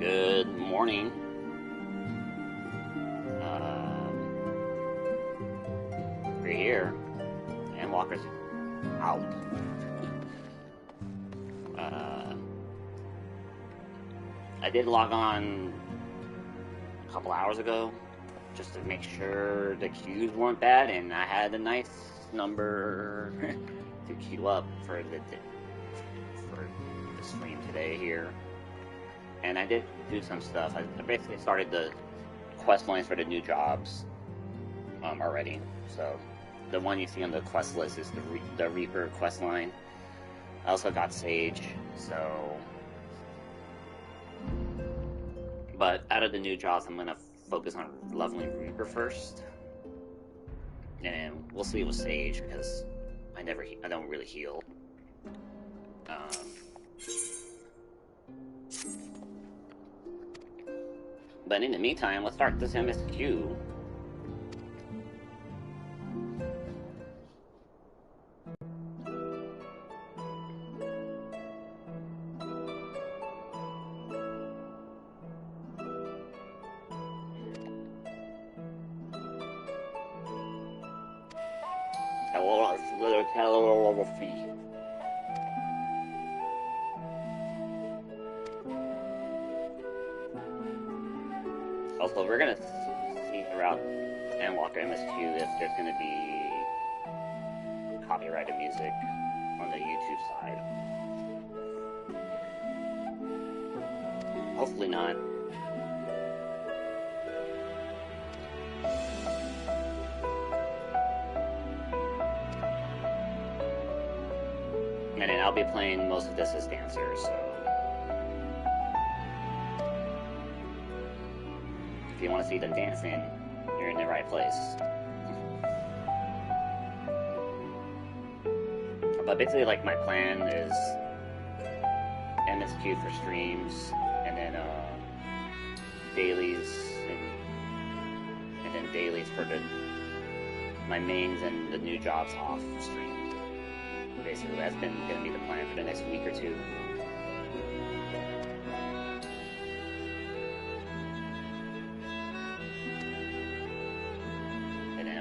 Good morning. We're here. Endwalker's out. I did log on a couple hours ago just to make sure the queues weren't bad, and I had a nice number to queue up for the stream today here. And I did do some stuff. I basically started the quest lines for the new jobs already. So the one you see on the quest list is the Reaper quest line. I also got Sage, so... But out of the new jobs, I'm going to focus on leveling Reaper first. And we'll see with Sage, because I don't really heal. But in the meantime, let's start this MSQ. Also, we're gonna see throughout Endwalker MSQ if there's gonna be copyrighted music on the YouTube side. Hopefully not. And then I'll be playing most of this as Dancer, so... If you want to see them dancing, you're in the right place. But basically, like, my plan is MSQ for streams, and then dailies, and then dailies for my mains and the new jobs off stream. Basically, that's going to be the plan for the next week or two.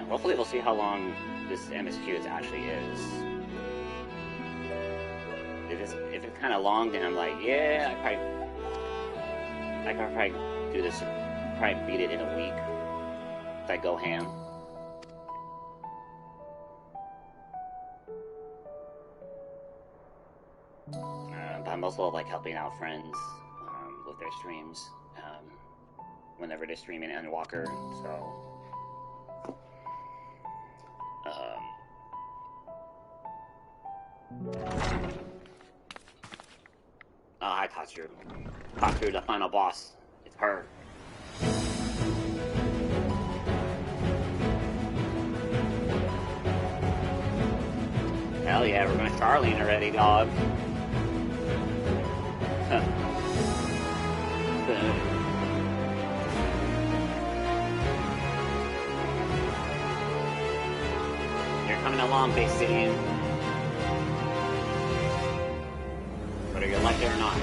Hopefully we'll see how long this MSQ actually is. If it's kind of long, then I'm like, yeah, I can probably do this, probably beat it in a week if I go ham. But I'm also like helping out friends with their streams whenever they're streaming Endwalker, so. Oh, hi, Tatsu. Tatsu, the final boss. It's her. Hell yeah, we're going to Charlene already, dog. You're coming along, Big City. Whether you like it or not.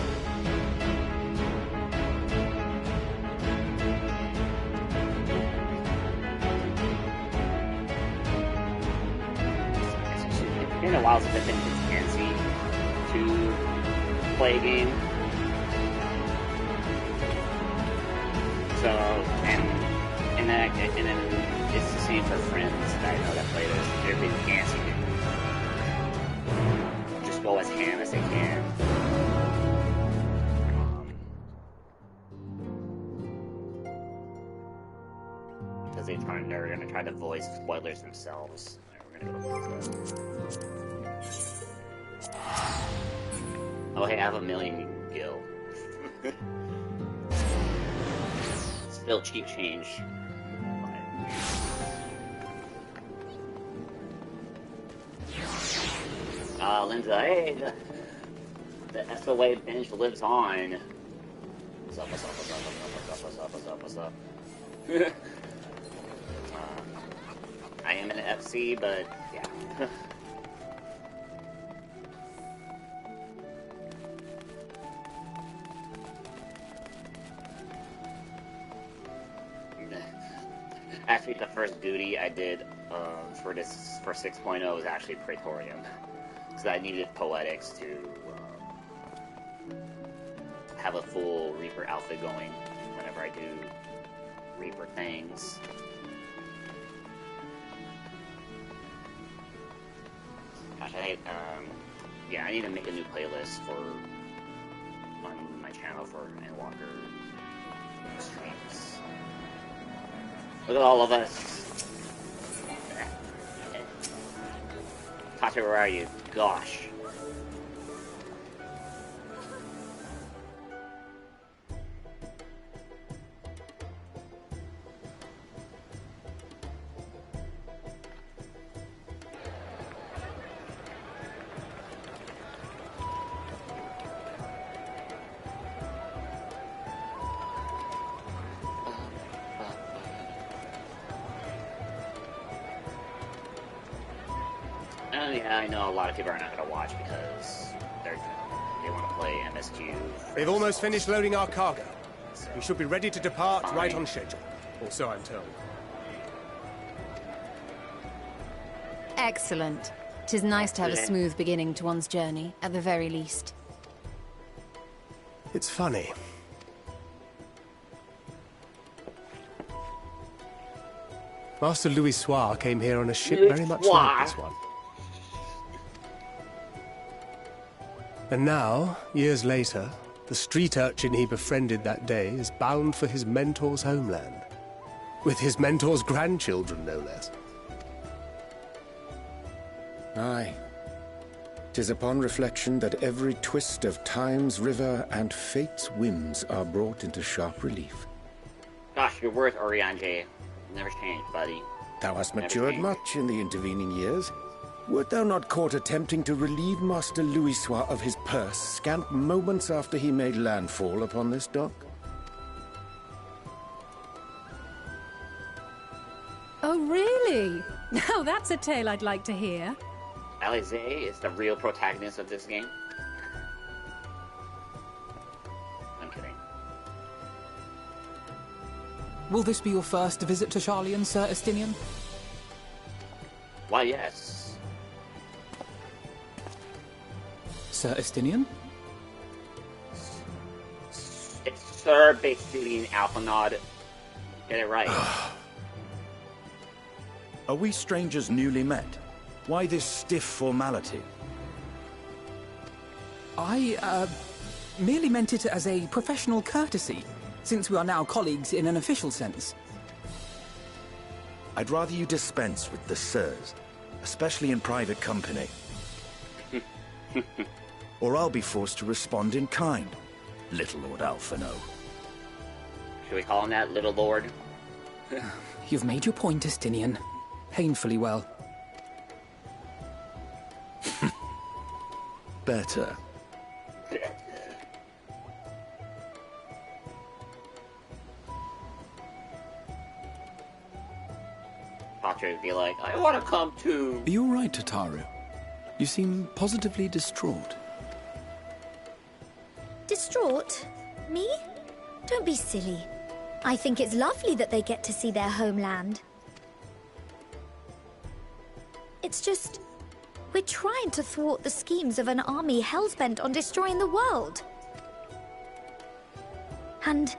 It's been a while since I've been fancy to play a game. So, and then it's the same for friends that I know that play this. They're being fancy. Just go as ham as they can. They're going to try to voice spoilers themselves. We're going to go oh, hey, I have 1 million gil. Still cheap change. Linda, hey, the SOA bench lives on. What's up, what's up, what's up, what's up, what's up, what's up, what's up? I am in an FC, but yeah. Actually, the first duty I did for 6.0 was actually Praetorium, because I needed Poetics to have a full Reaper outfit going whenever I do Reaper things. Gosh, yeah, I need to make a new playlist on my channel for Endwalker streams. Look at all of us. Tasha, where are you? Gosh. Yeah, I know a lot of people are not going to watch because they want to play MSQ. They've almost finished loading our cargo. We should be ready to depart right on schedule. Or so I'm told. Excellent. 'Tis nice to have a smooth beginning to one's journey, at the very least. It's funny. Master Louis Soir came here on a ship very much like this one. And now, years later, the street urchin he befriended that day is bound for his mentor's homeland. With his mentor's grandchildren, no less. Aye. 'Tis upon reflection that every twist of time's river and fate's whims are brought into sharp relief. Gosh, your worth, Oriange. Never changed, buddy. Thou hast matured much in the intervening years. Wert thou not caught attempting to relieve Master Louis Soir of his purse scant moments after he made landfall upon this dock? Oh, really? Now that's a tale I'd like to hear. Alizé is the real protagonist of this game. I'm kidding. Will this be your first visit to Charlian, Sir Estinian? Why, yes. Sir Estinian? It's Sir Bastilian Alphanod. Get it right. Are we strangers newly met? Why this stiff formality? I, merely meant it as a professional courtesy, since we are now colleagues in an official sense. I'd rather you dispense with the sirs, especially in private company. Or I'll be forced to respond in kind, Little Lord Alphino. Should we call him that, Little Lord? You've made your point, Estinian. Painfully well. Better. Patrick would be like, I want to come too. Are you all right, Tataru? You seem positively distraught. Distraught? Me? Don't be silly. I think it's lovely that they get to see their homeland. It's just, we're trying to thwart the schemes of an army hellbent on destroying the world. And,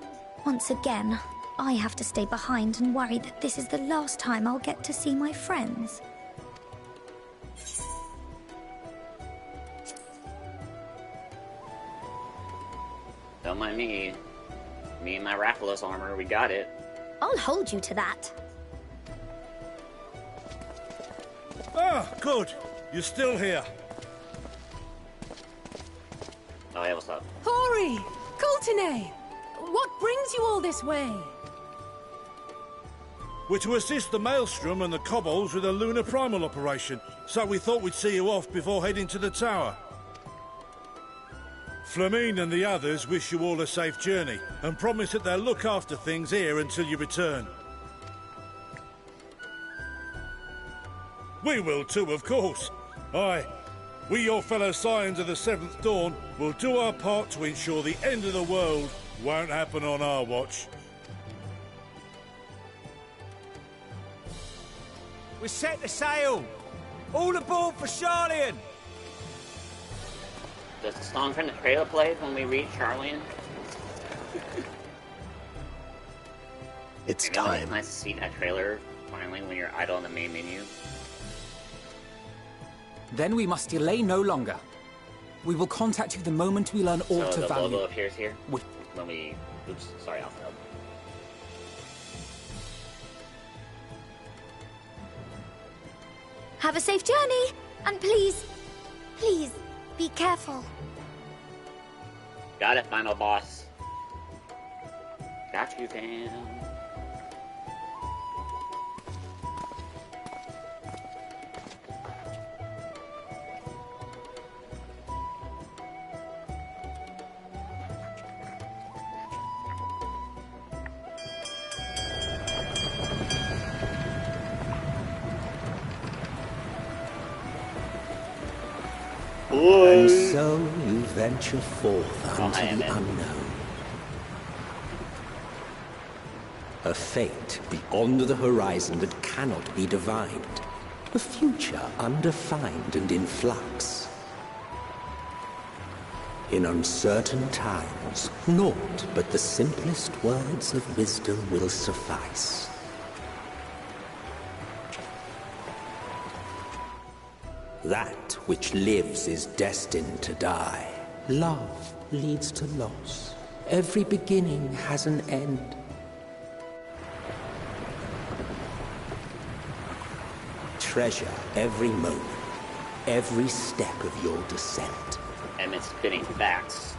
once again, I have to stay behind and worry that this is the last time I'll get to see my friends. Don't mind me. Me and my Rathalos armor, we got it. I'll hold you to that. Ah, good. You're still here. Oh, yeah, what's up? Hori! Coulternay! What brings you all this way? We're to assist the Maelstrom and the Kobolds with a lunar primal operation, so we thought we'd see you off before heading to the tower. Flamine and the others wish you all a safe journey, and promise that they'll look after things here until you return. We will too, of course. Aye, we, your fellow Scions of the Seventh Dawn, will do our part to ensure the end of the world won't happen on our watch. We set the sail! All aboard for Charlian! Does the song from the trailer play when we reach Charlian? It's Maybe time. It's nice to see that trailer finally when you're idle in the main menu. Then we must delay no longer. We will contact you the moment we learn all to the value. logo appears here when we. Oops, sorry, Alfred. Have a safe journey, and please, please, be careful. Got it, final boss. Got you, fam. And so you venture forth into the unknown. A fate beyond the horizon that cannot be divined. A future undefined and in flux. In uncertain times, naught but the simplest words of wisdom will suffice. That which lives is destined to die. Love leads to loss. Every beginning has an end. Treasure every moment, every step of your descent. And it's spinning facts.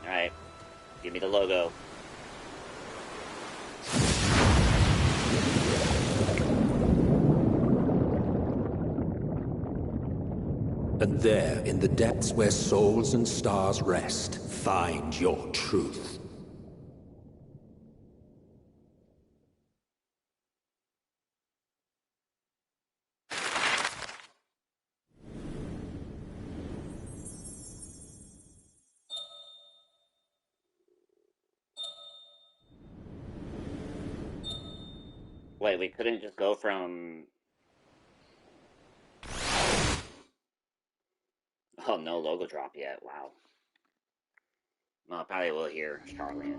Alright, give me the logo. And there, in the depths where souls and stars rest, find your truth. Wait, we couldn't just go from... Oh, no logo drop yet. Wow. Well, probably will hear Charlian.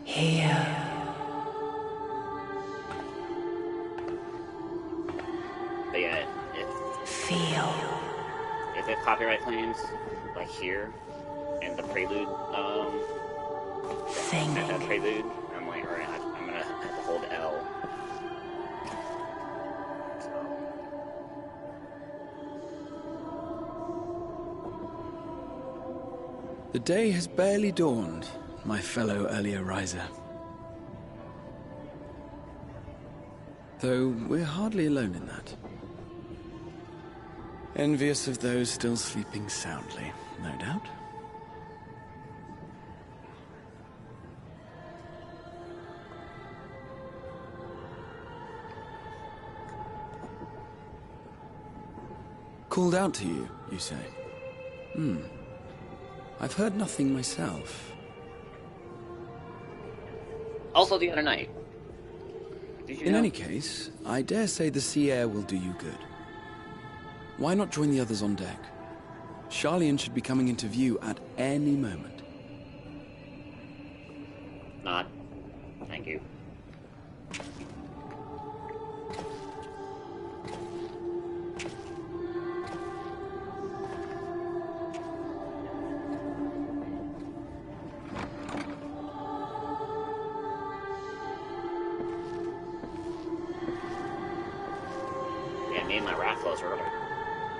Here. But yeah, if it copyright claims, like here, and the prelude, that prelude, I'm like, alright, I'm gonna have to hold L. The day has barely dawned, my fellow earlier riser. Though we're hardly alone in that. Envious of those still sleeping soundly, no doubt. Called out to you, you say? I've heard nothing myself. Also the other night. Did you In know? any case, I dare say the sea air will do you good. Why not join the others on deck? Charlian should be coming into view at any moment. Not. Thank you. Yeah, me and my Rathlos are gonna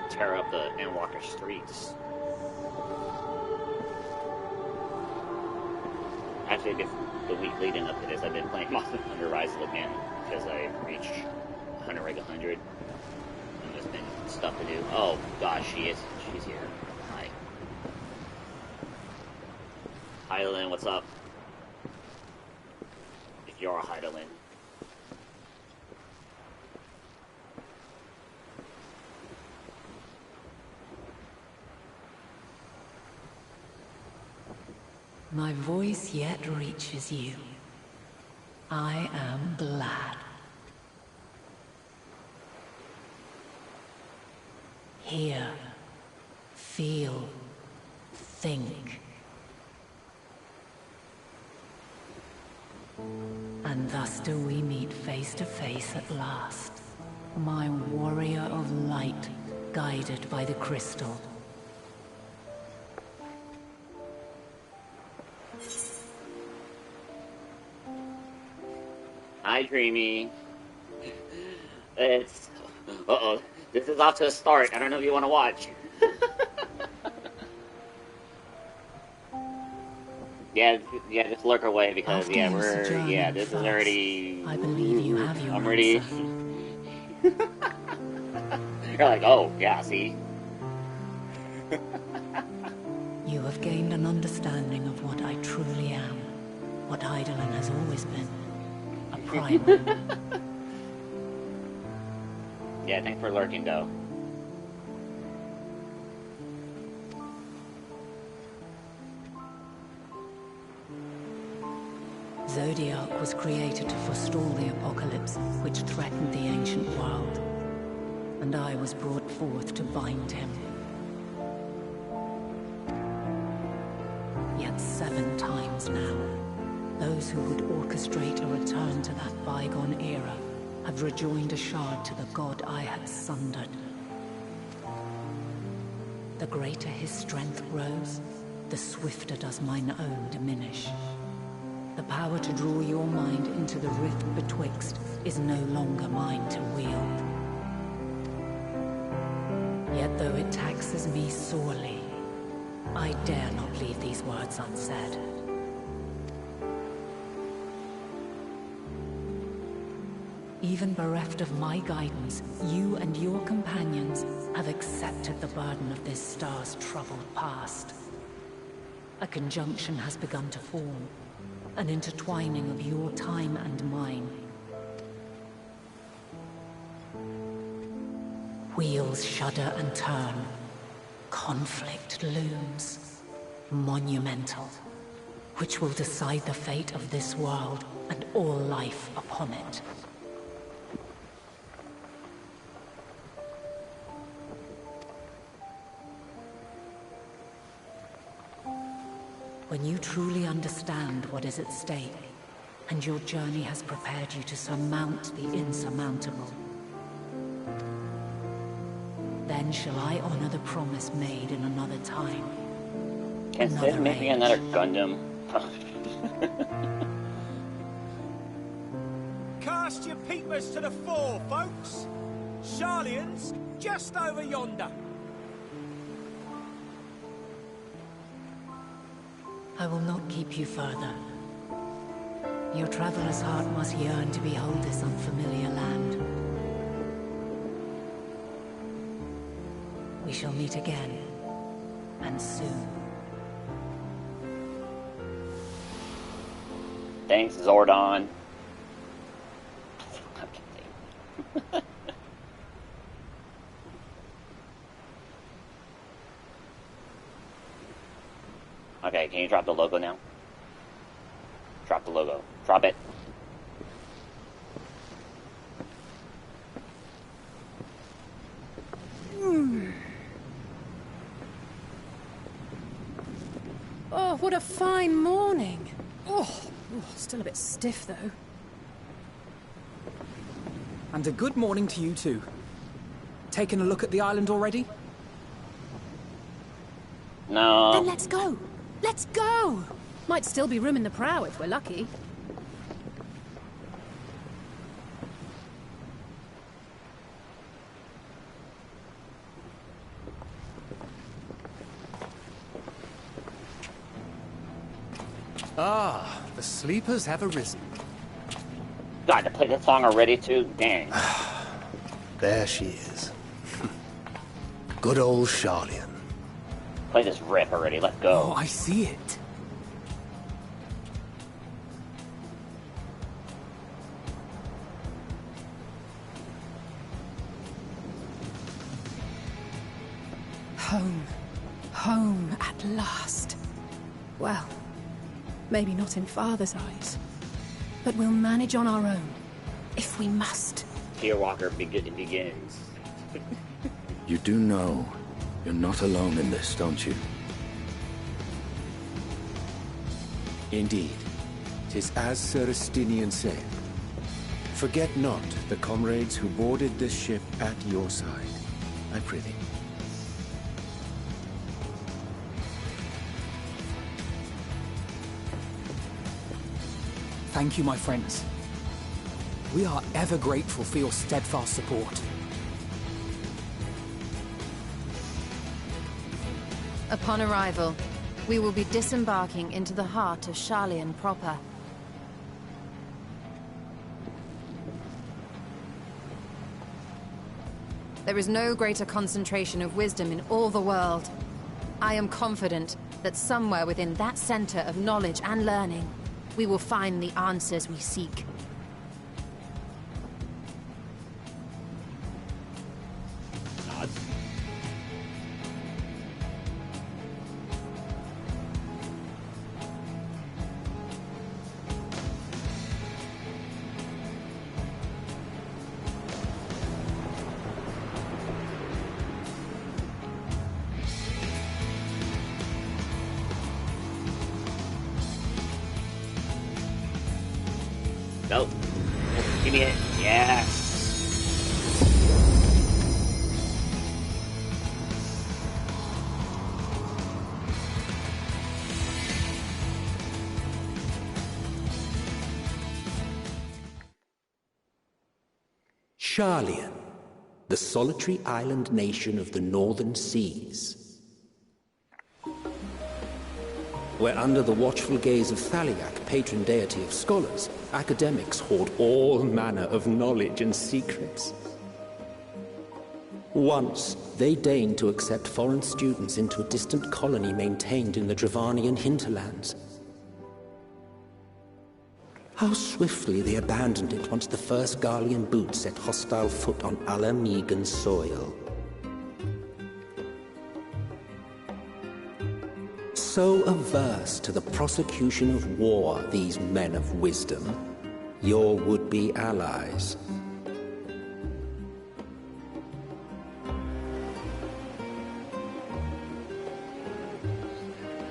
tear up the Endwalker streets. Actually, the week leading up to this, I've been playing Monster Hunter Rise of the Man because I reached Hunter Rig 100. And there's been stuff to do. Oh gosh, she's here. Hi. Hydaelyn, what's up? If you're a Hydaelyn. my voice yet reaches you, I am glad. Hear, feel, think. And thus do we meet face to face at last, my warrior of light, guided by the crystal. Hi, Dreamy. It's... Uh-oh. This is off to a start. I don't know if you want to watch. Yeah, just lurk away because After this is already. I believe you have your I'm already. You're like, oh yeah, see. You have gained an understanding of what I truly am, what Eidolon has always been, a primal. Yeah, thanks for lurking, though. Zodiac was created to forestall the apocalypse which threatened the ancient world, and I was brought forth to bind him. Yet 7 times now, those who would orchestrate a return to that bygone era have rejoined a shard to the god I had sundered. The greater his strength grows, the swifter does mine own diminish. The power to draw your mind into the rift betwixt is no longer mine to wield. Yet though it taxes me sorely, I dare not leave these words unsaid. Even bereft of my guidance, you and your companions have accepted the burden of this star's troubled past. A conjunction has begun to form, an intertwining of your time and mine. Wheels shudder and turn. Conflict looms, monumental, which will decide the fate of this world and all life upon it. When you truly understand what is at stake, and your journey has prepared you to surmount the insurmountable, then shall I honor the promise made in another time. Can Sid make me another Gundam? Cast your peepers to the fore, folks. Sharlayan's just over yonder. I will not keep you further. Your traveler's heart must yearn to behold this unfamiliar land. We shall meet again, and soon. Thanks, Zordon. Okay, can you drop the logo now? Drop the logo. Drop it. Oh, what a fine morning. Oh, still a bit stiff, though. And a good morning to you, too. Taking a look at the island already? No. Then let's go. Let's go! Might still be room in the prow if we're lucky. Ah, the sleepers have arisen. God, to play this song already too? Dang. There she is. Good old Sharlayan. Play this riff already, let's go. Oh, I see it. Home. Home at last. Well, Maybe not in Father's eyes. But we'll manage on our own, if we must. Endwalker begins. You do know you're not alone in this, don't you? Indeed. 'Tis as Sir Estinian said. Forget not the comrades who boarded this ship at your side, I prithee. Thank you, my friends. We are ever grateful for your steadfast support. Upon arrival, we will be disembarking into the heart of Sharlayan proper. There is no greater concentration of wisdom in all the world. I am confident that somewhere within that center of knowledge and learning, we will find the answers we seek. Nope. Give me it. Yes. Sharlayan, the solitary island nation of the northern seas. Where under the watchful gaze of Thaliak, patron deity of scholars, academics hoard all manner of knowledge and secrets. Once, they deigned to accept foreign students into a distant colony maintained in the Dravanian hinterlands. How swiftly they abandoned it once the first Garlean boot set hostile foot on Alamegan soil. So averse to the prosecution of war, these men of wisdom, your would-be allies.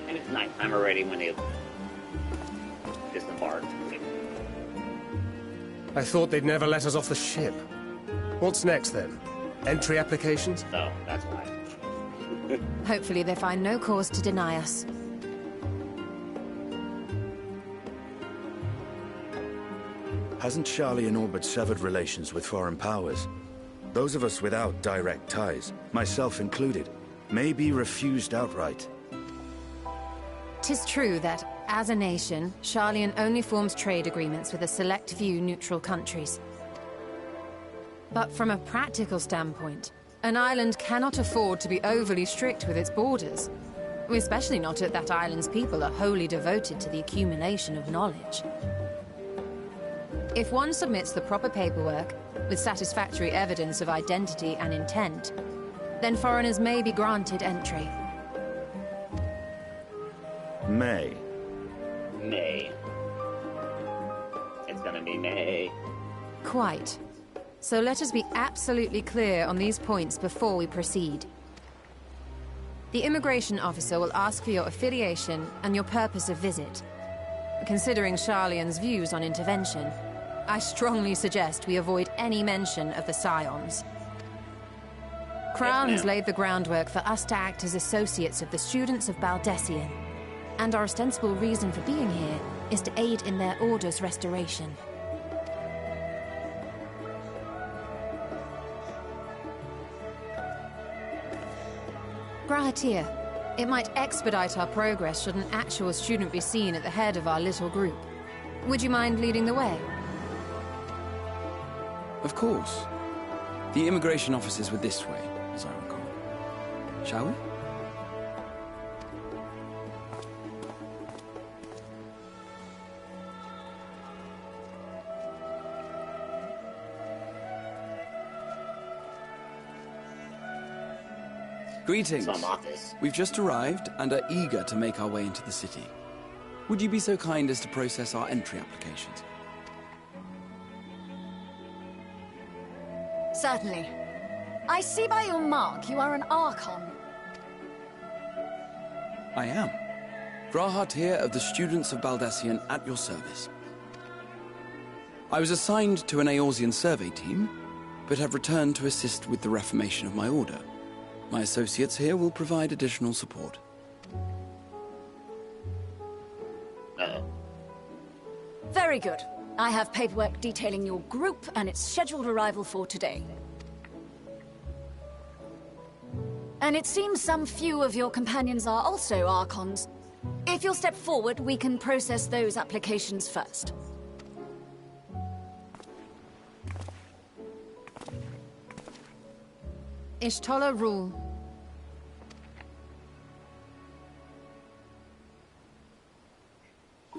And it's nighttime already when they disembarked. I thought they'd never let us off the ship. What's next, then? Entry applications? Oh, that's why. Hopefully they find no cause to deny us. Hasn't Sharlayan all but severed relations with foreign powers? Those of us without direct ties, myself included, may be refused outright. 'Tis true that, as a nation, Sharlayan only forms trade agreements with a select few neutral countries. But from a practical standpoint, an island cannot afford to be overly strict with its borders, especially not if that island's people are wholly devoted to the accumulation of knowledge. If one submits the proper paperwork, with satisfactory evidence of identity and intent, then foreigners may be granted entry. May. May. It's gonna be May. Quite. So let us be absolutely clear on these points before we proceed. The immigration officer will ask for your affiliation and your purpose of visit. Considering Sharlayan's views on intervention, I strongly suggest we avoid any mention of the Scions. Crown has laid the groundwork for us to act as associates of the students of Baldessian, and our ostensible reason for being here is to aid in their order's restoration. Grahatir, it might expedite our progress should an actual student be seen at the head of our little group. Would you mind leading the way? Of course. The immigration officers were this way, as I recall. Shall we? Greetings. Some office. We've just arrived and are eager to make our way into the city. Would you be so kind as to process our entry applications? Certainly. I see by your mark you are an Archon. I am. Grahat here of the Students of Baldesion at your service. I was assigned to an Eorzean survey team, but have returned to assist with the reformation of my order. My associates here will provide additional support. Very good. I have paperwork detailing your group and its scheduled arrival for today. And it seems some few of your companions are also Archons. If you'll step forward, we can process those applications first. Ishtola rule.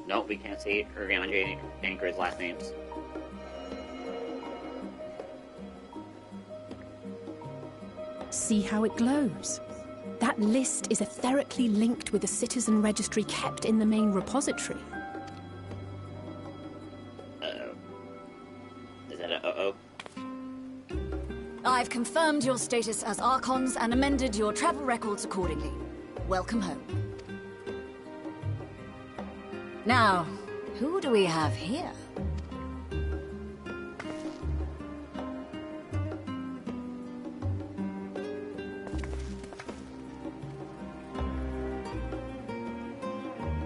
Nope, we can't see Urgandre Anchor's last names. See how it glows? That list is etherically linked with a citizen registry kept in the main repository. Uh-oh. Is that a uh-oh? I've confirmed your status as Archons and amended your travel records accordingly. Welcome home. Now, who do we have here?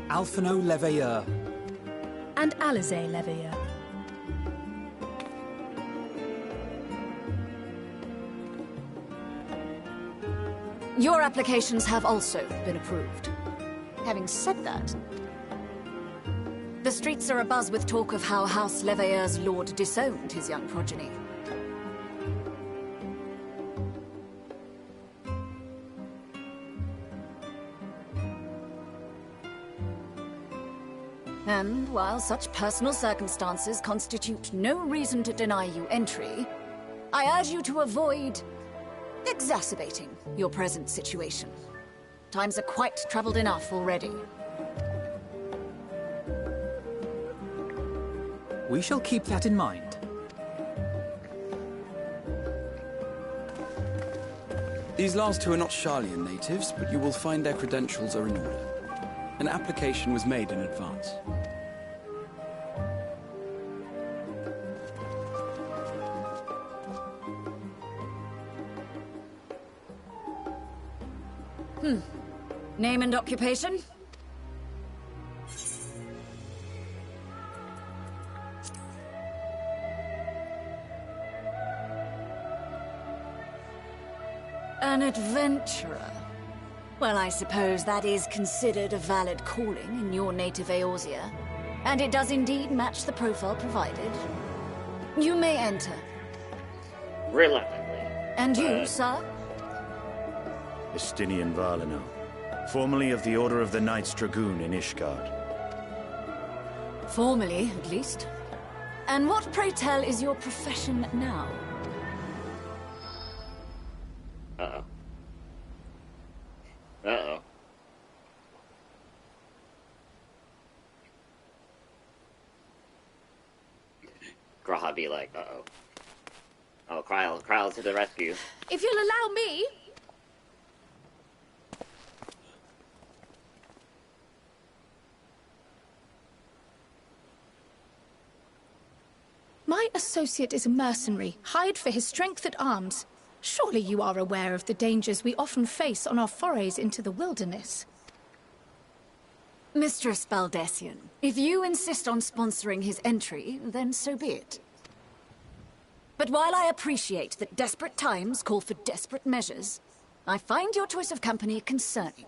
Alphino Leveilleur. And Alize Leveilleur. Your applications have also been approved. Having said that, the streets are abuzz with talk of how House Leveilleur's lord disowned his young progeny. And while such personal circumstances constitute no reason to deny you entry, I urge you to avoid exacerbating your present situation. Times are quite troubled enough already. We shall keep that in mind. These last two are not Sharlayan natives, but you will find their credentials are in order. An application was made in advance. Name and occupation? An adventurer. Well, I suppose that is considered a valid calling in your native Eorzea. And it does indeed match the profile provided. You may enter. Reluctantly. And you, sir? Estinian Valeno, formerly of the Order of the Knights Dragoon in Ishgard. Formally, at least. And what, pray tell, is your profession now? Uh-oh. Uh-oh. Graha be like, uh-oh. Oh, Kryl to the rescue. If you'll allow me... My associate is a mercenary, hired for his strength at arms. Surely you are aware of the dangers we often face on our forays into the wilderness. Mistress Baldesion, if you insist on sponsoring his entry, then so be it. But while I appreciate that desperate times call for desperate measures, I find your choice of company concerning.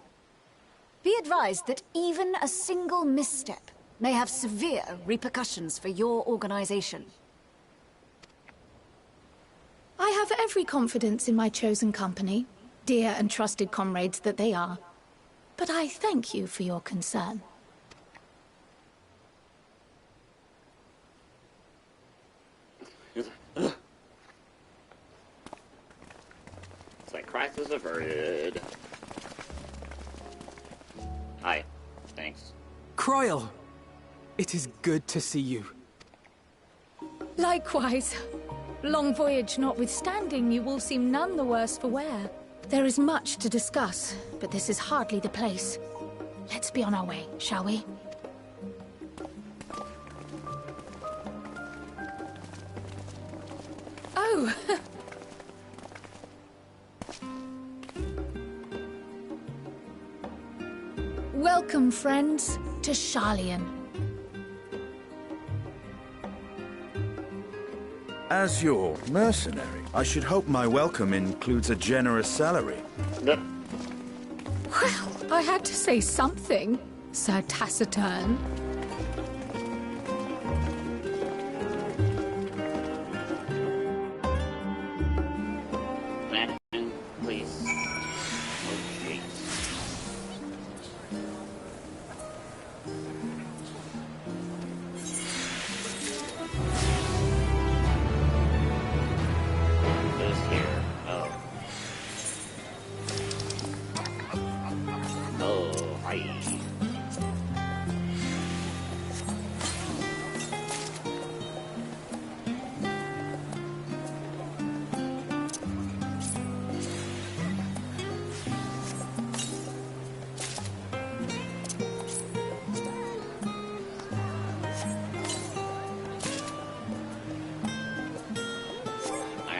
Be advised that even a single misstep may have severe repercussions for your organization. I have every confidence in my chosen company, dear and trusted comrades that they are. But I thank you for your concern. It's like crisis averted. Hi. Thanks. Croyle! It is good to see you. Likewise. Long voyage notwithstanding, you all seem none the worse for wear. There is much to discuss, but this is hardly the place. Let's be on our way, shall we? Oh! Welcome, friends, to Sharlayan. As your mercenary, I should hope my welcome includes a generous salary. Well, I had to say something, Sir Taciturn. Please.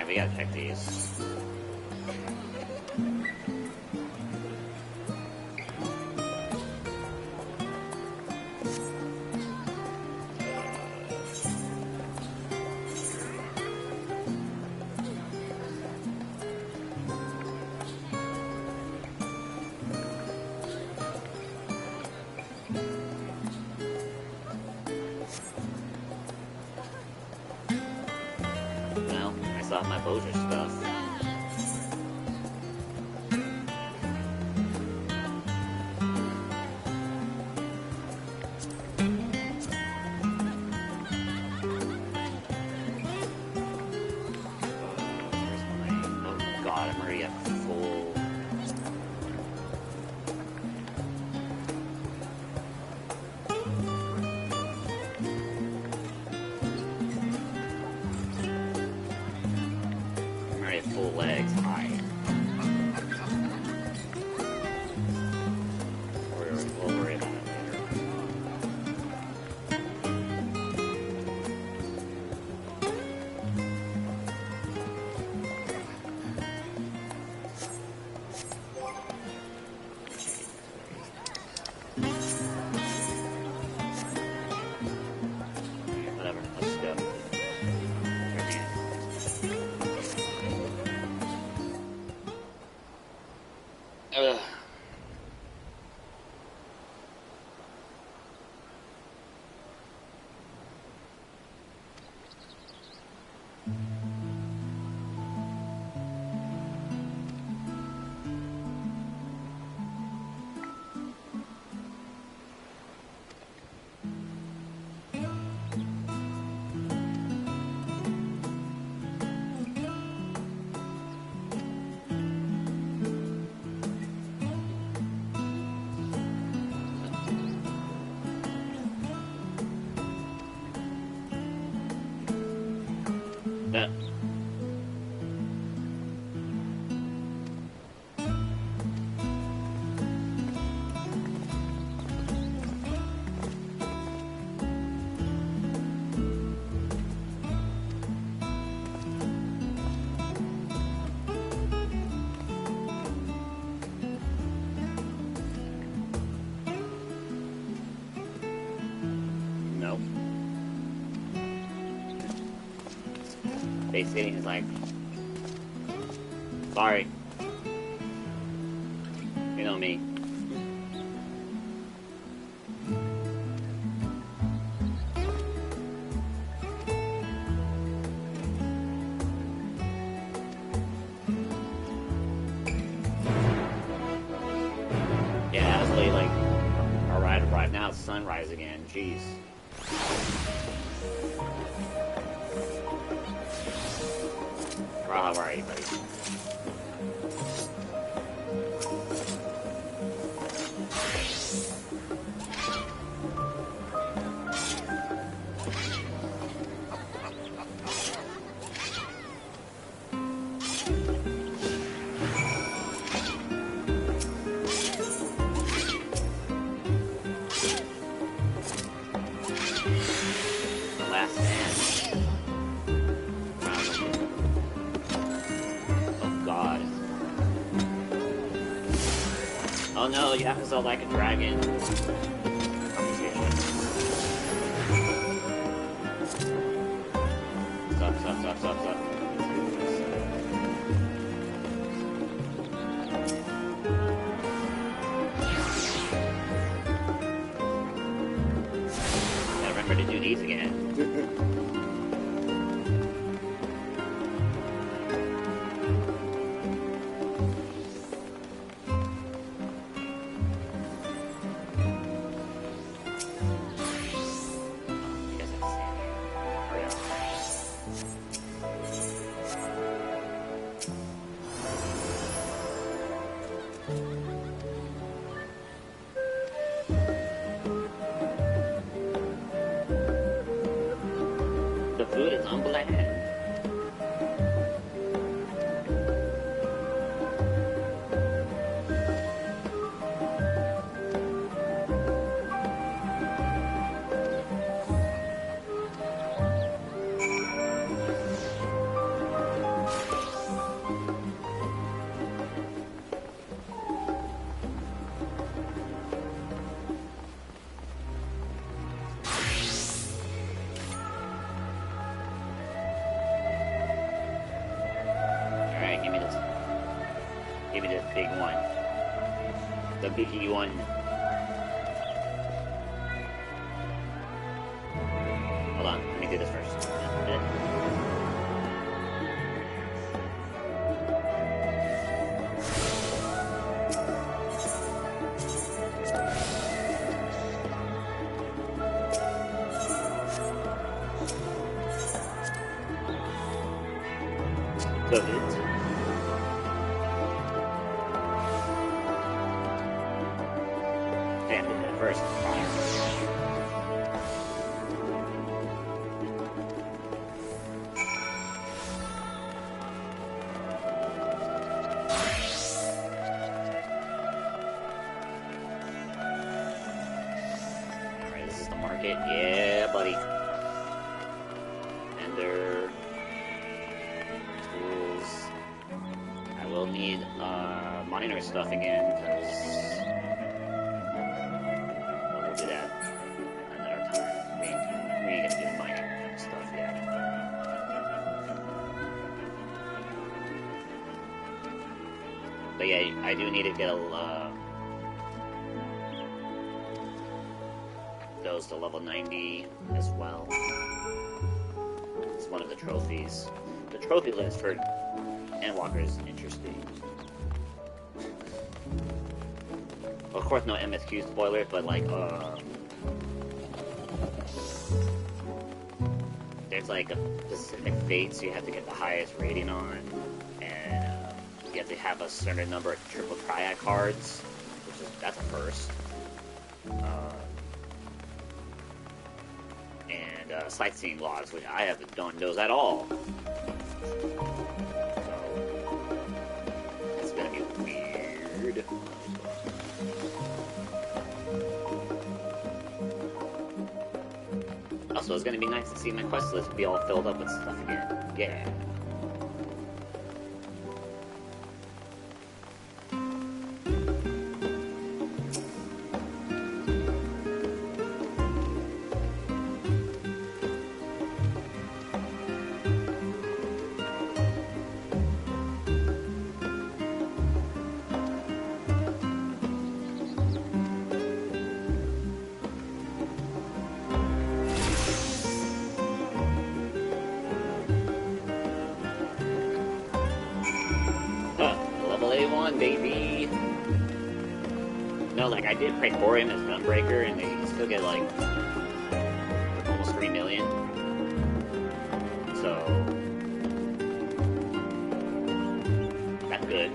We gotta check these. Off my Bozier stuff. Oh god, I'm already at full. Full legs high. We'll worry about it later. Whatever, let's go. Basically, he's like, sorry. You know me. Yeah, it's really like, alright, right now it's sunrise again, jeez. How are you, buddy? Oh no, you have to sell like a dragon. Stop. Gotta remember to do these again. The food is on bland. Alright, give me this. Give me this big one. The biggie one. Hold on, let me do this first. So good. Damn it, first. Alright, this is the market. Yeah, buddy. Ender. Tools. I will need miner stuff again, because we'll do that another time. We ain't gonna do mining stuff yet. But yeah, I do need to get those to level 90 as well. It's one of the trophies. The trophy list for Endwalker is interesting. Of course, no MSQ spoilers, but like, there's like a specific fate, so you have to get the highest rating on, and you have to have a certain number of triple triad cards, that's a first. And sightseeing logs, which I don't know at all. It's gonna be weird. Also, it's gonna be nice to see my quest list be all filled up with stuff again. Yeah. Baby. No, like I did Praetorium as Gunbreaker, and they still get like almost 3 million. So that's good.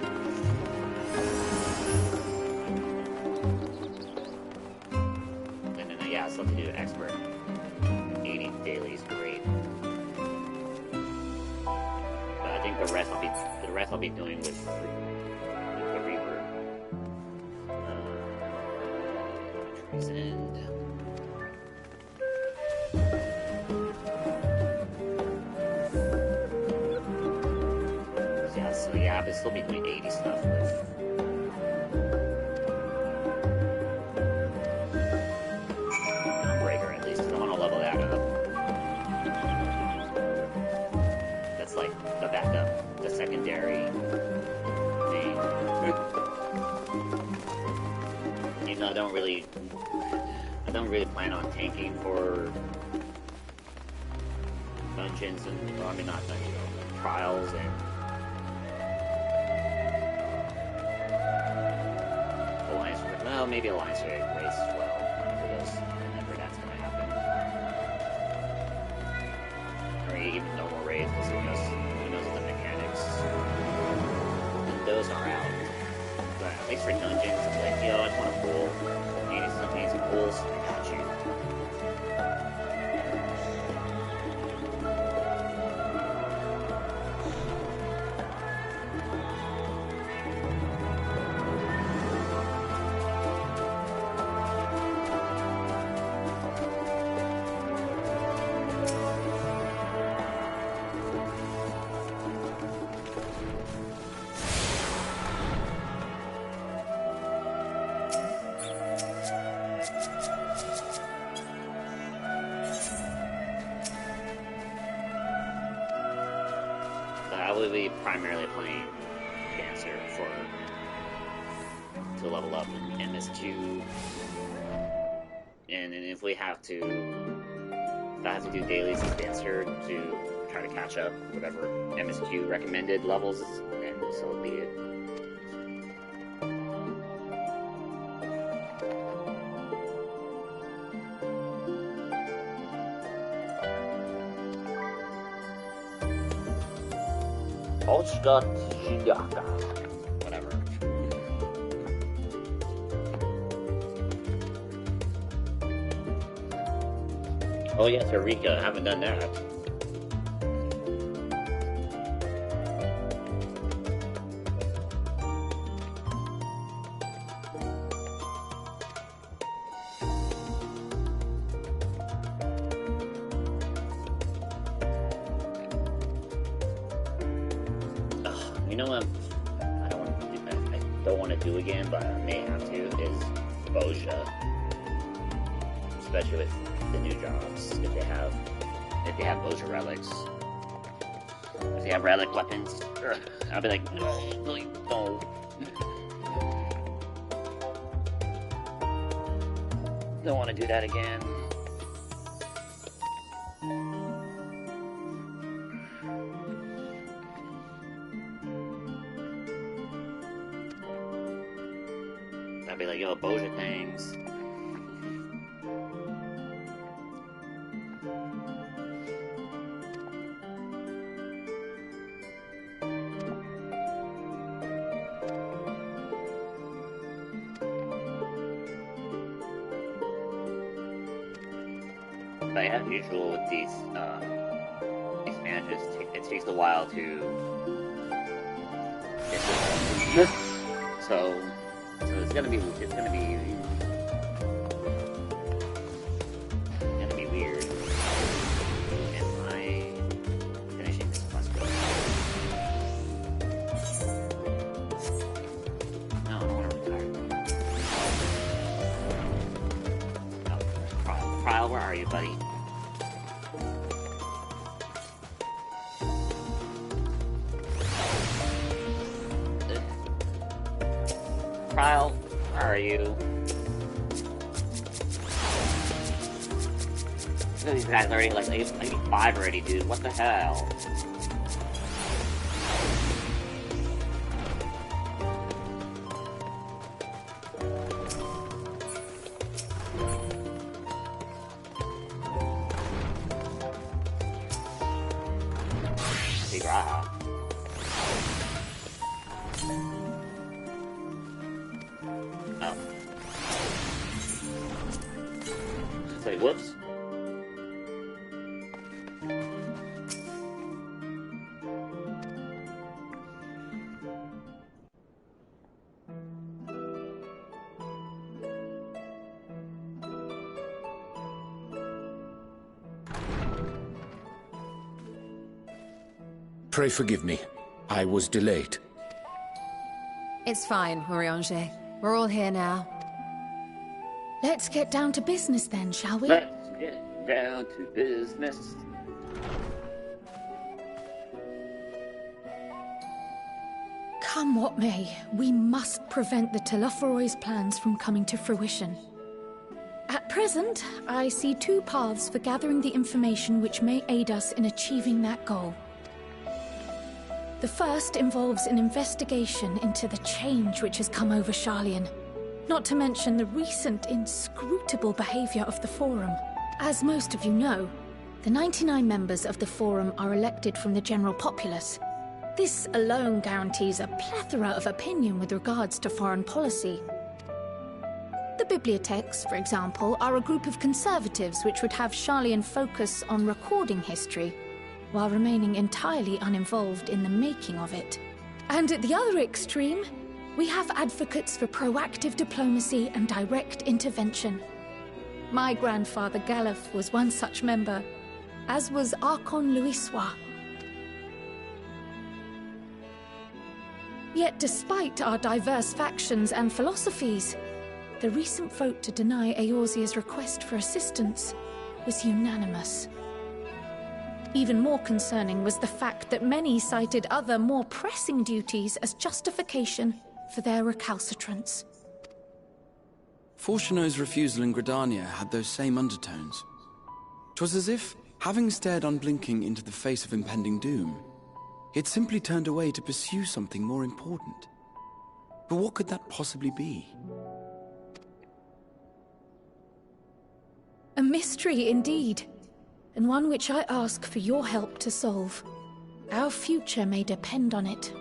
And then yeah, I still have to do expert. 80 daily is great. But I think the rest I'll be doing with End. So yeah, but still be doing 80 stuff with secondary thing. You know, I don't really plan on tanking for dungeons and, well, I mean, not dungeons, trials and Alliance. Well, maybe Alliance race as well. For those, whenever that's gonna happen. Or even normal raids, because who knows the mechanics. And those are out. But at least for dungeons, it's like, yo, I just want a pool. Need some pools? I got you. I will be primarily playing Dancer to level up in MSQ, and if I have to do dailies as Dancer to try to catch up whatever MSQ recommended levels, then so be it. Whatever. Oh yes, Eureka. I haven't done that. You know what? I don't want to do again, but I may have to. Is Boja, especially with the new jobs, if they have Boja relics, if they have relic weapons, I'll be like, no, please, no. Don't want to do that again. I'd be like, yo, Boja things. But as usual with these managers, it takes a while to get so it's gonna be weird am I finishing this quest? No, I don't want to retire. No, Trial, where are you, buddy? Trial, where are you? These guys are already like 85 already, dude. What the hell? Oh. Say whoops. Pray forgive me. I was delayed. It's fine, Oriange. We're all here now. Let's get down to business then, shall we? Let's get down to business. Come what may, we must prevent the Telophoroi's plans from coming to fruition. At present, I see two paths for gathering the information which may aid us in achieving that goal. The first involves an investigation into the change which has come over Sharlayan, not to mention the recent inscrutable behavior of the Forum. As most of you know, the 99 members of the Forum are elected from the general populace. This alone guarantees a plethora of opinion with regards to foreign policy. The bibliotheques, for example, are a group of conservatives which would have Sharlayan focus on recording history, while remaining entirely uninvolved in the making of it. And at the other extreme, we have advocates for proactive diplomacy and direct intervention. My grandfather Galef was one such member, as was Archon Louisois. Yet despite our diverse factions and philosophies, the recent vote to deny Eorzea's request for assistance was unanimous. Even more concerning was the fact that many cited other, more pressing duties as justification for their recalcitrance. Fortuno's refusal in Gridania had those same undertones. 'Twas as if, having stared unblinking into the face of impending doom, he had simply turned away to pursue something more important. But what could that possibly be? A mystery indeed, and one which I ask for your help to solve. Our future may depend on it.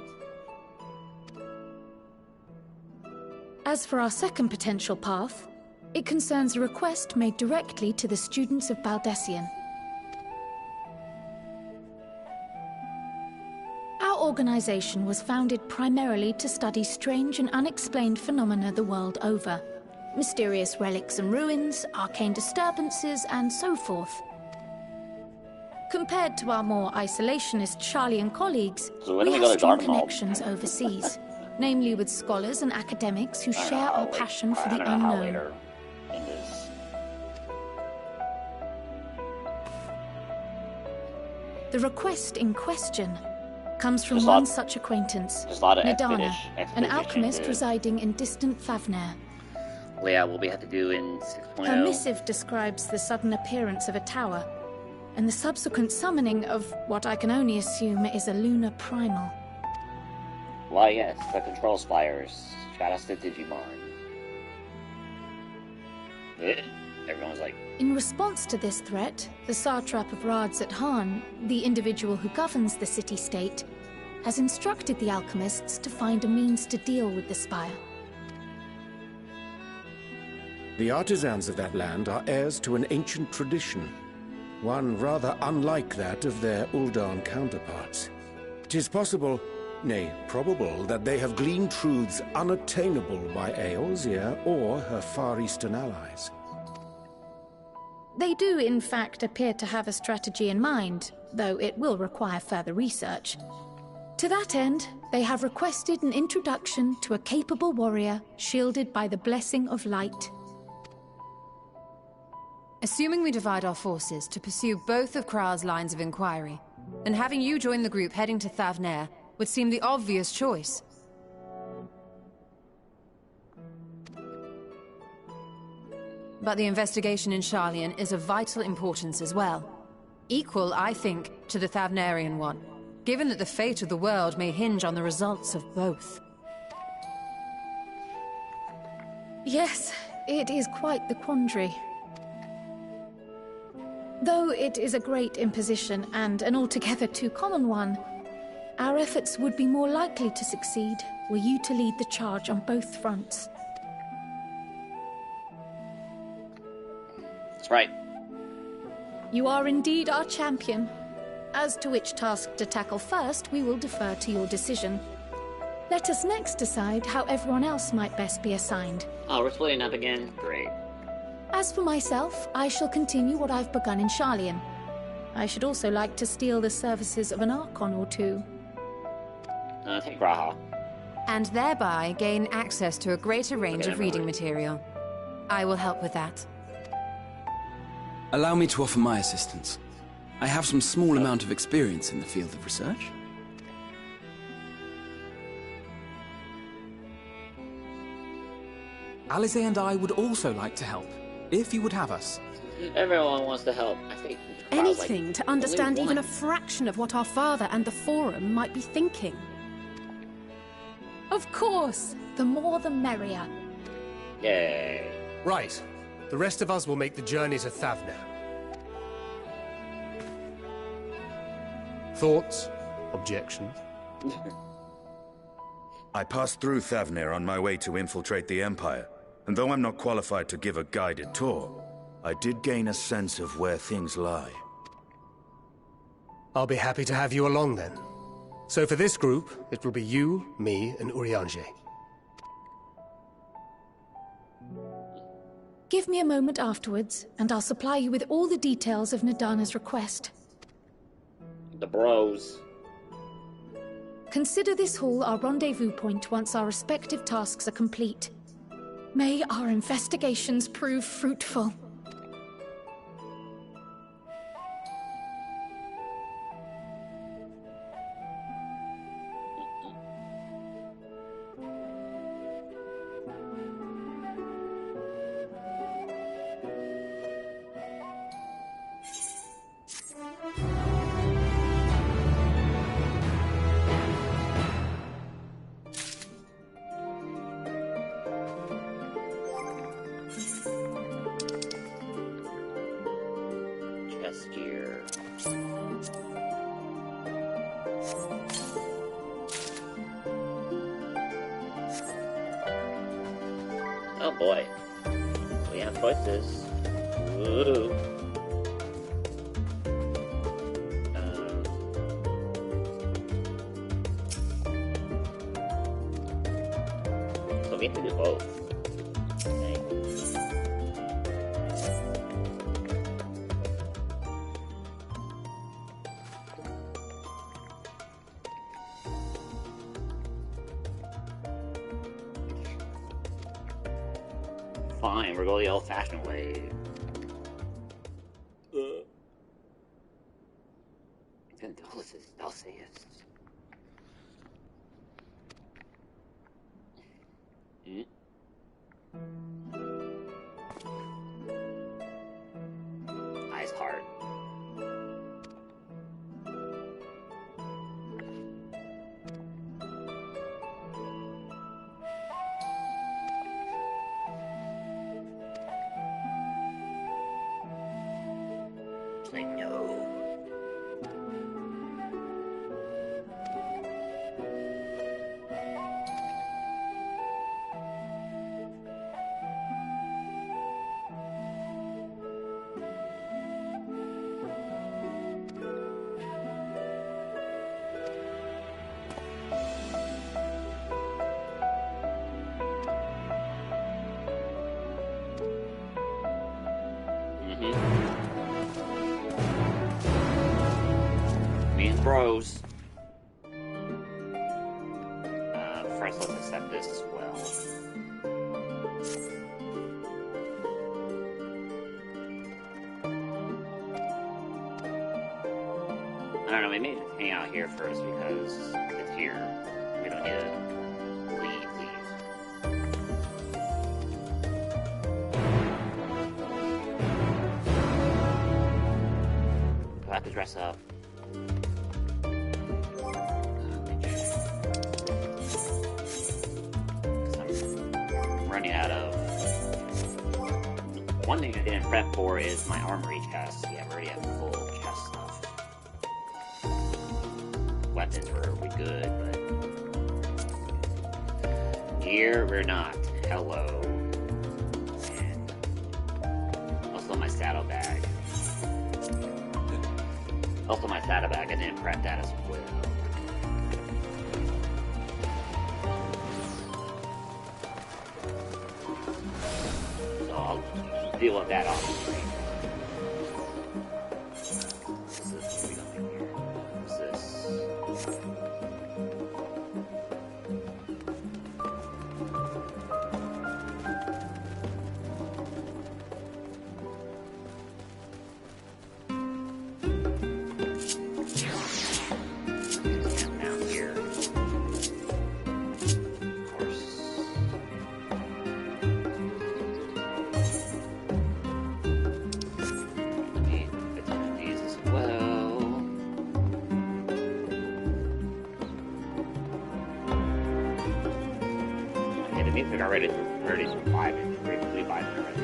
As for our second potential path, it concerns a request made directly to the students of Baldesion. Our organization was founded primarily to study strange and unexplained phenomena the world over. Mysterious relics and ruins, arcane disturbances, and so forth. Compared to our more isolationist Sharlayan colleagues, we have strong connections overseas, namely with scholars and academics who share our passion for the unknown. The request in question comes from one such acquaintance, Nadana, an alchemist residing in distant Thavner. Well, yeah, what we have to do in 6.0. Her missive describes the sudden appearance of a tower, and the subsequent summoning of what I can only assume is a lunar primal. Why, yes, the control spires. Shout out to Digimon. Everyone's like... In response to this threat, the satrap of Radzat-Han, the individual who governs the city-state, has instructed the alchemists to find a means to deal with the spire. The artisans of that land are heirs to an ancient tradition, one rather unlike that of their Uldan counterparts. 'Tis possible, nay, probable, that they have gleaned truths unattainable by Eorzea or her Far Eastern allies. They do, in fact, appear to have a strategy in mind, though it will require further research. To that end, they have requested an introduction to a capable warrior shielded by the blessing of light. Assuming we divide our forces to pursue both of Kral's lines of inquiry, then having you join the group heading to Thavner would seem the obvious choice. But the investigation in Sharlayan is of vital importance as well. Equal, I think, to the Thavnerian one, given that the fate of the world may hinge on the results of both. Yes, it is quite the quandary. Though it is a great imposition and an altogether too common one, our efforts would be more likely to succeed were you to lead the charge on both fronts. That's right. You are indeed our champion. As to which task to tackle first, we will defer to your decision. Let us next decide how everyone else might best be assigned. Oh, we're splitting up again? Great. As for myself, I shall continue what I've begun in Sharlayan. I should also like to steal the services of an Archon or two. Take Graha. And thereby gain access to a greater range of reading material. I will help with that. Allow me to offer my assistance. I have some small amount of experience in the field of research. Alize and I would also like to help, if you would have us. Everyone wants to help. I think anything like, to understand only even a one. fraction of what our father and the Forum might be thinking. Of course! The more the merrier. Yay. Right. The rest of us will make the journey to Thavner. Thoughts? Objections? I passed through Thavner on my way to infiltrate the Empire, and though I'm not qualified to give a guided tour, I did gain a sense of where things lie. I'll be happy to have you along then. So for this group, it will be you, me, and Urianger. Give me a moment afterwards, and I'll supply you with all the details of Nadana's request. The bros. Consider this hall our rendezvous point once our respective tasks are complete. May our investigations prove fruitful. Chest gear. Oh boy. We have choices. Ooh. So we have to do both. Okay. Fine, we're going the old-fashioned way. Condolences, Celsius. Ice heart. Say no. Me and bros. First, let's accept this as well. I don't know, we may just hang out here first because it's here. We don't need to leave. Do I have to dress up? I'm running out of... One thing I didn't prep for is my armory chest. Yeah, we already have full chest stuff. Weapons we good, but... Gear, we're not. Hello. And... Also my saddlebag. Also my saddlebag, I didn't prep that as well. So I'll deal with that off the screen. What's we got in here? What's this? Down here. Of course. music already vibing. We vibing already.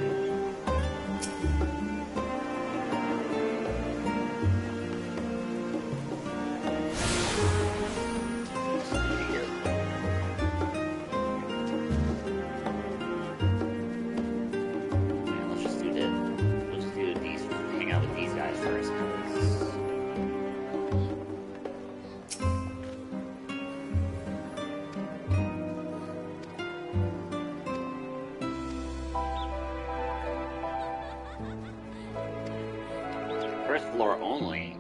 First floor only.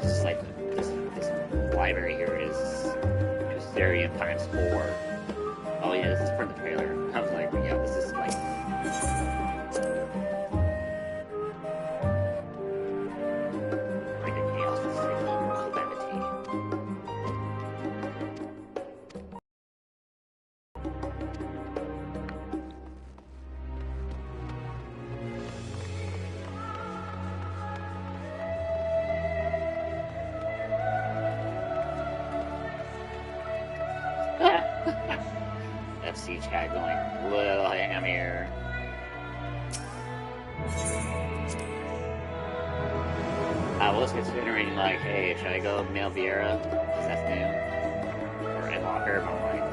Just like this library here is Mysterium times 4. Oh yeah, this is from the trailer. I was like, yeah, this is like. FC chat going, little ham here. I was considering, like, hey, should I go Male Vieira? Because that's new. Or Endwalker, but I'm like,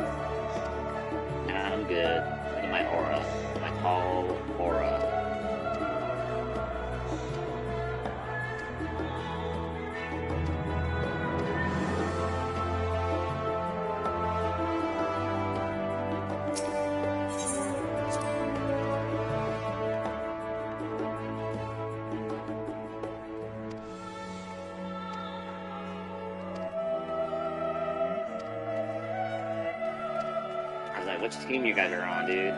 nah, I'm good. Look at my aura. My tall aura. Which team you guys are on, dude? You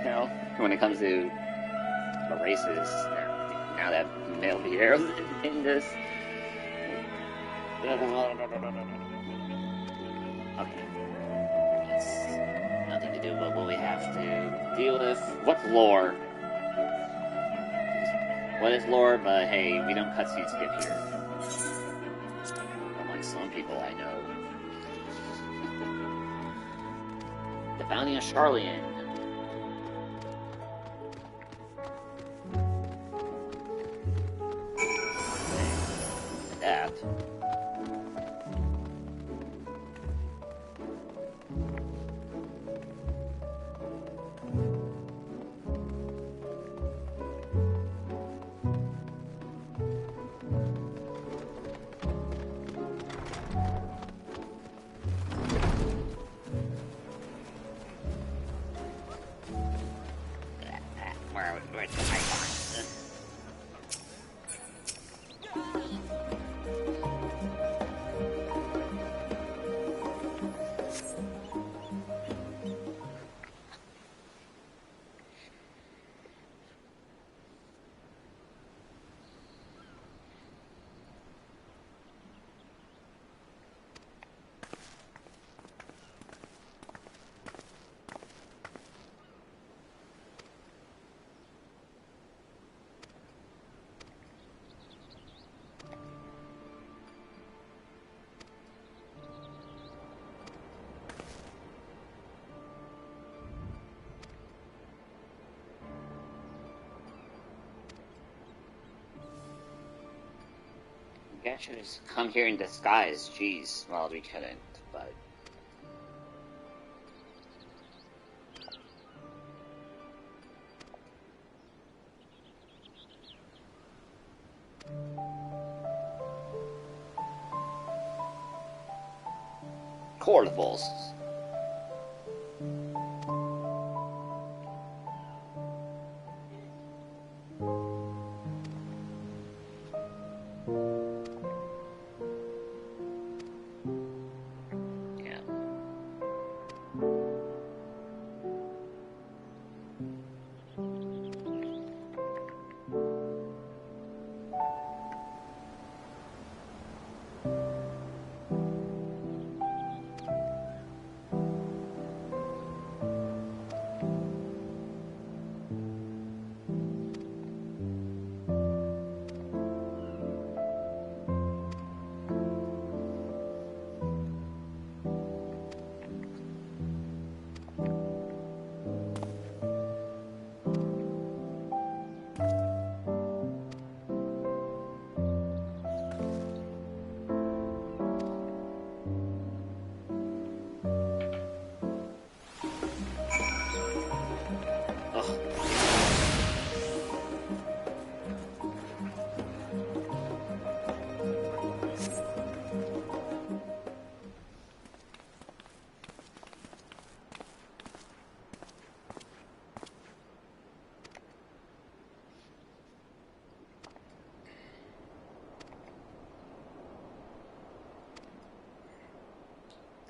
know, when it comes to the races, now that Male Vieira's in this. Okay. It's nothing to do with what we have to deal with. What's lore? What is lore? But hey, we don't cutscene skip here. Unlike some people I know. The Bounty of Charlian. That. Where's the icon? You guys should just come here in disguise. Jeez, well, we couldn't, but... Cordables.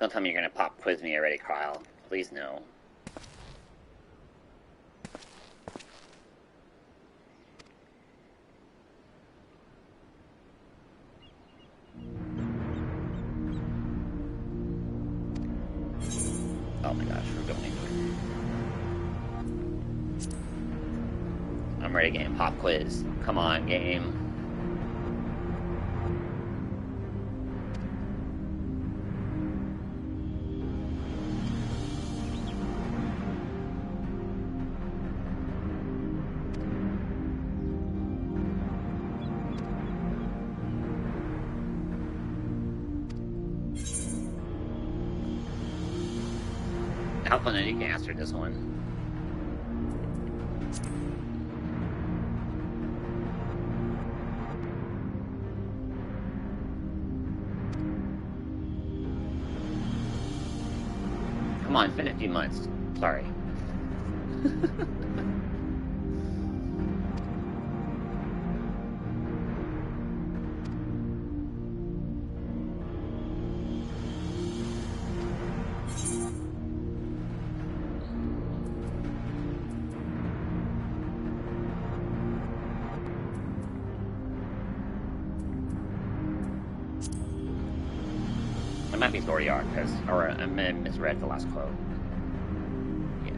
Don't tell me you're gonna pop quiz me already, Kyle. Please no. Oh my gosh, we're going. I'm ready, game. Pop quiz. Come on, game. How fun that you can answer this one. Come on, it's been a few months. Sorry. It might be story arc, or I misread the last quote. Yeah.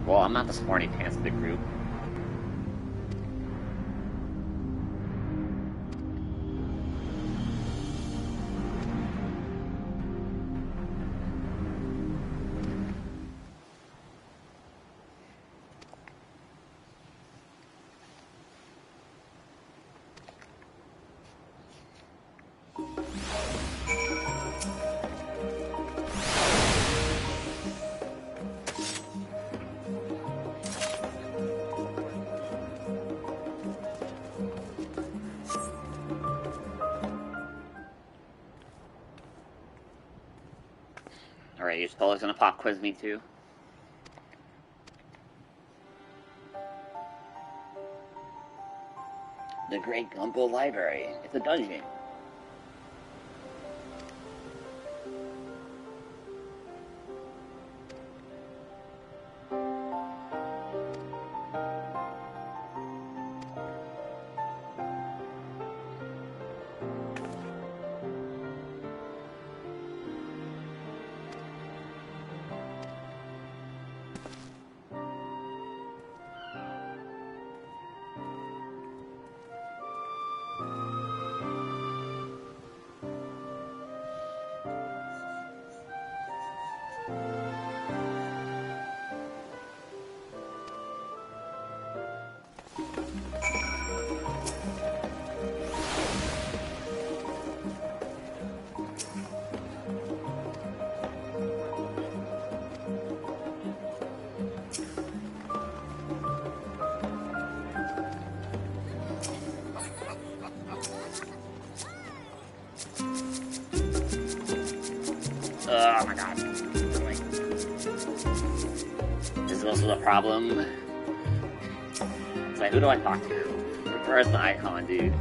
Well, I'm not the smarty pants of the group. Alright, you fellas gonna pop quiz me too? The Great Gumbo Library. It's a dungeon. Oh my god. This is also the problem. It's like, who do I talk to? Where's the icon, dude?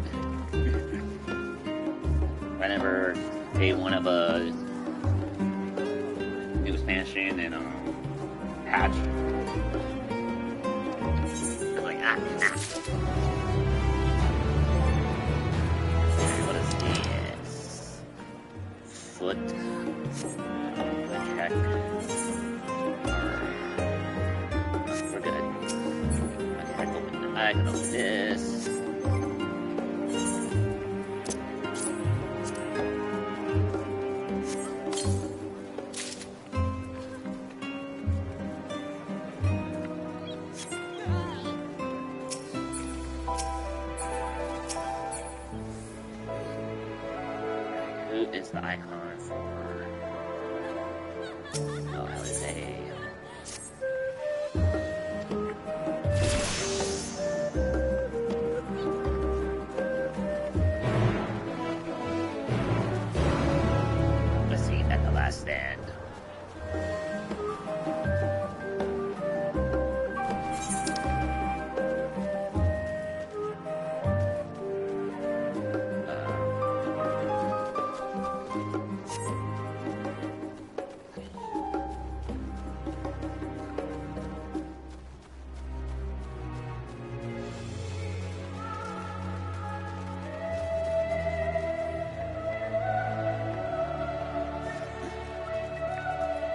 Whenever day one of a new expansion and patch. It's like, nah. What is this? Foot. Check. We're good. I can open this. Who is the icon for? Oh, how is a? Let's see at the last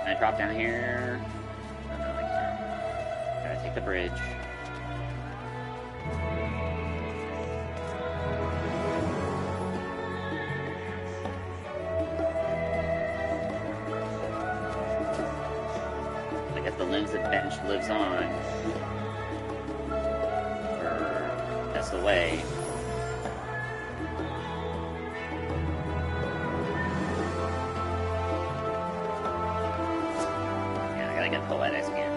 Can I drop down here? Oh, no, I can't. Gotta take the bridge. I guess the Lindsay bench lives on. Or that's the way. I get poetic again.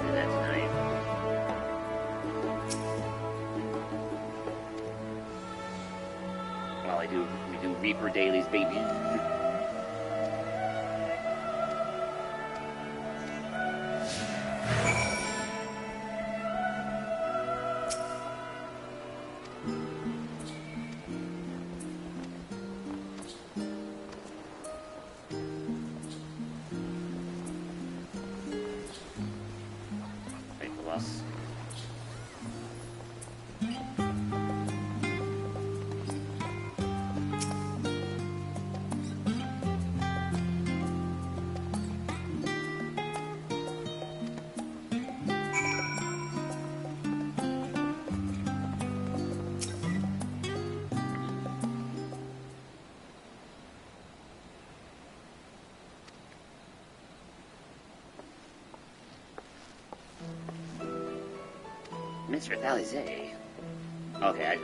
Do that tonight. Well, we do Reaper dailies, baby. Mr. Thalizé. Okay,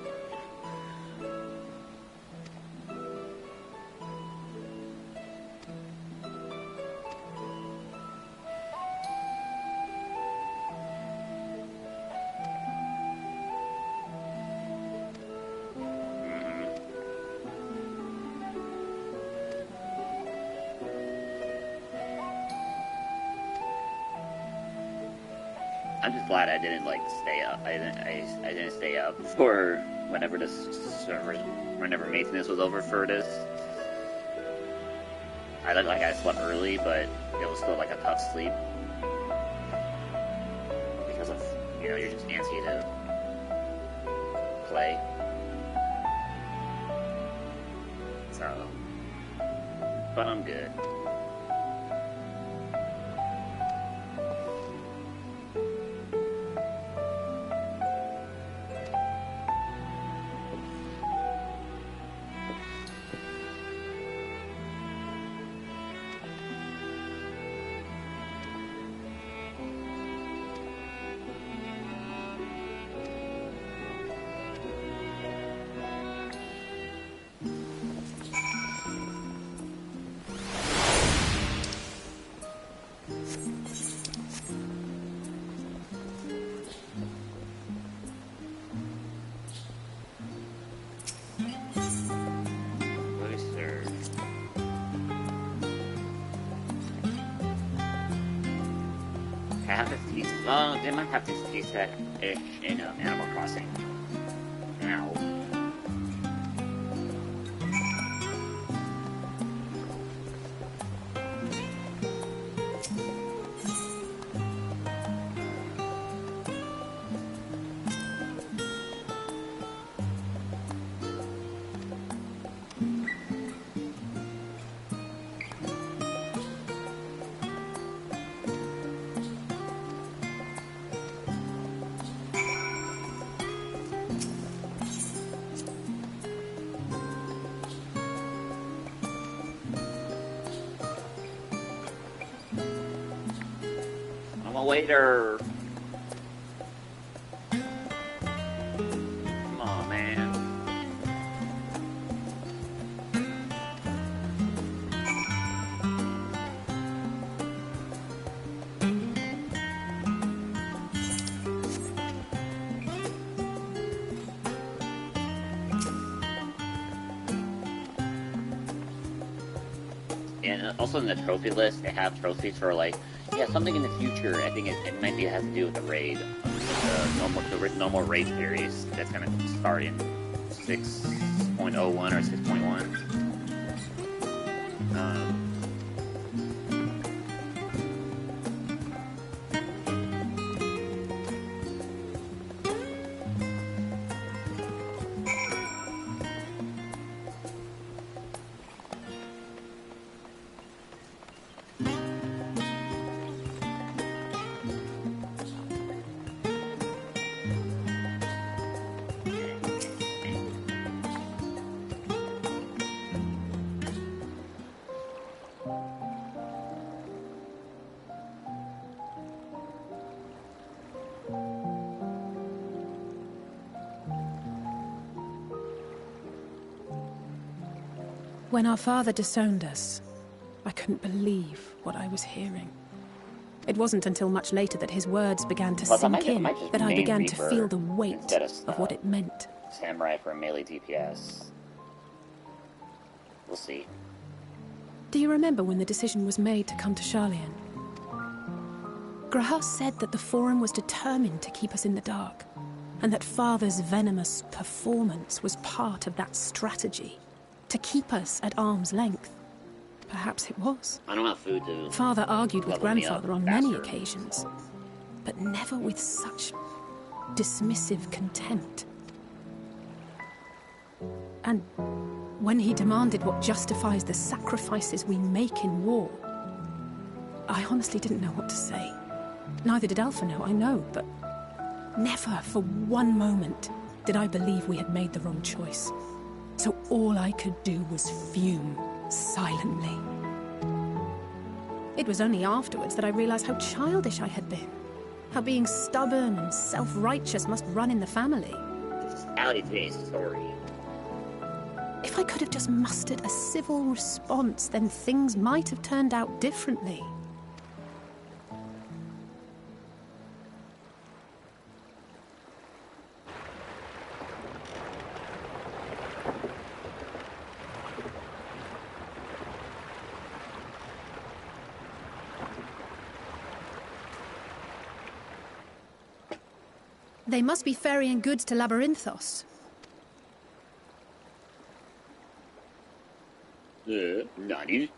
I'm just glad I didn't like stay up. I didn't stay up for whenever maintenance was over for this. I looked like I slept early, but it was still like a tough sleep because of you're just antsy to play. So, but I'm good. They might have this taste that in Animal Crossing. Now. Waiter. Come on, man. And also in the trophy list, they have trophies for like, yeah, something in the future. I think it might be has to do with the raid, the normal raid series that's gonna start in 6.01 or 6.1. When our father disowned us, I couldn't believe what I was hearing. It wasn't until much later that his words began to sink in that I began to feel the weight of what it meant. Samurai for melee DPS. We'll see. Do you remember when the decision was made to come to Sharlayan? Grahas said that the Forum was determined to keep us in the dark, and that Father's venomous performance was part of that strategy, to keep us at arm's length. Perhaps it was. I don't have food to... Father argued with Grandfather on many occasions, but never with such dismissive contempt. And when he demanded what justifies the sacrifices we make in war, I honestly didn't know what to say. Neither did Alpha know, I know, but never for one moment did I believe we had made the wrong choice. So all I could do was fume silently. It was only afterwards that I realized how childish I had been. How being stubborn and self-righteous must run in the family. This is Ali today's story. If I could have just mustered a civil response, then things might have turned out differently. They must be ferrying goods to Labyrinthos. Nani?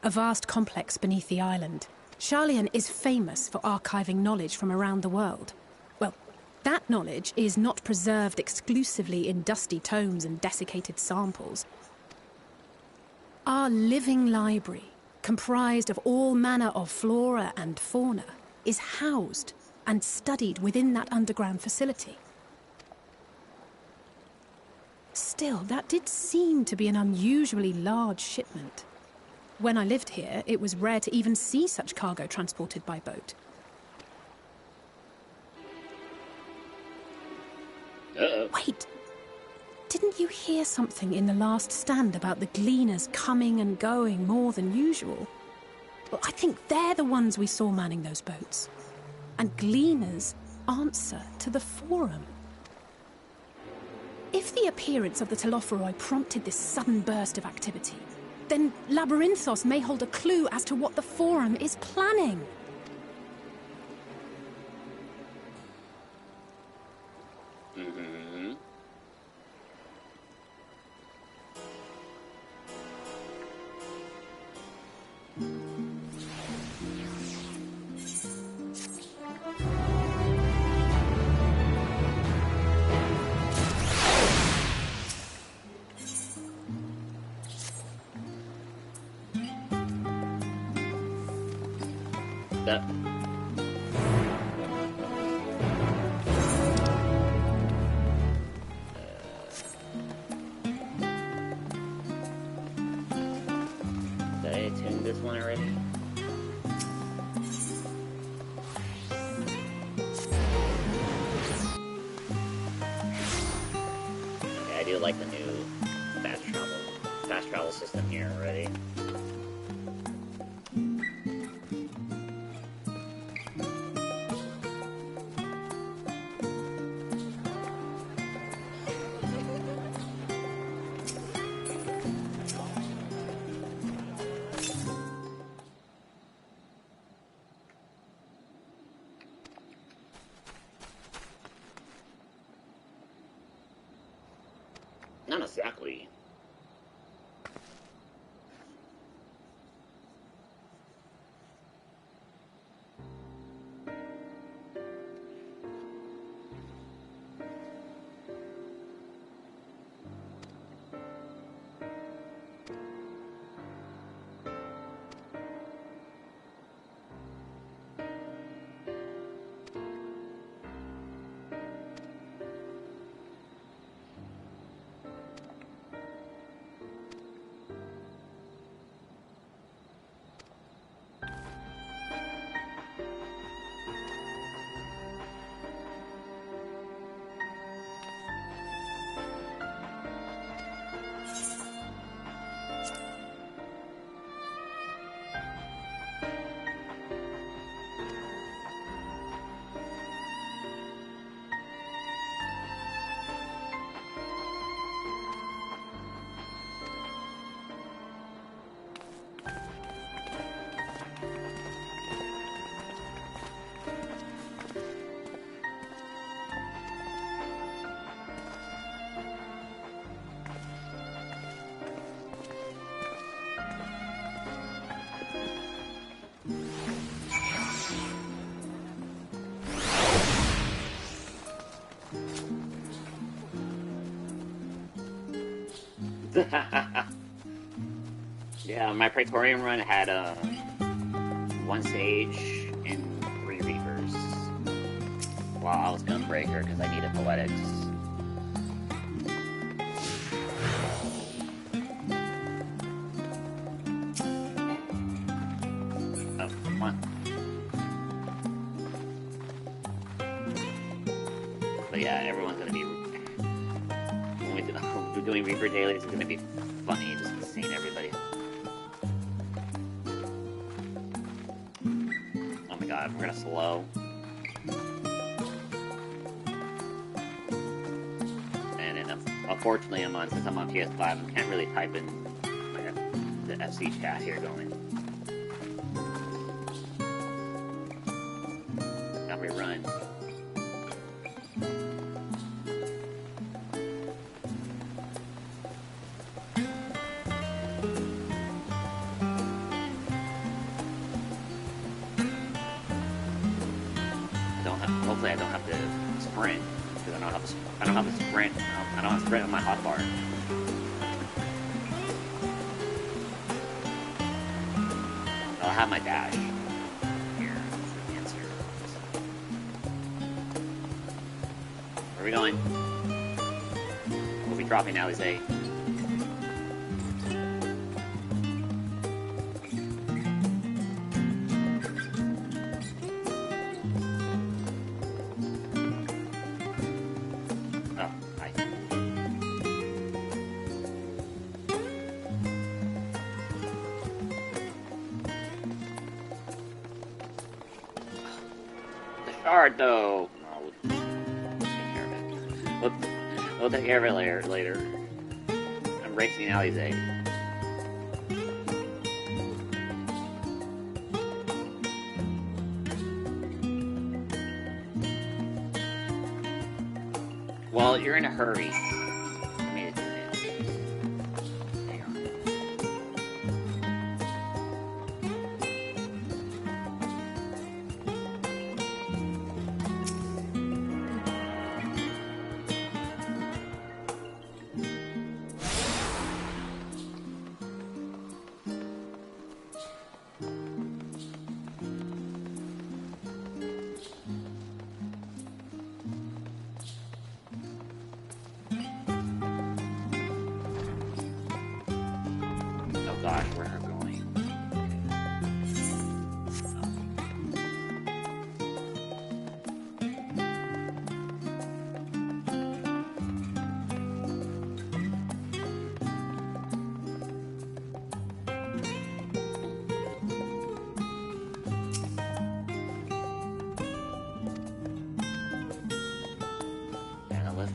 A vast complex beneath the island. Sharlayan is famous for archiving knowledge from around the world. Well, that knowledge is not preserved exclusively in dusty tomes and desiccated samples. Our living library, comprised of all manner of flora and fauna, is housed and studied within that underground facility. Still, that did seem to be an unusually large shipment. When I lived here, it was rare to even see such cargo transported by boat. Wait! Didn't you hear something in the last stand about the gleaners coming and going more than usual? Well, I think they're the ones we saw manning those boats. And gleaners answer to the Forum. If the appearance of the Telophoroi prompted this sudden burst of activity, then Labyrinthos may hold a clue as to what the Forum is planning. Mm-hmm. That. Did I attune this one already? Okay, I do like the new fast travel system here already. Not exactly. Yeah, my Praetorian run had 1 Sage and 3 Reapers. While I was Gunbreaker because I needed Poetics. Oh, come on. But yeah, everyone's gonna be... When we're doing Reaper dailies, it's gonna be funny just seeing everybody. Oh my god, we're gonna slow. And then, unfortunately, since I'm on PS5, I can't really type in the FC chat here going. Got me run. Hopefully I don't have to sprint, because I don't have to sprint. I don't have to sprint on my hotbar. I'll have my dash. Here, that's the answer. Where are we going? We'll be dropping Alizé. Though. No, we'll take care of it. We'll take care of it later. I'm racing Alizé. Well, you're in a hurry.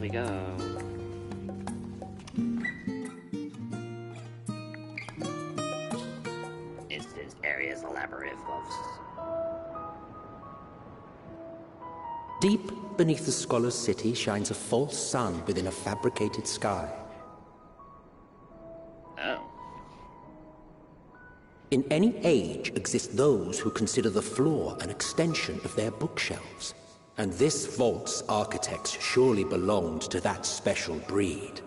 We go. This area is elaborate, folks. Deep beneath the scholar's city shines a false sun within a fabricated sky. Oh. In any age exist those who consider the floor an extension of their bookshelves. And this vault's architects surely belonged to that special breed.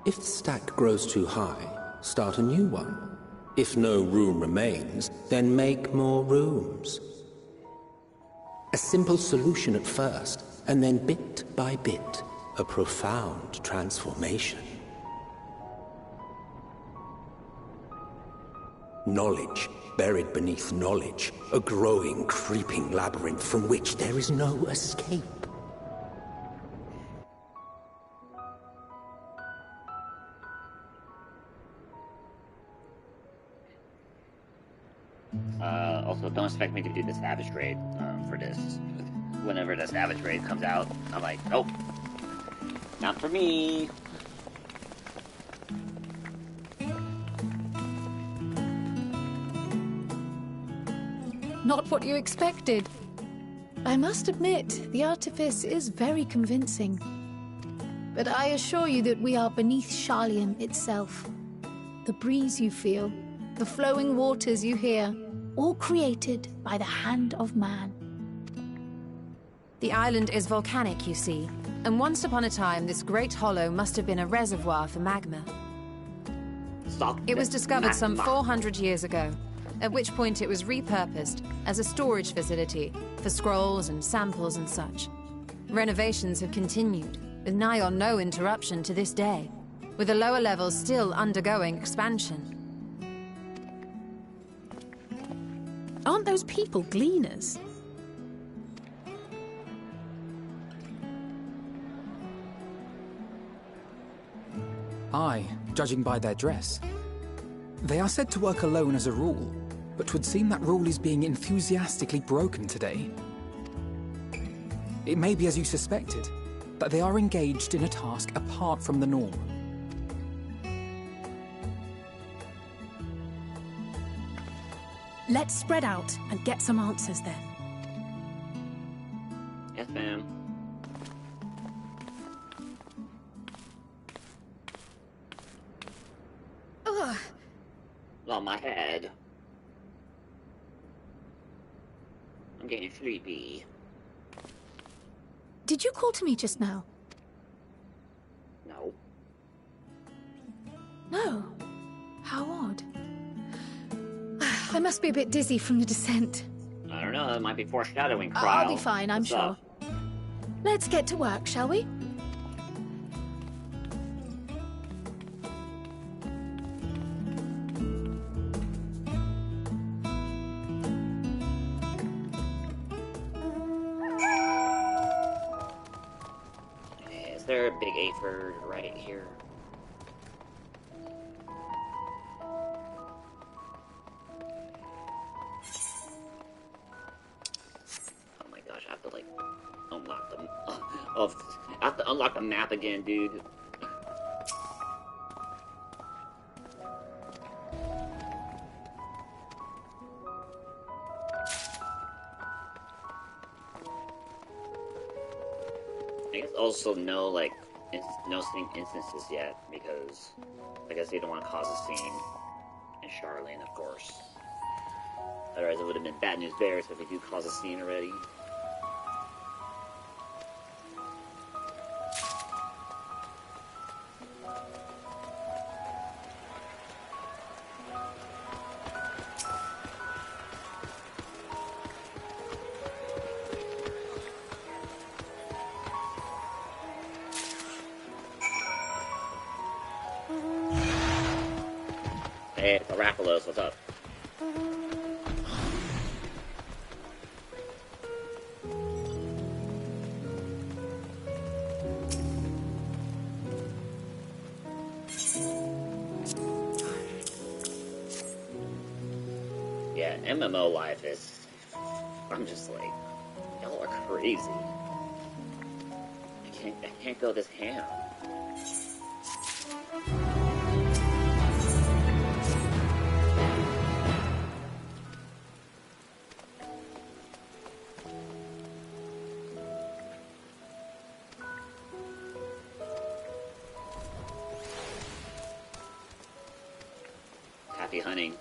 If the stack grows too high, start a new one. If no room remains, then make more rooms. A simple solution at first, and then bit by bit, a profound transformation. Knowledge buried beneath knowledge, a growing, creeping labyrinth from which there is no escape. Also, don't expect me to do the Savage Raid for this. Whenever the Savage Raid comes out, I'm like, nope, not for me. Not what you expected. I must admit, the artifice is very convincing. But I assure you that we are beneath Sharlayan itself. The breeze you feel, the flowing waters you hear, all created by the hand of man. The island is volcanic, you see. And once upon a time, this great hollow must have been a reservoir for magma. It was discovered some 400 years ago, at which point it was repurposed as a storage facility for scrolls and samples and such. Renovations have continued, with nigh or no interruption to this day, with the lower levels still undergoing expansion. Aren't those people gleaners? Aye, judging by their dress. They are said to work alone as a rule, but 'twould seem that rule is being enthusiastically broken today. It may be as you suspected, that they are engaged in a task apart from the norm. Let's spread out and get some answers then. Yes, ma'am. Ugh. On my head. I'm getting sleepy. Did you call to me just now? No. No. How odd. I must be a bit dizzy from the descent. I don't know, that might be foreshadowing, Cryle. I'll be fine, I'm What's sure. up? Let's get to work, shall we? Is there a big aphid right here? Oh my gosh, I have to like unlock them. Oh, I have to unlock the map again, dude. I guess also no sync instances yet because I guess they don't want to cause a scene. And Charlene, of course. Otherwise, it would have been bad news bears if they do cause a scene already. Hey, it's Arapalos, what's up? Yeah, MMO life is... I'm just like... Y'all are crazy. I can't go this ham. Happy hunting.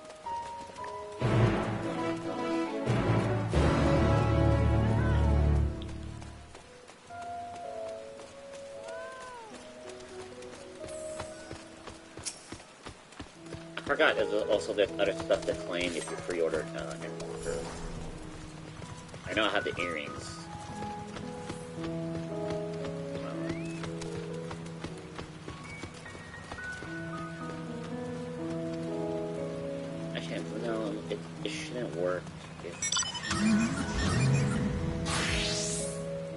I forgot there's also other stuff to claim if you pre-ordered Endwalker. I know I have the earrings. No, it shouldn't work if...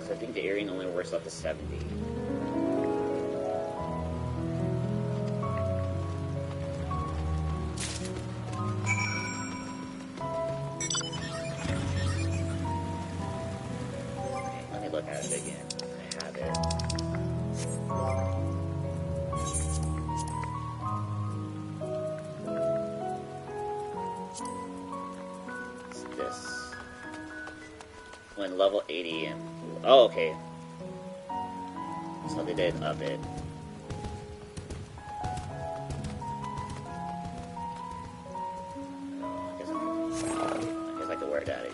So I think the earring only works up to 70. Okay, let me look at it again. I have it. When level 80 and... Oh, okay. So they did up it. I guess I could wear that.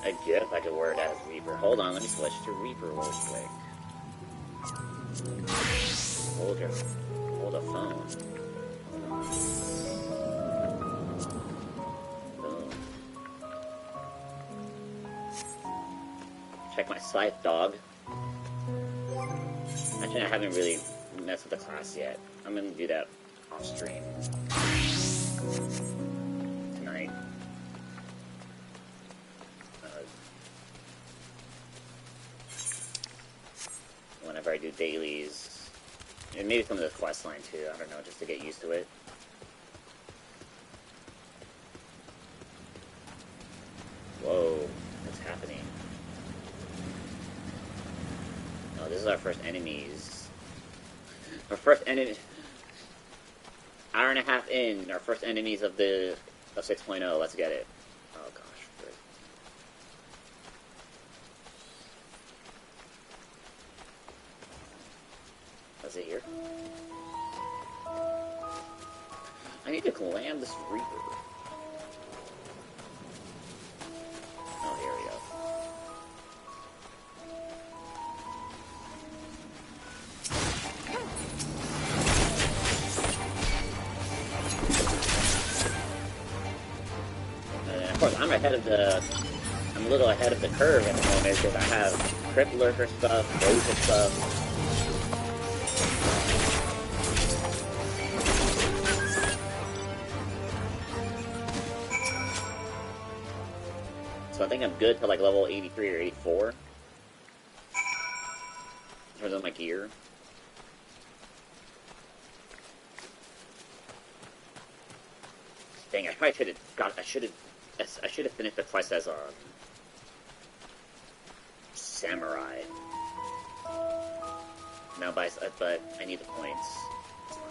A GIF, I could wear it as Reaper. Hold on, let me switch to Reaper real quick. Hold a phone. Boom. Check my scythe, dog. Actually, I haven't really messed with the class yet. I'm gonna do that off stream tonight. Whenever I do dailies, and maybe some of the quest line too. I don't know, just to get used to it. Whoa, what's happening? Oh, this is our first enemies. Our first enemy. Hour and a half in, our first enemies of 6.0. Let's get it. Oh gosh. Great. Is it here? I need to glam this Reaper. Oh, here we go. And of course, I'm a little ahead of the curve at the moment because I have Crypt Lurker stuff, Rosa stuff. So I think I'm good to like level 83 or 84 in terms of my gear. Dang, I probably I should have finished the quest as a samurai. No, but I need the points. It's fine.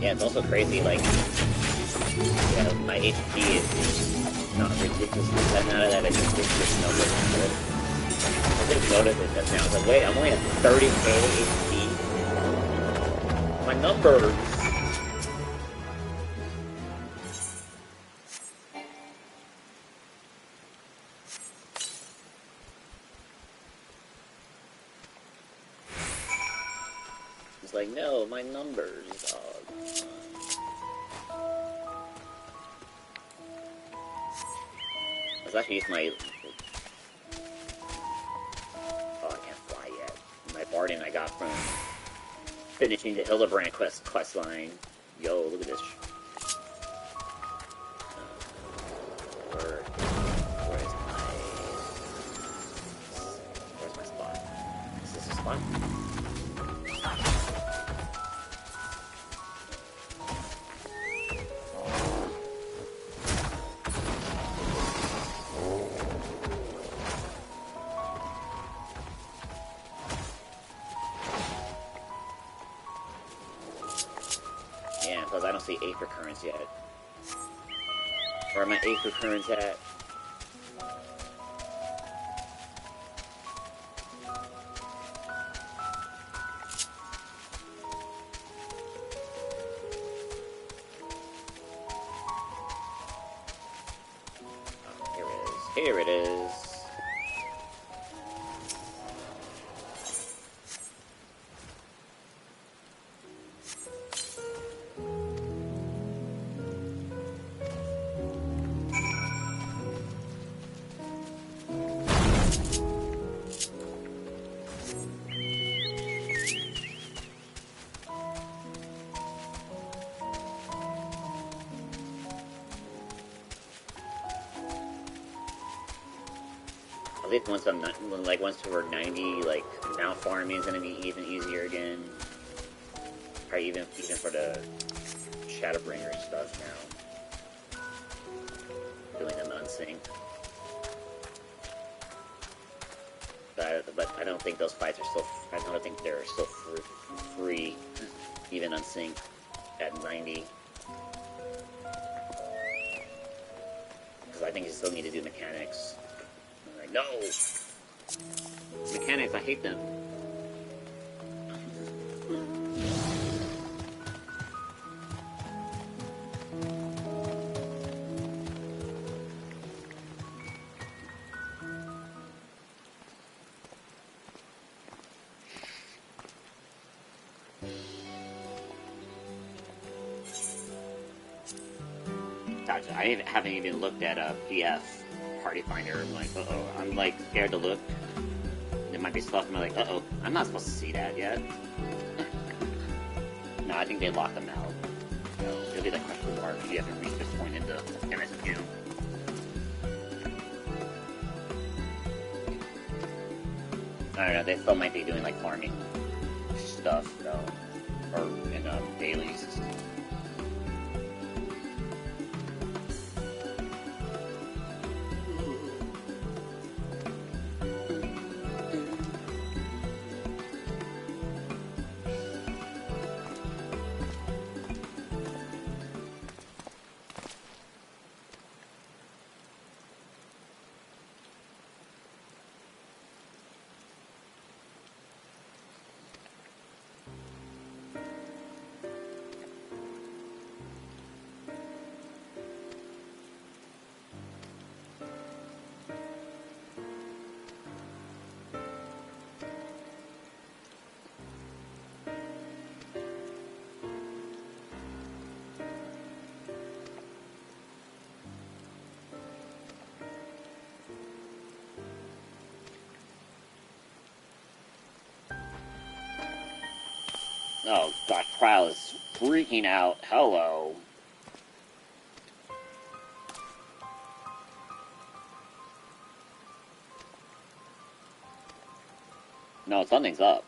Yeah, it's also crazy, like, yeah, my HP is not ridiculously set out of that, I just ridiculous numbers. I just noticed it just now. I was like, wait, I'm only at 30k HP? My numbers! It's like, no, my numbers, dog. Let's actually use my... Oh, I can't fly yet. My Barden I got from finishing the Hildebrand quest line. Yo, look at this. Where's my spot? Is this a spot? I don't see Aether Currents yet. Where are my Aether Currents at? Oh, here it is. Here it is. I think once we're 90, like, mount farming is gonna be even easier again. Probably even for the Shadowbringer stuff now. unsync. But I don't think those fights are still. I don't think they're still free, even unsync at 90. Because I think you still need to do mechanics. I'm like, no! Mechanics, I hate them. Gotcha. I haven't even looked at a PF Party Finder. I'm like, uh-oh. I'm like scared to look. There might be stuff, and I'm like, uh-oh. I'm not supposed to see that yet. No, I think they locked them out. So it'll be like question mark if you haven't reached this point in the MSQ. I don't know. They still might be doing like farming stuff, though, or in dailies. Oh gosh, Prowl is freaking out. Hello. No, something's up.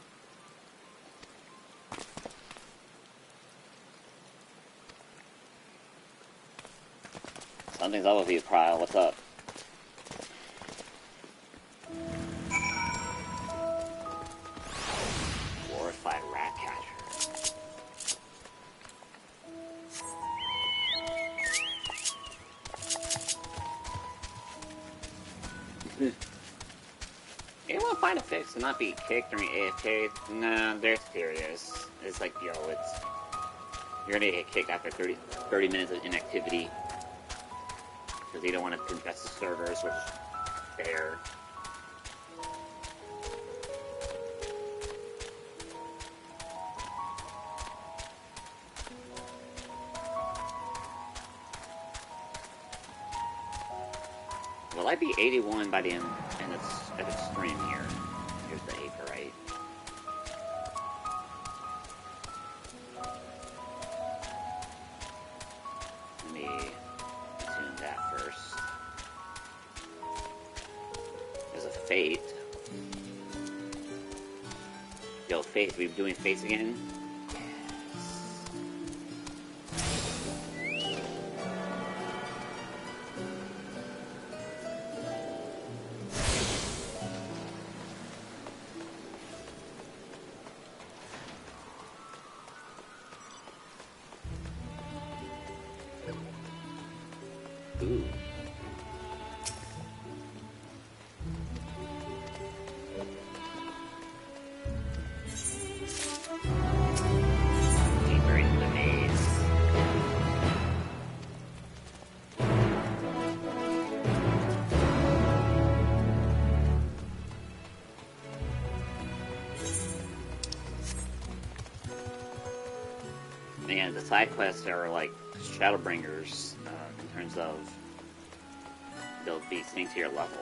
Something's up with you, Prowl. What's up? Glorified rat catcher. Anyone find a fix to not be kicked during AFK? Nah, they're serious. It's like, yo, you're gonna get kicked after 30 minutes of inactivity. Because they don't want to congest the servers, which is fair. Will I be 81 by the end of the stream here? Here's the acre, right? Let me tune that first. There's a Fate. Yo, Fate, we doing Fates again? Ooh. Deeper into the maze. Man, the side quests are like Shadowbringers in terms of they'll be synced to your level.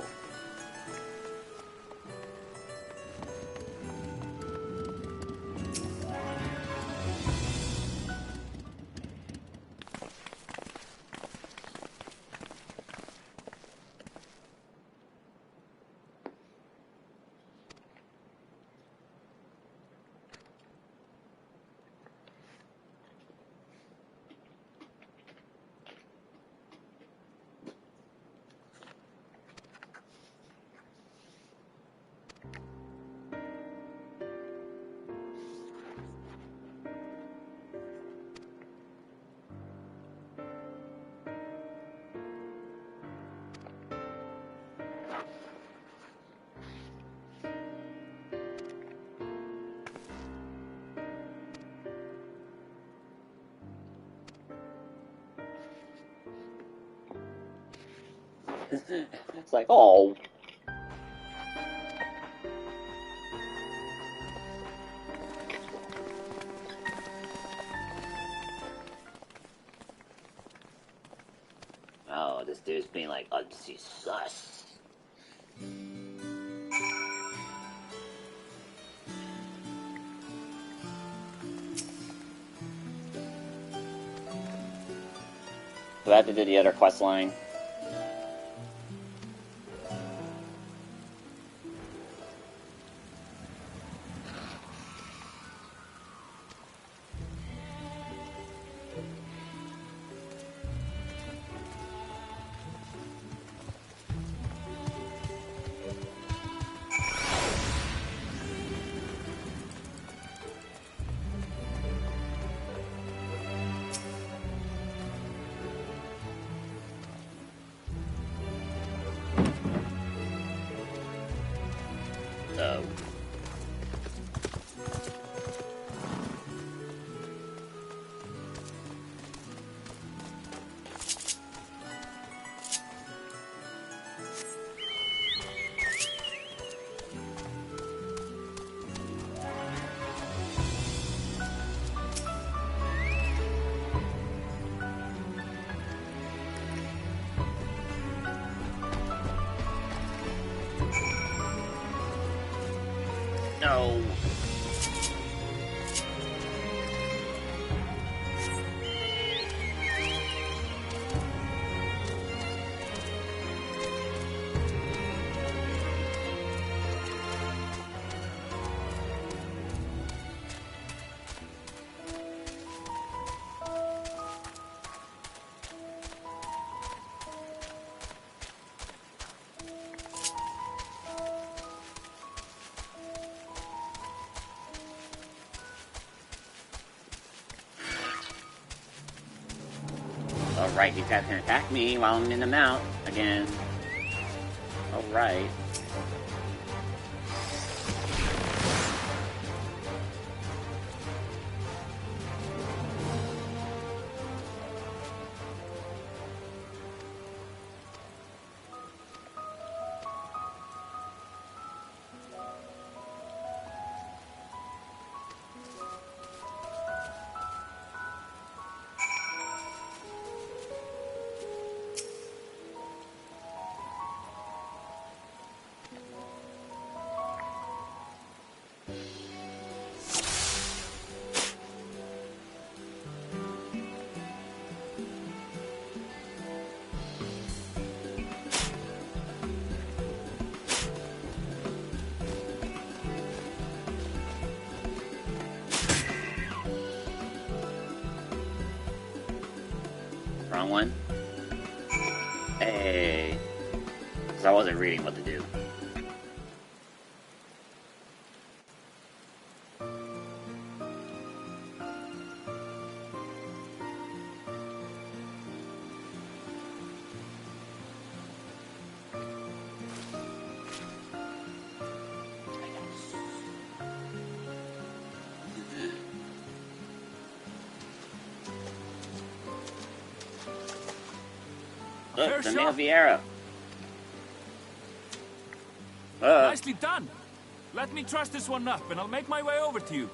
It's like, oh. Oh, this dude's being like, unsee sus. Do I have to do the other quest line? No. Alright, these guys can attack me while I'm in the mount again. Alright. Wrong one. Hey. Because I wasn't reading what to do. Look, the nail Vieira. Nicely done. Let me truss this one up, and I'll make my way over to you.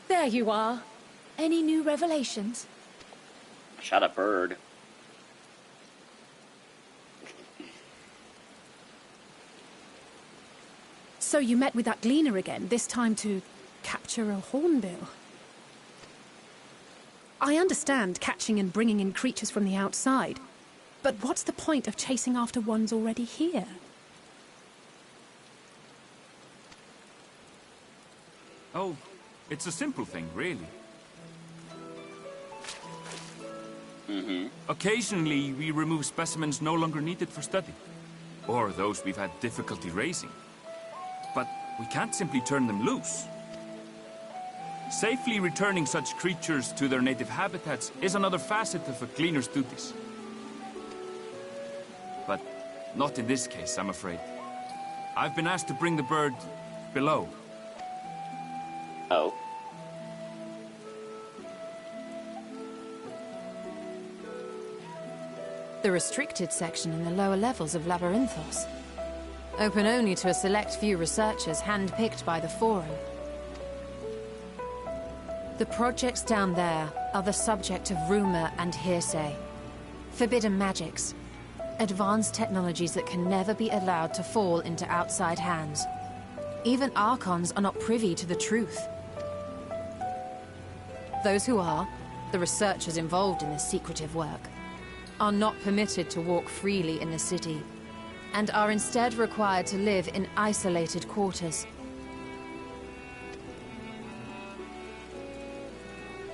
There you are. Any new revelations? Shot a bird. So you met with that gleaner again, this time to capture a hornbill. I understand catching and bringing in creatures from the outside, but what's the point of chasing after ones already here? Oh, it's a simple thing, really. Occasionally, we remove specimens no longer needed for study, or those we've had difficulty raising. But we can't simply turn them loose. Safely returning such creatures to their native habitats is another facet of a cleaner's duties. Not in this case, I'm afraid. I've been asked to bring the bird below. Oh. The restricted section in the lower levels of Labyrinthos. Open only to a select few researchers hand-picked by the Forum. The projects down there are the subject of rumor and hearsay. Forbidden magics. Advanced technologies that can never be allowed to fall into outside hands. Even Archons are not privy to the truth. Those who are, the researchers involved in this secretive work, are not permitted to walk freely in the city, and are instead required to live in isolated quarters.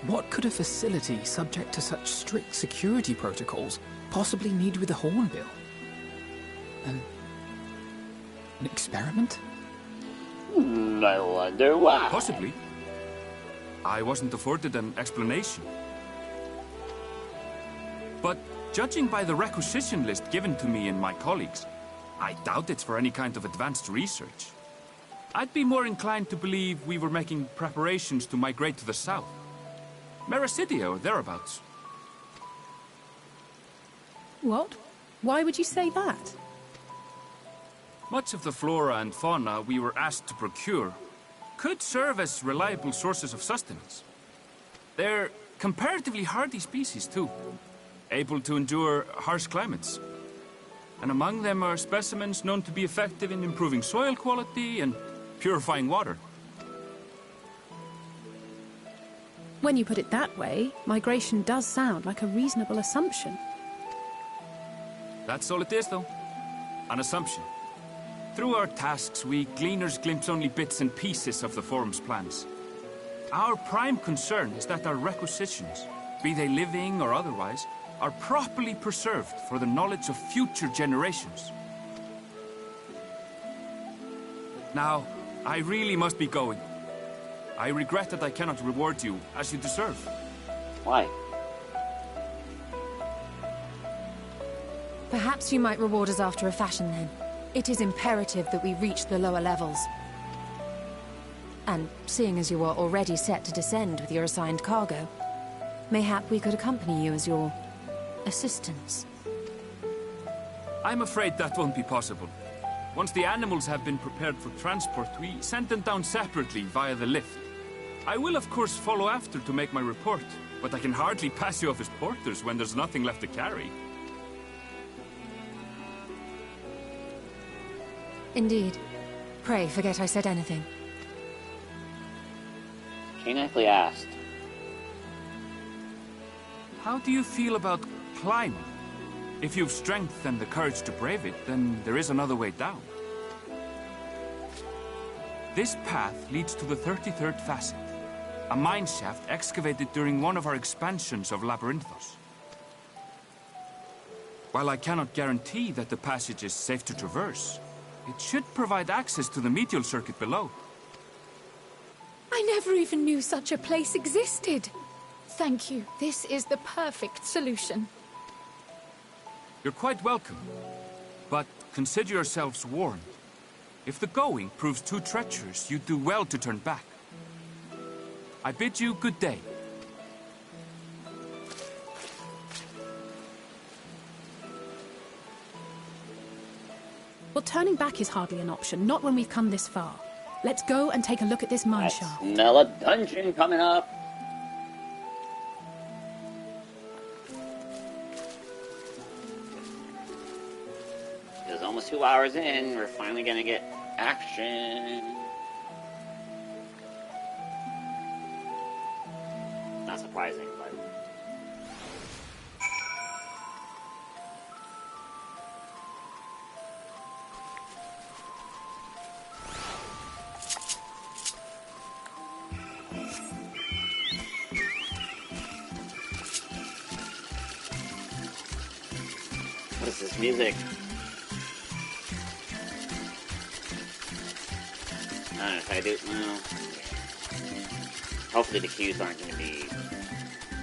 What could a facility subject to such strict security protocols possibly need with a hornbill? An experiment? I wonder why. Possibly. I wasn't afforded an explanation. But judging by the requisition list given to me and my colleagues, I doubt it's for any kind of advanced research. I'd be more inclined to believe we were making preparations to migrate to the south. Mericidia or thereabouts. What? Why would you say that? Much of the flora and fauna we were asked to procure could serve as reliable sources of sustenance. They're comparatively hardy species, too, able to endure harsh climates. And among them are specimens known to be effective in improving soil quality and purifying water. When you put it that way, migration does sound like a reasonable assumption. That's all it is, though. An assumption. Through our tasks, we gleaners glimpse only bits and pieces of the Forum's plans. Our prime concern is that our requisitions, be they living or otherwise, are properly preserved for the knowledge of future generations. Now, I really must be going. I regret that I cannot reward you as you deserve. Why? Perhaps you might reward us after a fashion, then. It is imperative that we reach the lower levels. And seeing as you are already set to descend with your assigned cargo, mayhap we could accompany you as your assistants. I'm afraid that won't be possible. Once the animals have been prepared for transport, we send them down separately via the lift. I will, of course, follow after to make my report, but I can hardly pass you off as porters when there's nothing left to carry. Indeed. Pray forget I said anything. Canically asked. How do you feel about climbing? If you've strength and the courage to brave it, then there is another way down. This path leads to the 33rd facet, a mine shaft excavated during one of our expansions of Labyrinthos. While I cannot guarantee that the passage is safe to traverse, it should provide access to the medial circuit below. I never even knew such a place existed. Thank you. This is the perfect solution. You're quite welcome, but consider yourselves warned. If the going proves too treacherous, you'd do well to turn back. I bid you good day. Well, turning back is hardly an option, not when we've come this far. Let's go and take a look at this mine shaft. Smell a dungeon coming up. It's almost 2 hours in. We're finally gonna get action. Not surprising, but... What is this music? I don't know if I do. Well, hopefully the queues aren't going to be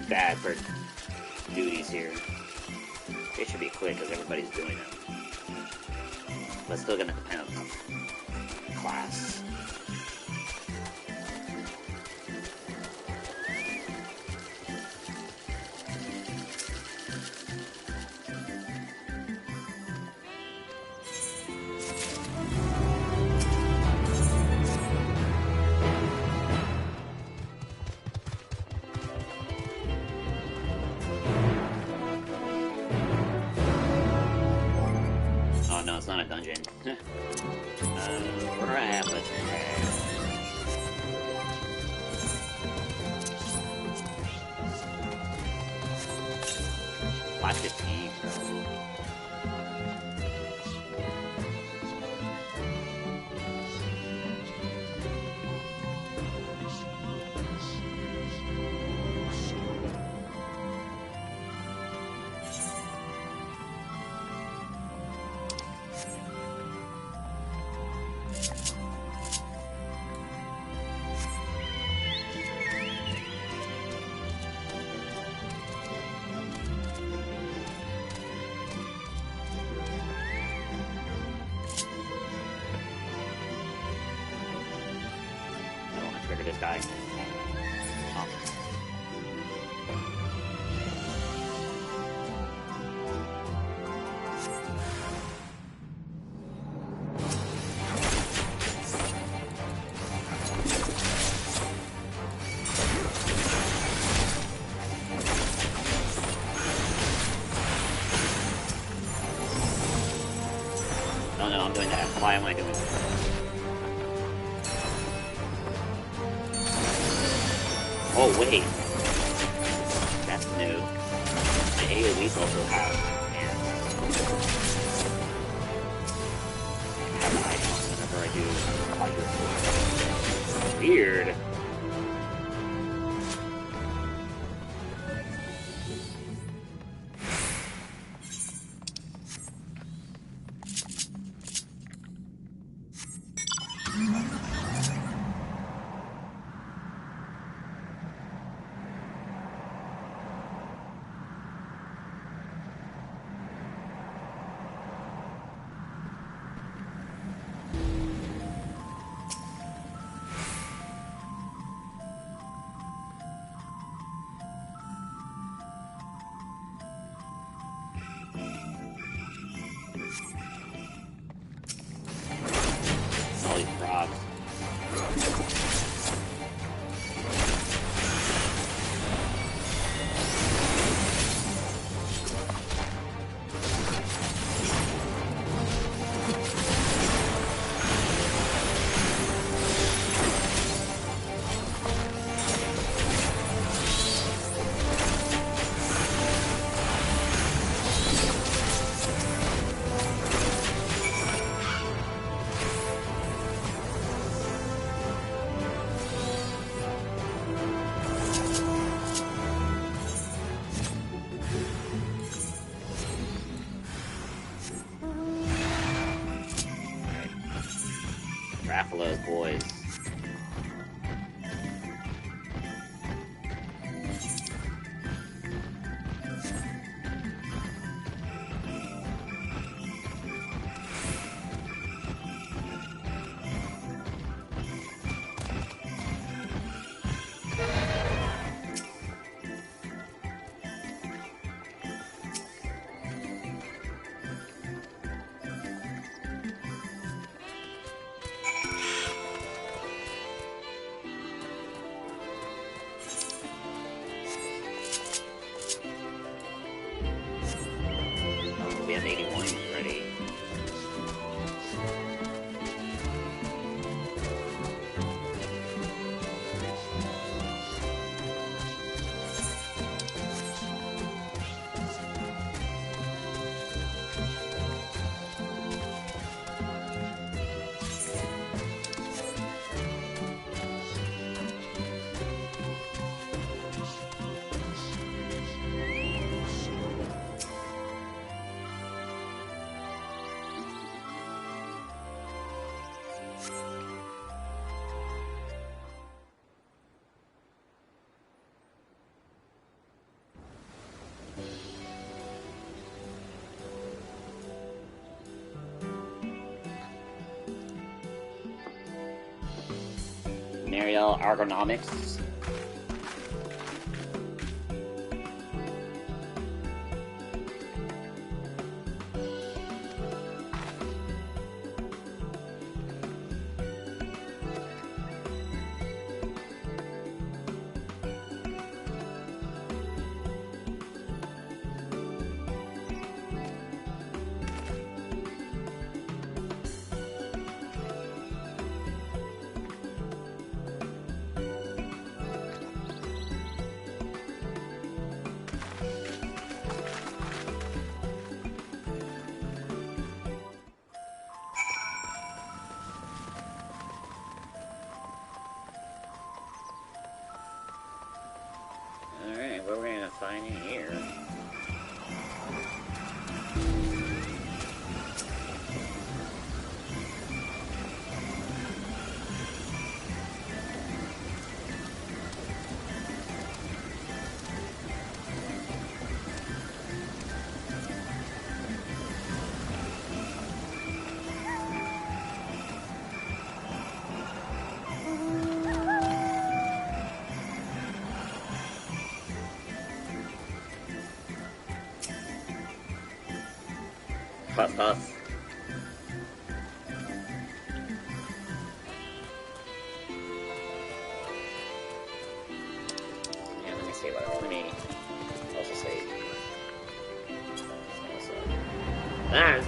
bad for duties here. They should be quick because everybody's doing them. but it's still gonna depend on class. Oh no, it's not a dungeon. Crap. 515. This guy. Oh. No, I'm doing that. Why am I doing that? Oh, wait. That's new. The AoEs also have items whenever I do. Weird. All these frogs. Raffalo's boys. We have 81 ready. scenario ergonomics. Alright, what are we gonna find in here? Puff puff. Yeah, let me see what else. Let me also say.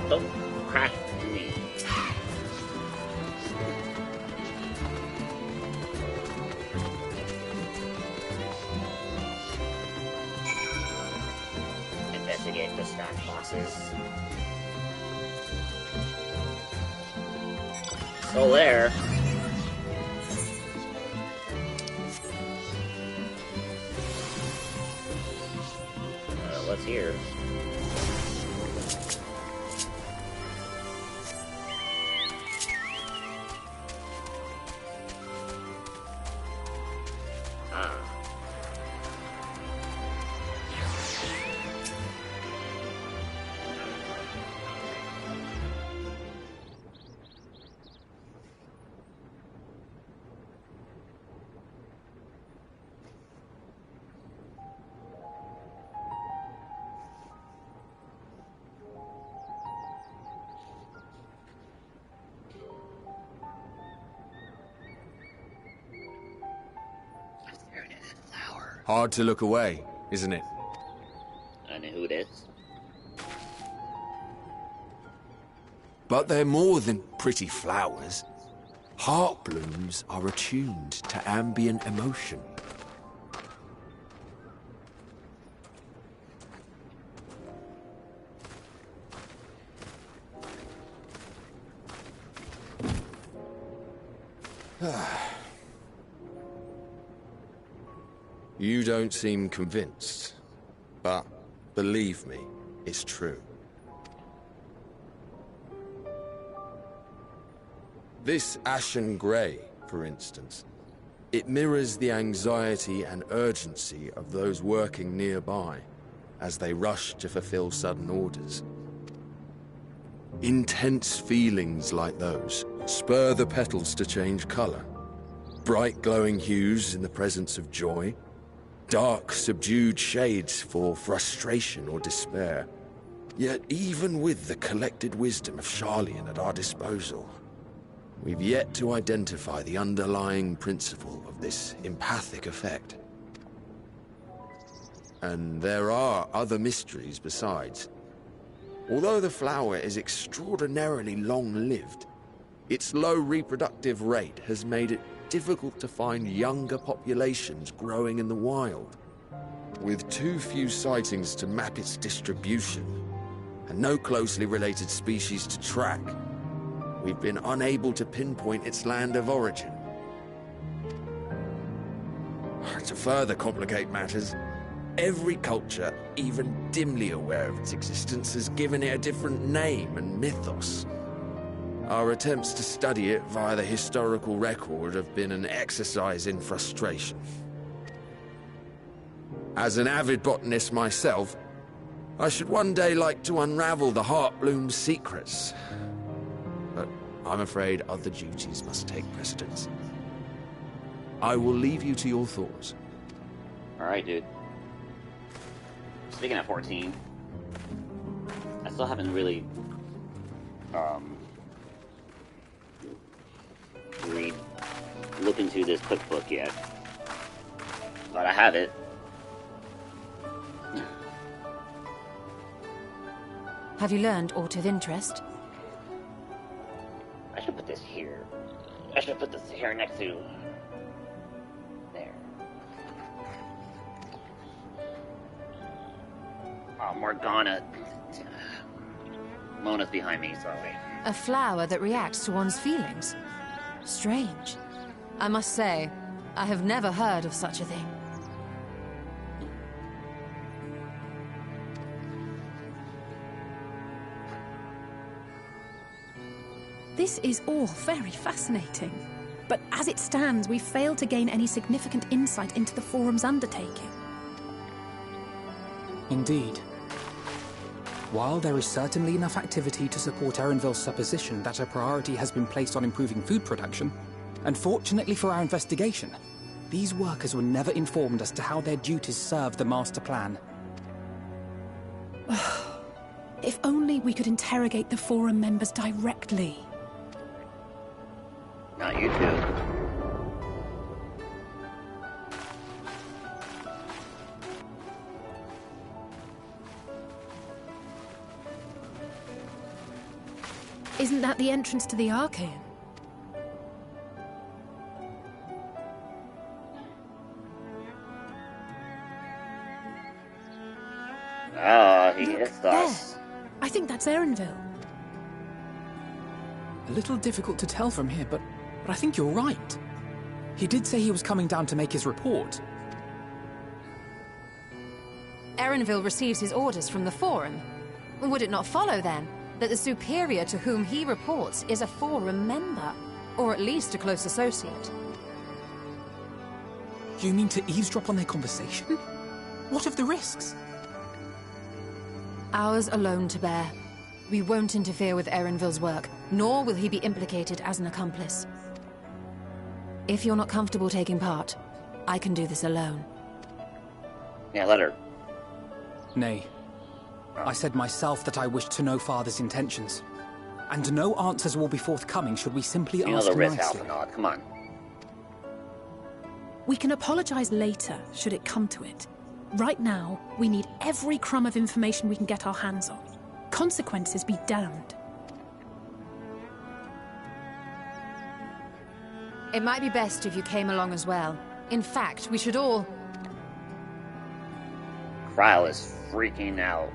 Don't crash me. Investigate the stack boxes. Oh, there. What's here? Hard to look away, isn't it? I know who it is. But they're more than pretty flowers. Heart blooms are attuned to ambient emotion. You don't seem convinced, but believe me, it's true. This ashen grey, for instance, it mirrors the anxiety and urgency of those working nearby as they rush to fulfill sudden orders. Intense feelings like those spur the petals to change colour. Bright glowing hues in the presence of joy, dark subdued shades for frustration or despair. Yet even with the collected wisdom of Charlian at our disposal, we've yet to identify the underlying principle of this empathic effect. And there are other mysteries besides. Although the flower is extraordinarily long-lived, its low reproductive rate has made it difficult to find younger populations growing in the wild. With too few sightings to map its distribution, and no closely related species to track, we've been unable to pinpoint its land of origin. To further complicate matters, every culture, even dimly aware of its existence, has given it a different name and mythos. Our attempts to study it via the historical record have been an exercise in frustration. As an avid botanist myself, I should one day like to unravel the Heartbloom's secrets. But I'm afraid other duties must take precedence. I will leave you to your thoughts. Alright, dude. Speaking of 14, I still haven't really looked into this cookbook yet. But I have it. Have you learned aught of interest? I should put this here. I should put this here next to... there. Oh, Morgana. Mona's behind me, sorry. A flower that reacts to one's feelings? Strange. I must say, I have never heard of such a thing. This is all very fascinating. But as it stands, we've failed to gain any significant insight into the Forum's undertaking. Indeed. While there is certainly enough activity to support Erenville's supposition that a priority has been placed on improving food production, unfortunately for our investigation, these workers were never informed as to how their duties serve the master plan. If only we could interrogate the Forum members directly. Not you two. Isn't that the entrance to the Archaean? Ah, he hits us. I think that's Erenville. A little difficult to tell from here, but I think you're right. He did say he was coming down to make his report. Erenville receives his orders from the Forum. Would it not follow, then, that the superior to whom he reports is a Forum member, or at least a close associate? You mean to eavesdrop on their conversation? What of the risks? Ours alone to bear. We won't interfere with Erenville's work, nor will he be implicated as an accomplice. If you're not comfortable taking part, I can do this alone. Yeah, let her. Nay. I said myself that I wished to know Father's intentions. And no answers will be forthcoming should we simply ask the risk, nicely. Alpha, come on. We can apologize later, should it come to it. Right now, we need every crumb of information we can get our hands on. Consequences be damned. It might be best if you came along as well. In fact, we should all... Cryle is freaking out.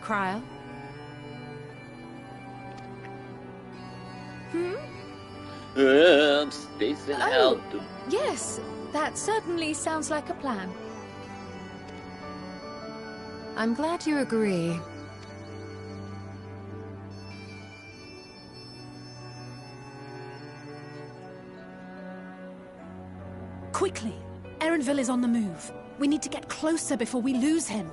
Cryle? Hmm? Spacing Oh, out. yes. That certainly sounds like a plan. I'm glad you agree. Quickly! Erenville is on the move. We need to get closer before we lose him.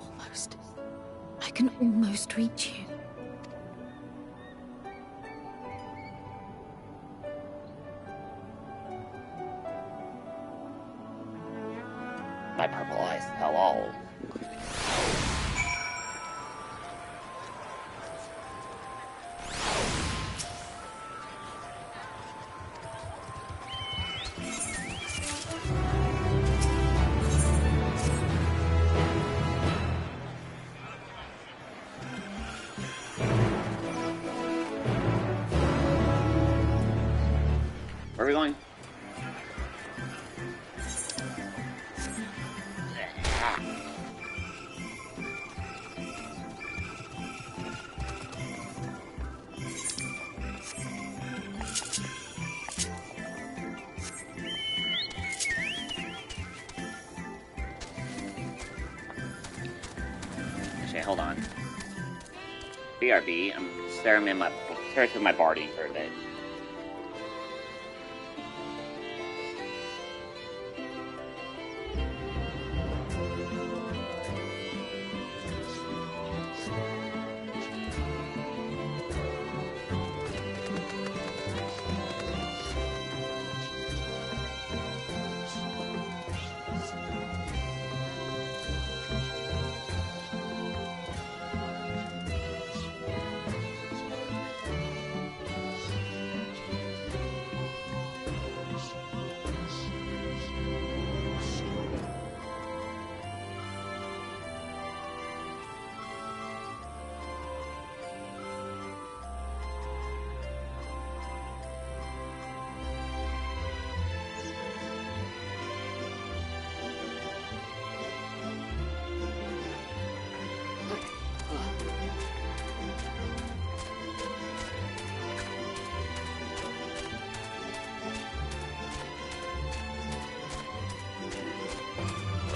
Almost. I can almost reach you. My purple eyes, hello. Where are we going? Okay, hold on. BRB, I'm staring to my barding for a bit.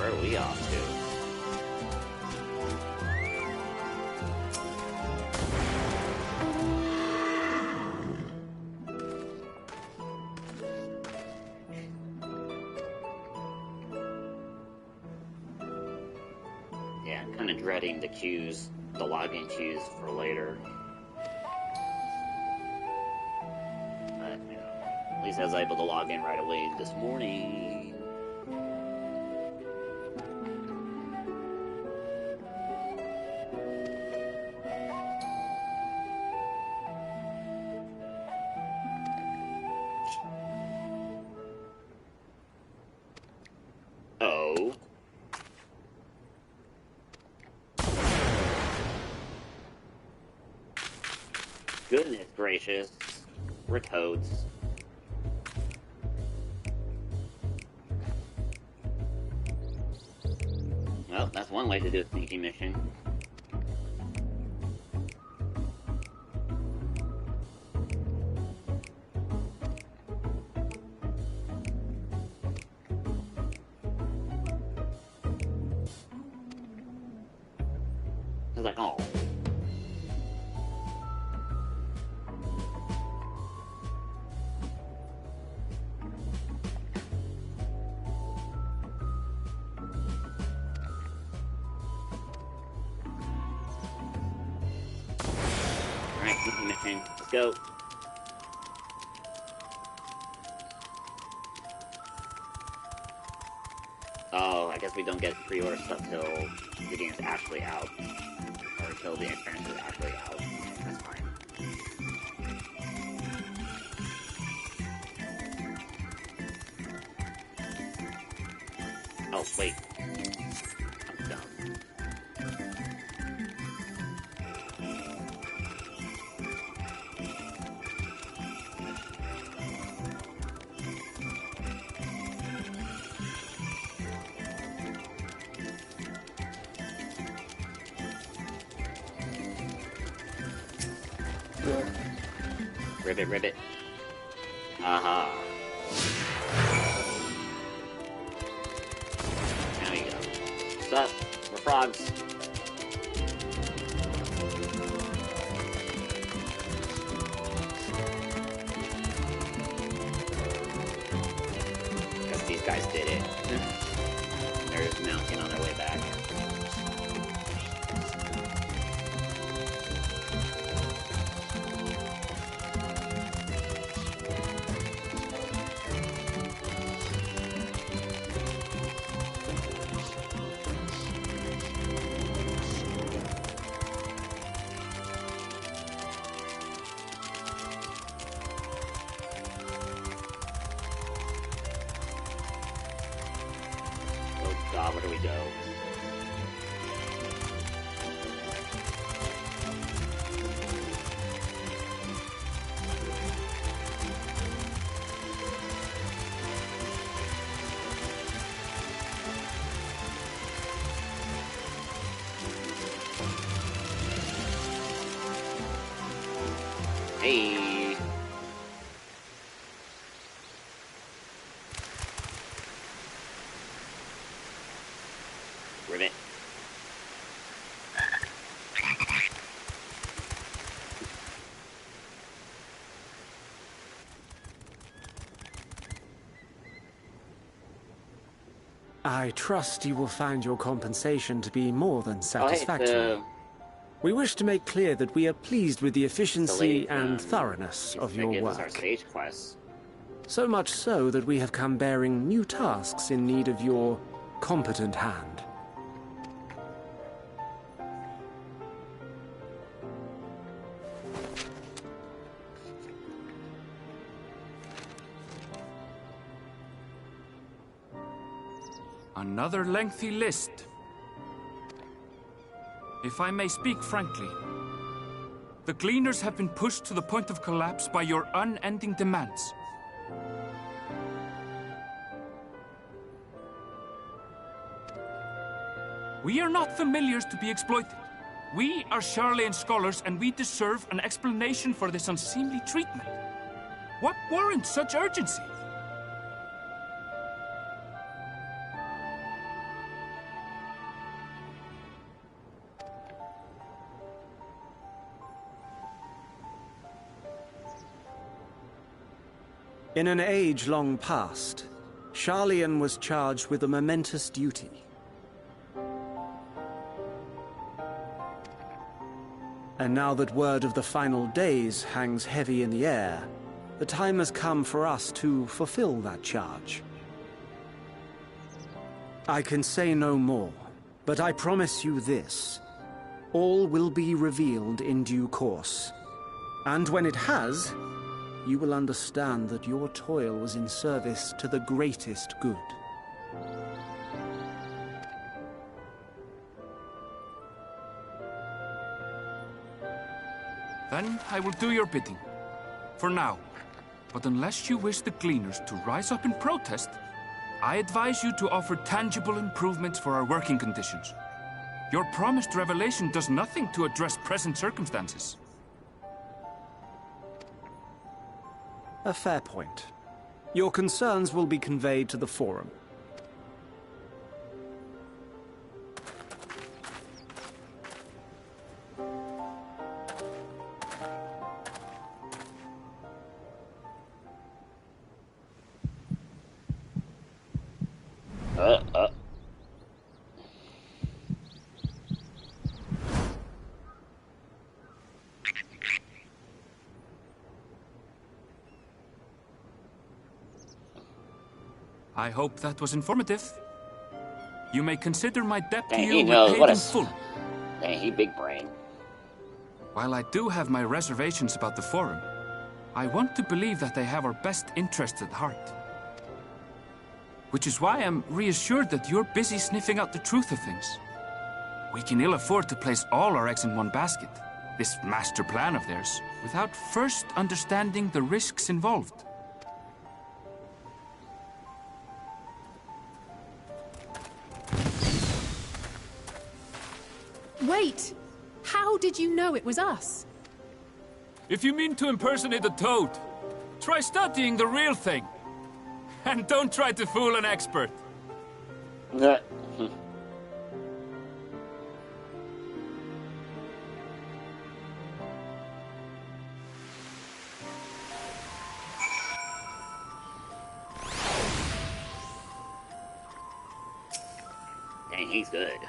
Where are we off to? Yeah, I'm kind of dreading the queues, the login queues for later. But, you know, at least I was able to log in right away this morning. Oh. Goodness gracious. We're toads. Well, that's one way to do a sneaky mission. I was like, oh. Alright, sneaky mission. Let's go. Oh, I guess we don't get pre-order stuff till the game's actually out. Or till the experience is actually out. That's fine. Oh, wait. I'm dumb. Ribbit, ribbit. Aha. There we go. What's up? We're frogs. Guess these guys did it. They're just mounting on their way back. Oh god, where do we go? Hey. Ribbit. I trust you will find your compensation to be more than satisfactory. We wish to make clear that we are pleased with the efficiency and thoroughness of your work. Our stage quest. So much so that we have come bearing new tasks in need of your competent hand. Another lengthy list. If I may speak frankly, the Gleaners have been pushed to the point of collapse by your unending demands. We are not familiars to be exploited. We are Sharlayan scholars, and we deserve an explanation for this unseemly treatment. What warrants such urgency? In an age long past, Sharlayan was charged with a momentous duty. And now that word of the final days hangs heavy in the air, the time has come for us to fulfill that charge. I can say no more, but I promise you this. All will be revealed in due course. And when it has, you will understand that your toil was in service to the greatest good. Then I will do your bidding. For now. But unless you wish the Gleaners to rise up in protest, I advise you to offer tangible improvements for our working conditions. Your promised revelation does nothing to address present circumstances. A fair point. Your concerns will be conveyed to the Forum. I hope that was informative. You may consider my debt to Dang, you he knows. repaid What in a full. Dang, he big brain. While I do have my reservations about the Forum, I want to believe that they have our best interests at heart. Which is why I'm reassured that you're busy sniffing out the truth of things. We can ill afford to place all our eggs in one basket, this master plan of theirs, without first understanding the risks involved. Wait! How did you know it was us? If you mean to impersonate a toad, try studying the real thing. And don't try to fool an expert. Dang, he's good.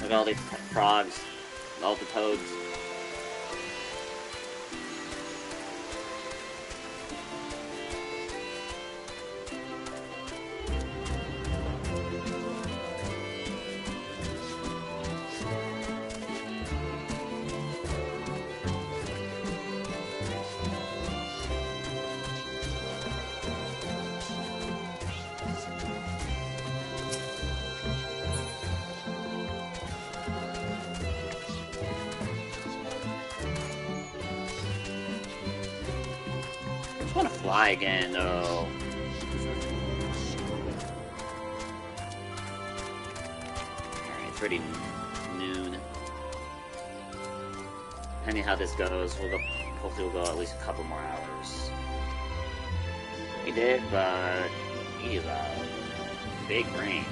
Look at all these frogs, all the toads. I want to fly again, though. Alright, it's already noon. Depending how this goes, we'll go. Hopefully, we'll go at least a couple more hours. We did, but he's a big brain.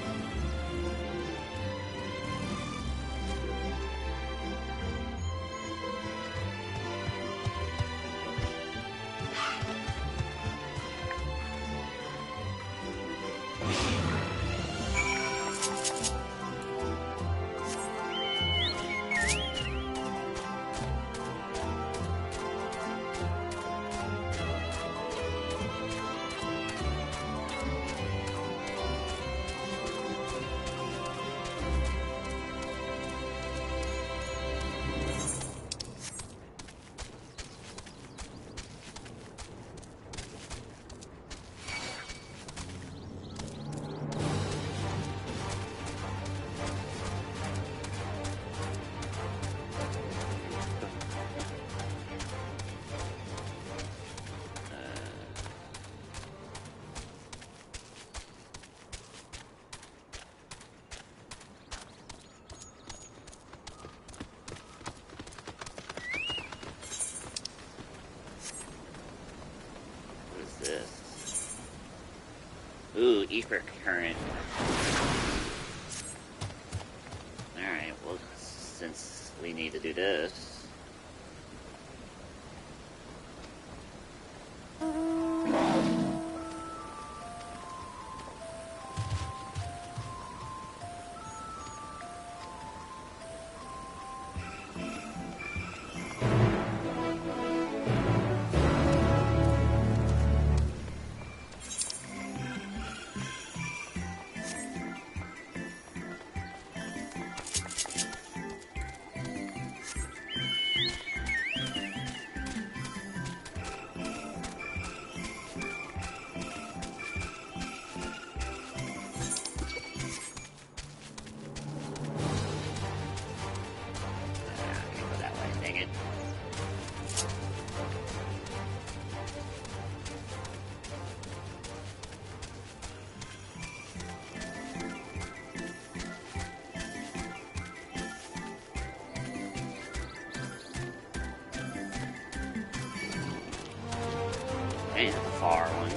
ether current. Alright, well, since we need to do this... Dang, that's a far one.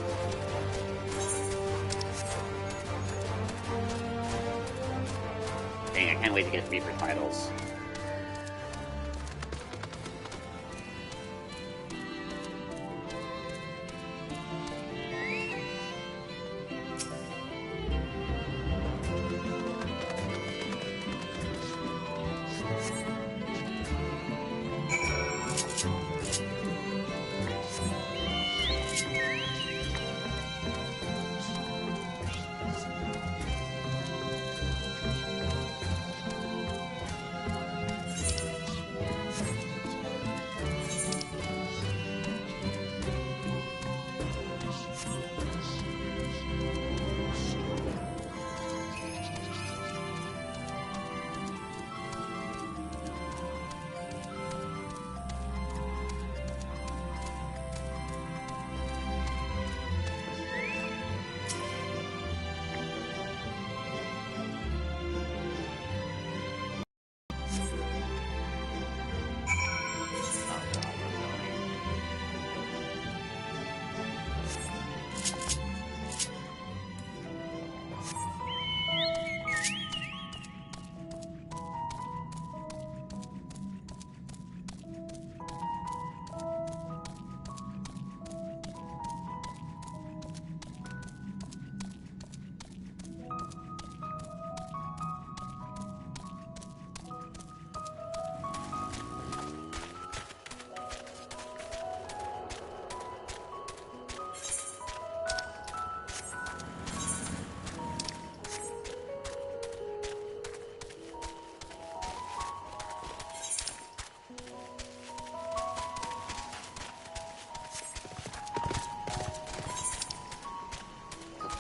Dang, I can't wait to get Reaper titles.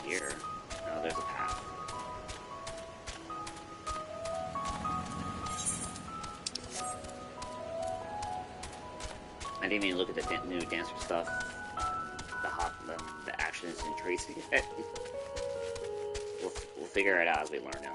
Here. Oh, there's a path. I didn't even look at the new dancer stuff. The actions and tracing. We'll figure it out as we learn them.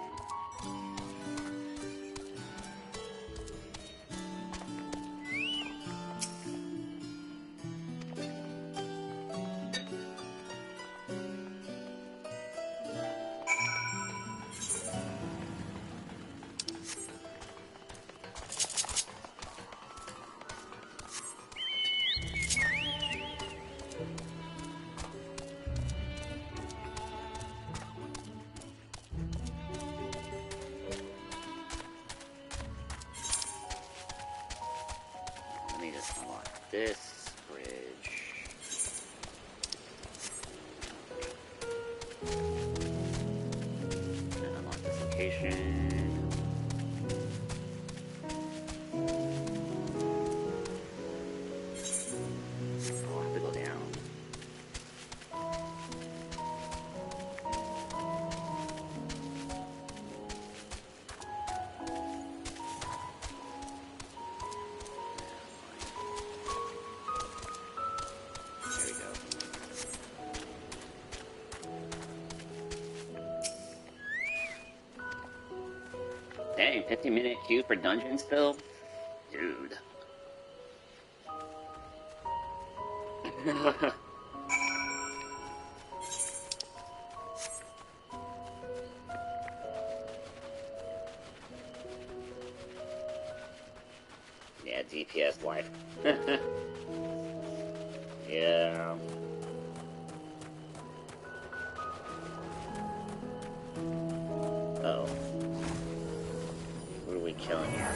This bridge. And unlock this location. I'll have to go down. Dang, 15-minute queue for dungeons still? Dude. DPS life. Yeah. Uh-oh. What are we killing here?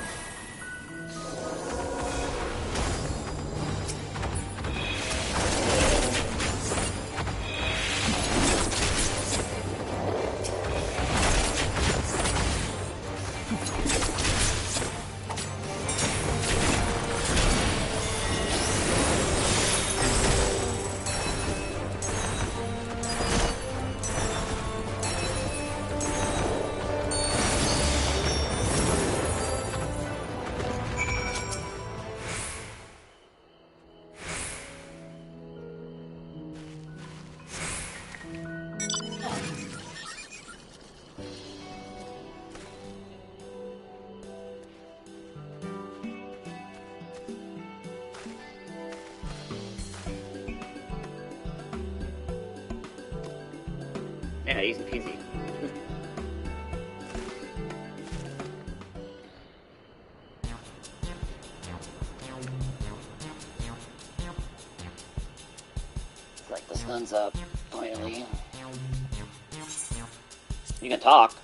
Yeah, easy peasy. Like the sun's up, finally. You can talk.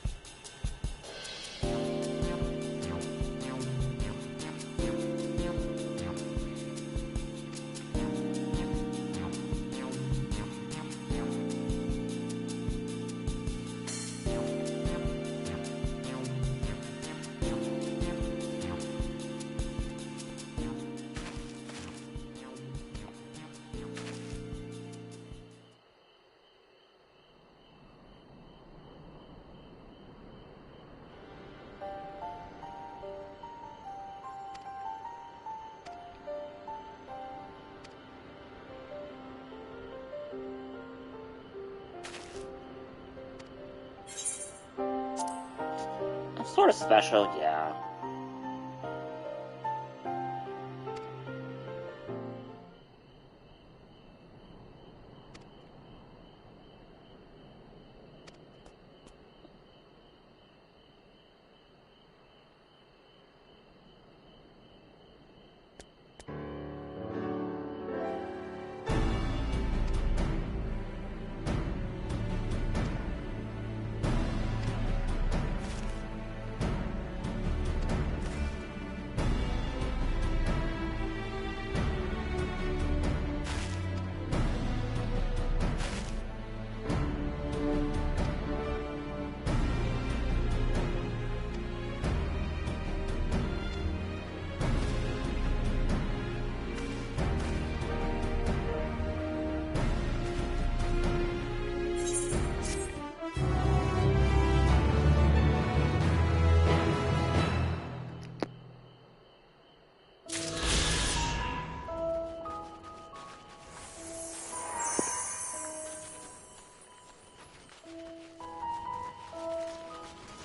Sort of special, yeah.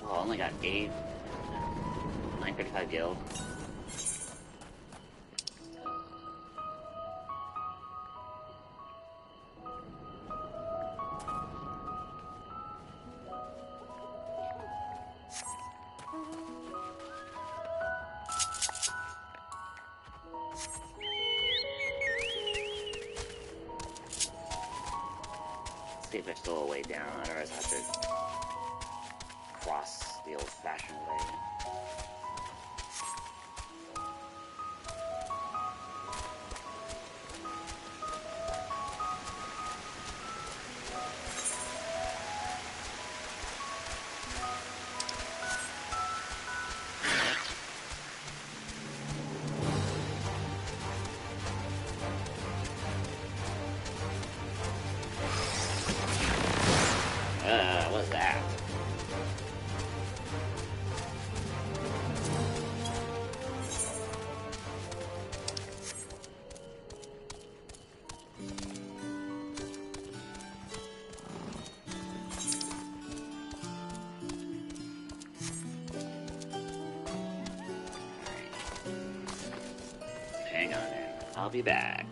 Well, I only got 935 gil. See if there's still a way down, otherwise I have to cross the old-fashioned way. What's that? Hang on in. I'll be back.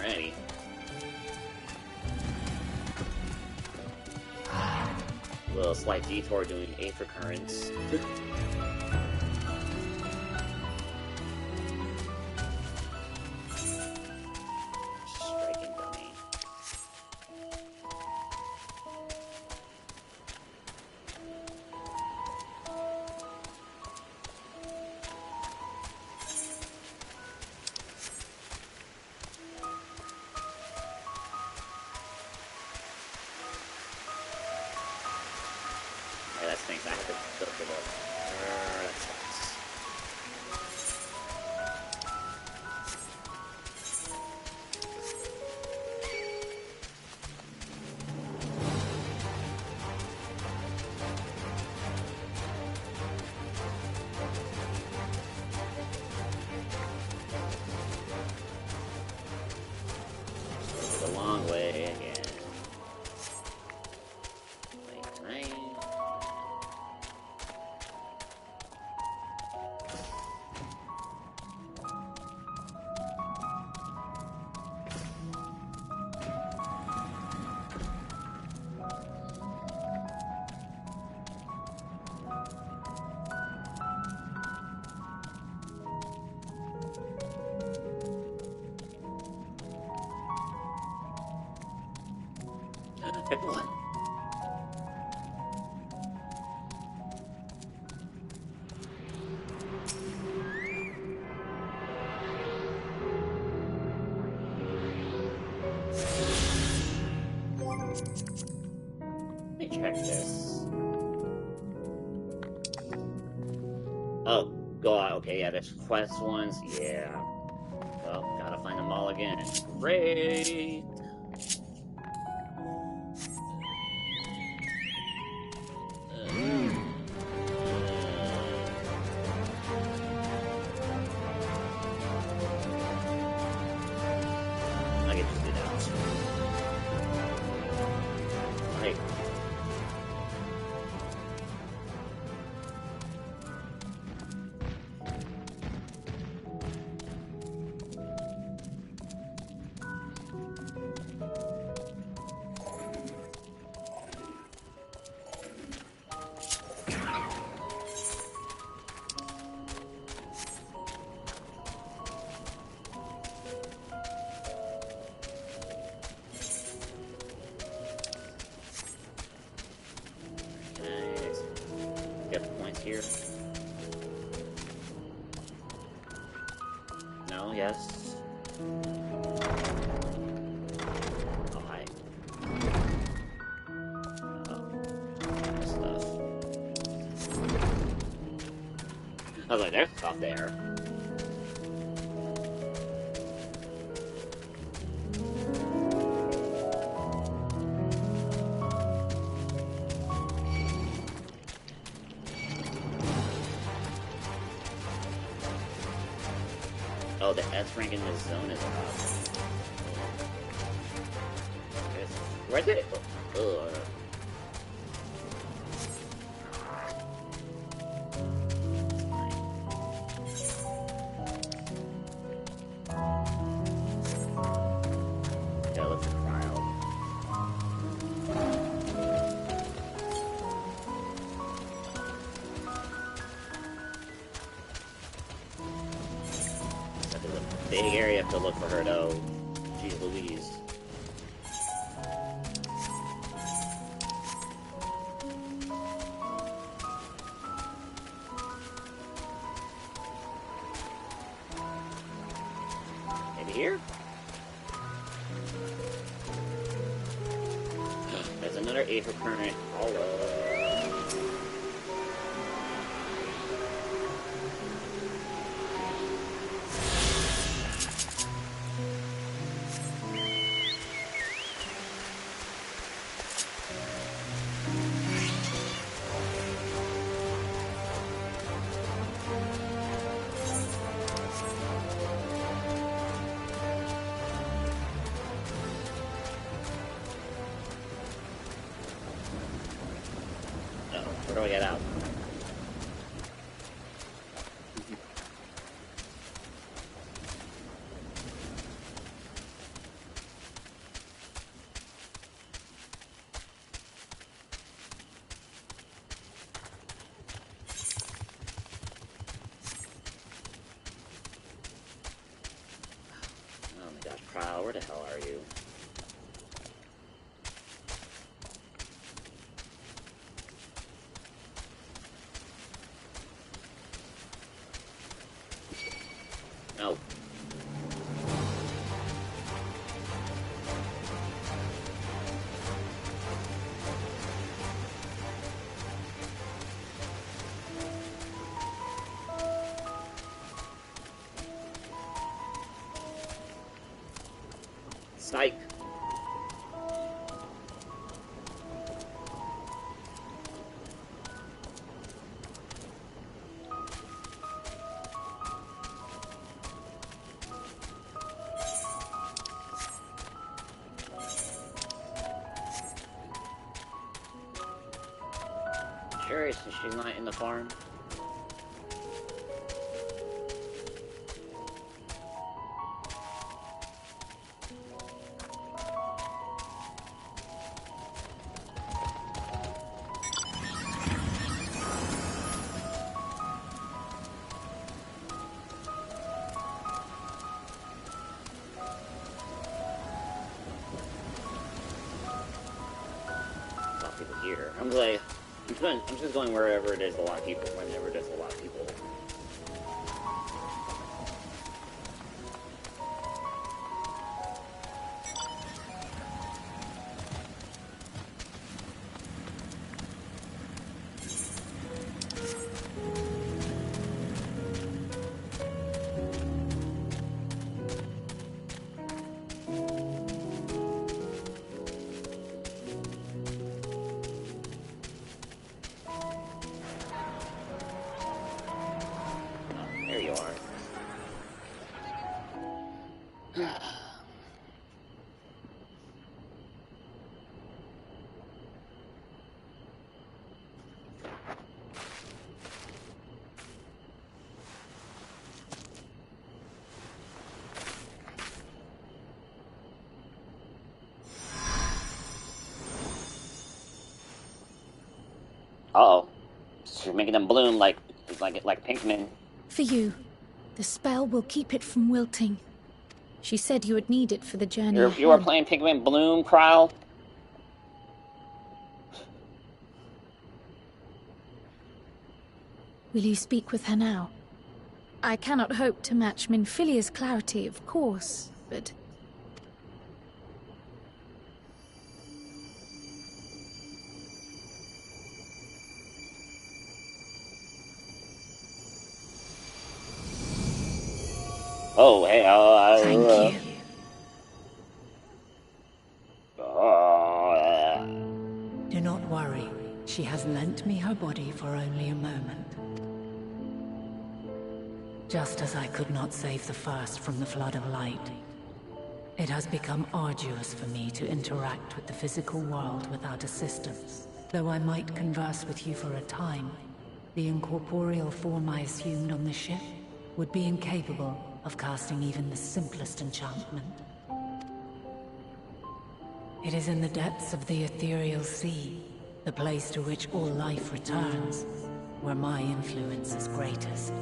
Alrighty. A little slight detour doing aether currents. Striking dummy. Yeah, that stinks. I have to go for the... that sucks. It's a long way again. Right. Pick one. Let me check this. Oh, God. Okay, yeah, there's quest ones. Yeah. Well, gotta find them all again. Great. I can just do that. Right. Get points here. No, yes. Oh, hi. Stuff. I was like, there's stuff there. Oh, the S rank in this zone is up. Where did it? Ugh. Yeah, let's trial. That is a big area to look for her, though. Jeez Louise. Maybe here? There's another aether current. Where do I get out? where the hell are you? No. Psych. Curious if she's not in the farm. People here. I'm just going wherever there's a lot of people, whenever there's a lot of people. There you are. Uh-oh. She's making them bloom like Pinkman. For you. The spell will keep it from wilting. She said you would need it for the journey ahead. You are playing Pinkman Bloom, Kryle? Will you speak with her now? I cannot hope to match Minfilia's clarity, of course, but... Oh, hey, Thank you. Do not worry. She has lent me her body for only a moment. Just as I could not save the first from the flood of light, it has become arduous for me to interact with the physical world without assistance. Though I might converse with you for a time, the incorporeal form I assumed on the ship would be incapable of casting even the simplest enchantment. It is in the depths of the ethereal sea, the place to which all life returns, where my influence is greatest.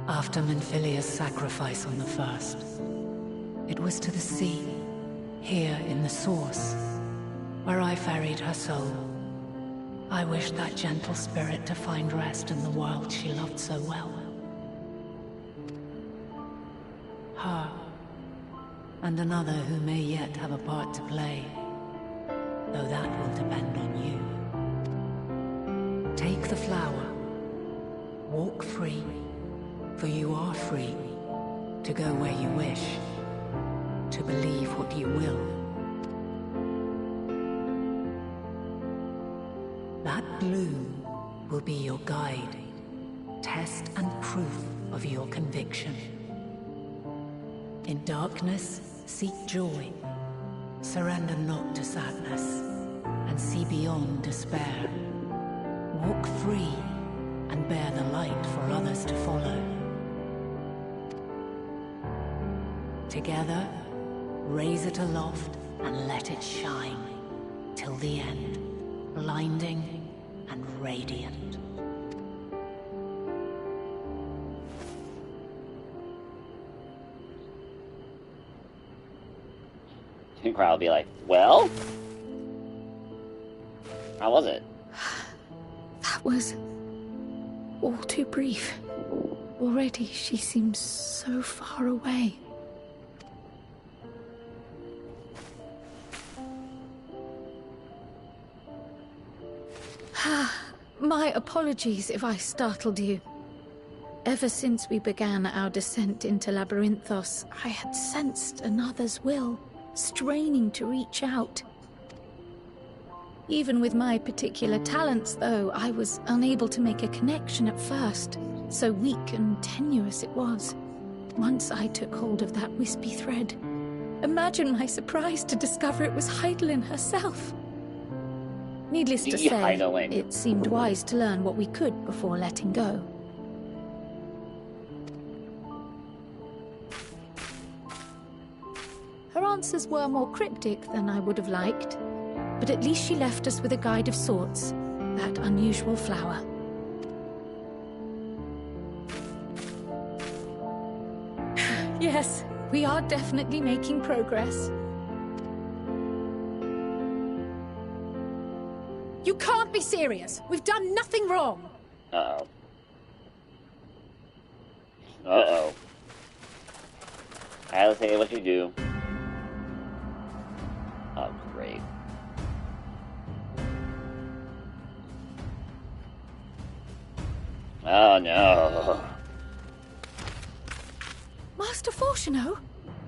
After Minfilia's sacrifice on the first, it was to the sea, here in the source, where I ferried her soul. I wished that gentle spirit to find rest in the world she loved so well. Her, and another who may yet have a part to play, though that will depend on you. Take the flower, walk free, for you are free, to go where you wish, to believe what you will. That bloom will be your guide, test and proof of your conviction. In darkness, seek joy. Surrender not to sadness, and see beyond despair. Walk free, and bear the light for others to follow. Together, raise it aloft and let it shine, till the end, blinding and radiant. The crowd will be like, well? How was it? That was all too brief. Already she seems so far away. My apologies if I startled you. Ever since we began our descent into Labyrinthos, I had sensed another's will, straining to reach out. Even with my particular talents, though, I was unable to make a connection at first. So weak and tenuous it was. Once I took hold of that wispy thread. Imagine my surprise to discover it was Heidelin herself. Needless to say, Heidelin. It seemed wise to learn what we could before letting go. Her answers were more cryptic than I would have liked, but at least she left us with a guide of sorts, that unusual flower. Yes, we are definitely making progress. You can't be serious. We've done nothing wrong. Uh-oh. Uh-oh. I'll say what you do. Oh, great. Oh, no. Master Fortuno?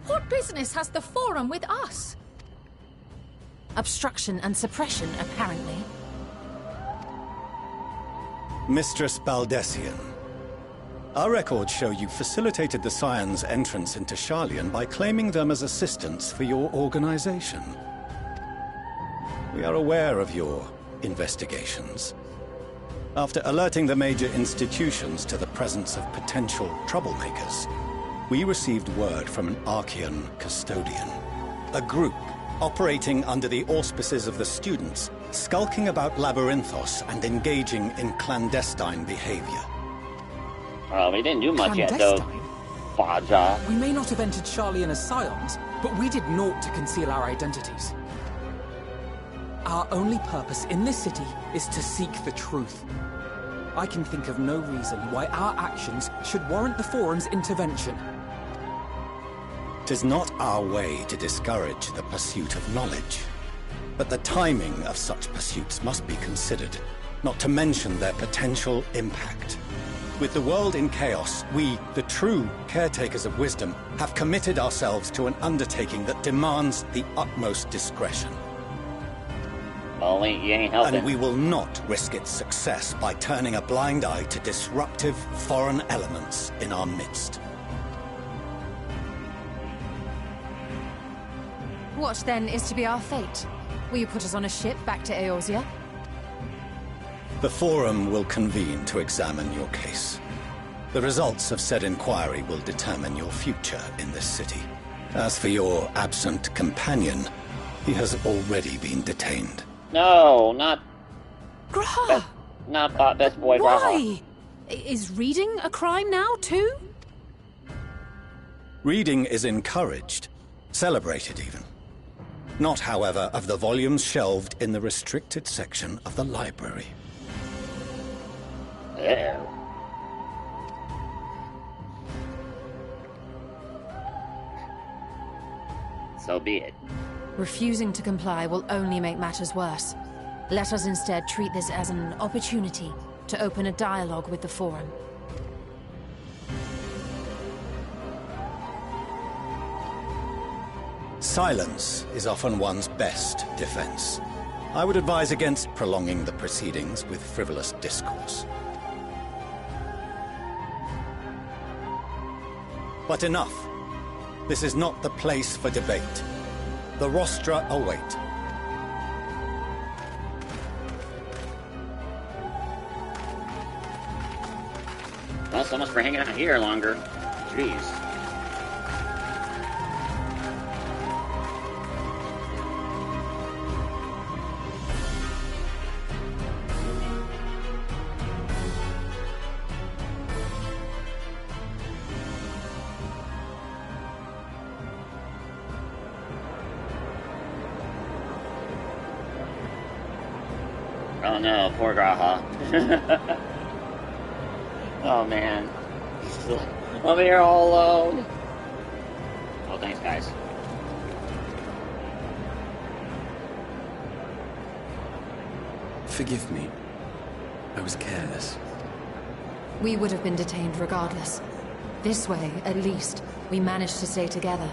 What business has the Forum with us? Obstruction and suppression, apparently. Mistress Baldessian, our records show you facilitated the Scions' entrance into Sharlayan by claiming them as assistants for your organization. We are aware of your investigations. After alerting the major institutions to the presence of potential troublemakers, we received word from an Archean custodian, a group operating under the auspices of the students, skulking about Labyrinthos and engaging in clandestine behavior. Well, we didn't do much yet, though. Baja. We may not have entered Sharlayan as Scions, but we did naught to conceal our identities. Our only purpose in this city is to seek the truth. I can think of no reason why our actions should warrant the Forum's intervention. 'Tis not our way to discourage the pursuit of knowledge, but the timing of such pursuits must be considered, not to mention their potential impact. With the world in chaos, we, the true caretakers of wisdom, have committed ourselves to an undertaking that demands the utmost discretion. Well, you ain't helping. And we will not risk its success by turning a blind eye to disruptive foreign elements in our midst. What, then, is to be our fate? Will you put us on a ship back to Eorzea? The Forum will convene to examine your case. The results of said inquiry will determine your future in this city. As for your absent companion, he has already been detained. No, not... Graha! Not best boy Graha. Why? Is reading a crime now, too? Reading is encouraged, celebrated even. Not, however, of the volumes shelved in the restricted section of the library. Ew. So be it. Refusing to comply will only make matters worse. Let us instead treat this as an opportunity to open a dialogue with the Forum. Silence is often one's best defense. I would advise against prolonging the proceedings with frivolous discourse. But enough. This is not the place for debate. The rostra await. Well, so much for hanging out here longer. Jeez. Oh no, poor Graha. Oh man. I'm here all alone. Oh, thanks, guys. Forgive me. I was careless. We would have been detained regardless. This way, at least, we managed to stay together.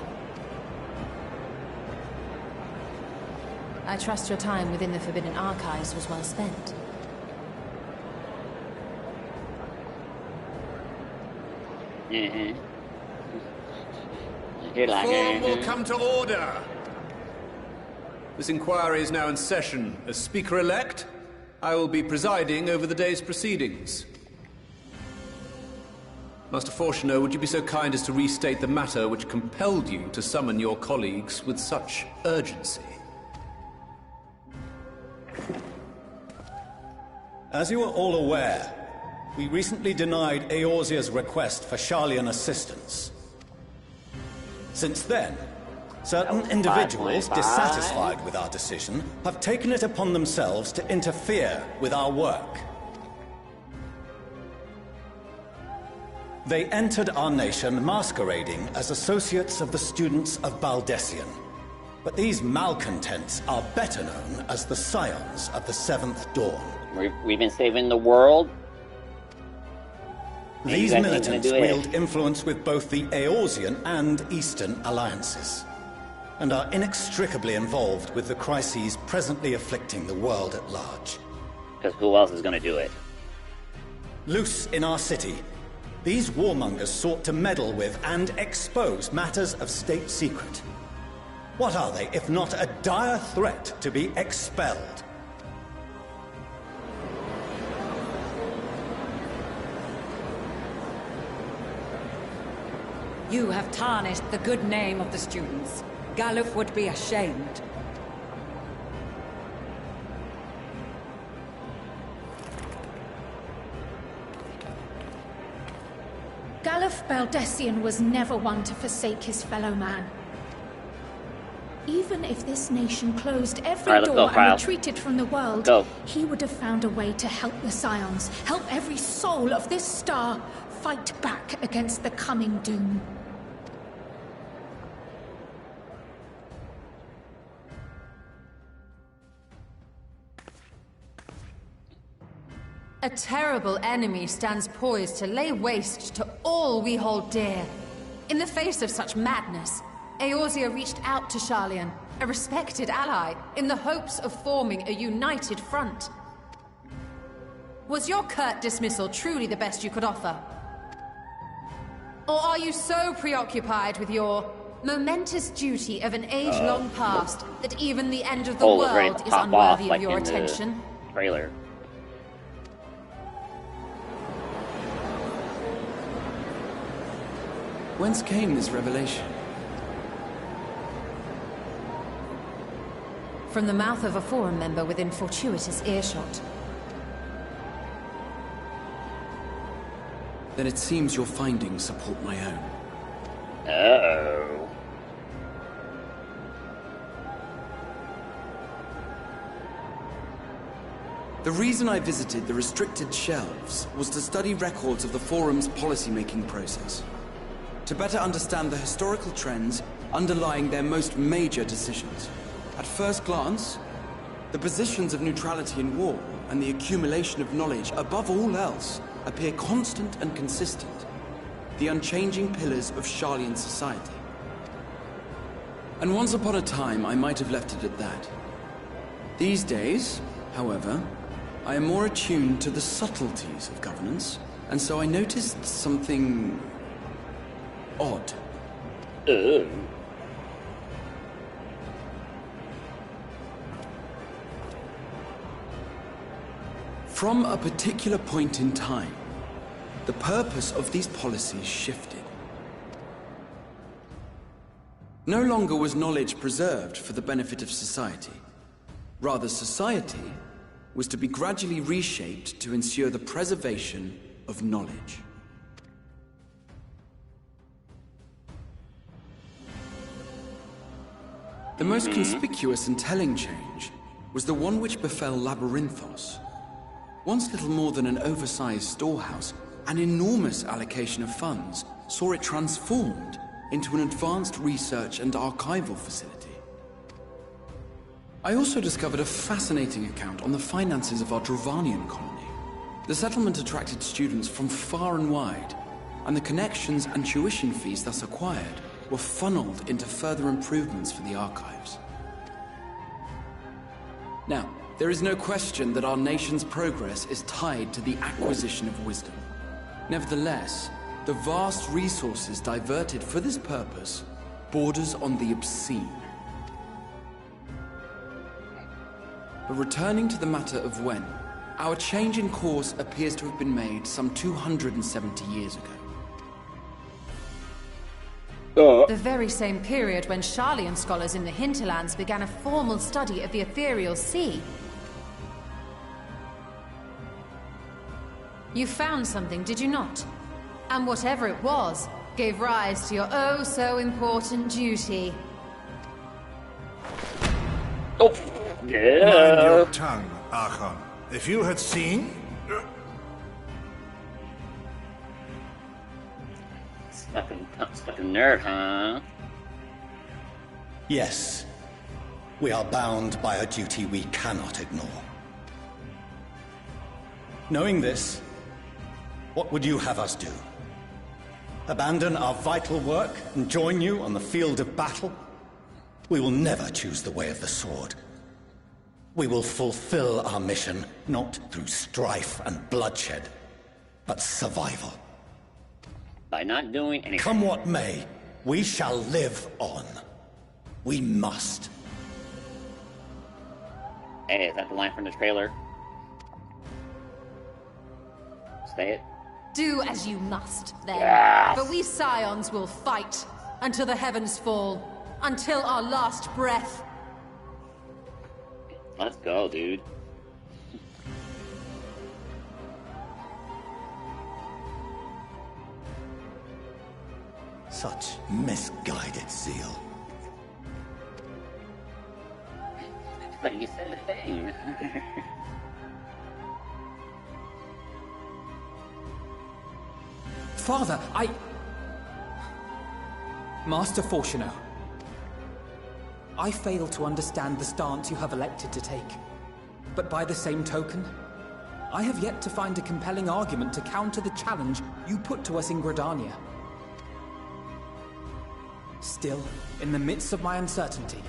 I trust your time within the Forbidden Archives was well spent. Mm-hmm. The forum will come to order. This inquiry is now in session. As Speaker-elect, I will be presiding over the day's proceedings. Master Fortuner, would you be so kind as to restate the matter which compelled you to summon your colleagues with such urgency? As you are all aware, we recently denied Eorzea's request for Sharlayan assistance. Since then, certain individuals dissatisfied with our decision have taken it upon themselves to interfere with our work. They entered our nation masquerading as associates of the students of Baldessian. But these malcontents are better known as the Scions of the Seventh Dawn. We've been saving the world. These militants wield influence with both the Eorzean and Eastern alliances, and are inextricably involved with the crises presently afflicting the world at large. Because who else is going to do it? Loose in our city, these warmongers sought to meddle with and expose matters of state secret. What are they, if not a dire threat to be expelled? You have tarnished the good name of the students. Galuf would be ashamed. Galuf Baldessian was never one to forsake his fellow man. Even if this nation closed every door and retreated from the world, he would have found a way to help the Scions, help every soul of this star fight back against the coming doom. A terrible enemy stands poised to lay waste to all we hold dear. In the face of such madness, Eorzea reached out to Sharlayan, a respected ally, in the hopes of forming a united front. Was your curt dismissal truly the best you could offer? Or are you so preoccupied with your momentous duty of an age-long past that even the end of the world is unworthy of your attention? Trailer. Whence came this revelation? From the mouth of a forum member within fortuitous earshot. Then it seems your findings support my own. Uh-oh. The reason I visited the restricted shelves was to study records of the forum's policy-making process, to better understand the historical trends underlying their most major decisions. At first glance, the positions of neutrality in war and the accumulation of knowledge above all else appear constant and consistent, the unchanging pillars of Sharlayan society. And once upon a time, I might have left it at that. These days, however, I am more attuned to the subtleties of governance, and so I noticed something odd. From a particular point in time, the purpose of these policies shifted. No longer was knowledge preserved for the benefit of society. Rather, society was to be gradually reshaped to ensure the preservation of knowledge. The most conspicuous and telling change was the one which befell Labyrinthos. Once little more than an oversized storehouse, an enormous allocation of funds saw it transformed into an advanced research and archival facility. I also discovered a fascinating account on the finances of our Dravanian colony. The settlement attracted students from far and wide, and the connections and tuition fees thus acquired were funneled into further improvements for the archives. Now, there is no question that our nation's progress is tied to the acquisition of wisdom. Nevertheless, the vast resources diverted for this purpose borders on the obscene. But returning to the matter of when, our change in course appears to have been made some 270 years ago. The very same period when Sharlayan scholars in the hinterlands began a formal study of the ethereal sea. You found something, did you not? And whatever it was, gave rise to your oh-so-important duty. Oh, yeah. Mind your tongue, Archon. If you had seen... Stuck a nerd, huh? Yes. We are bound by a duty we cannot ignore. Knowing this, what would you have us do? Abandon our vital work and join you on the field of battle? We will never choose the way of the sword. We will fulfill our mission, not through strife and bloodshed, but survival. By not doing anything. Come what may, we shall live on. We must. Hey, is that the line from the trailer? Say it. Do as you must, then. Yes. But we Scions will fight until the heavens fall, until our last breath. Let's go, dude. Such misguided zeal. But you said the thing. Father, Master Fortuno, I fail to understand the stance you have elected to take. But by the same token, I have yet to find a compelling argument to counter the challenge you put to us in Gridania. Still, in the midst of my uncertainty,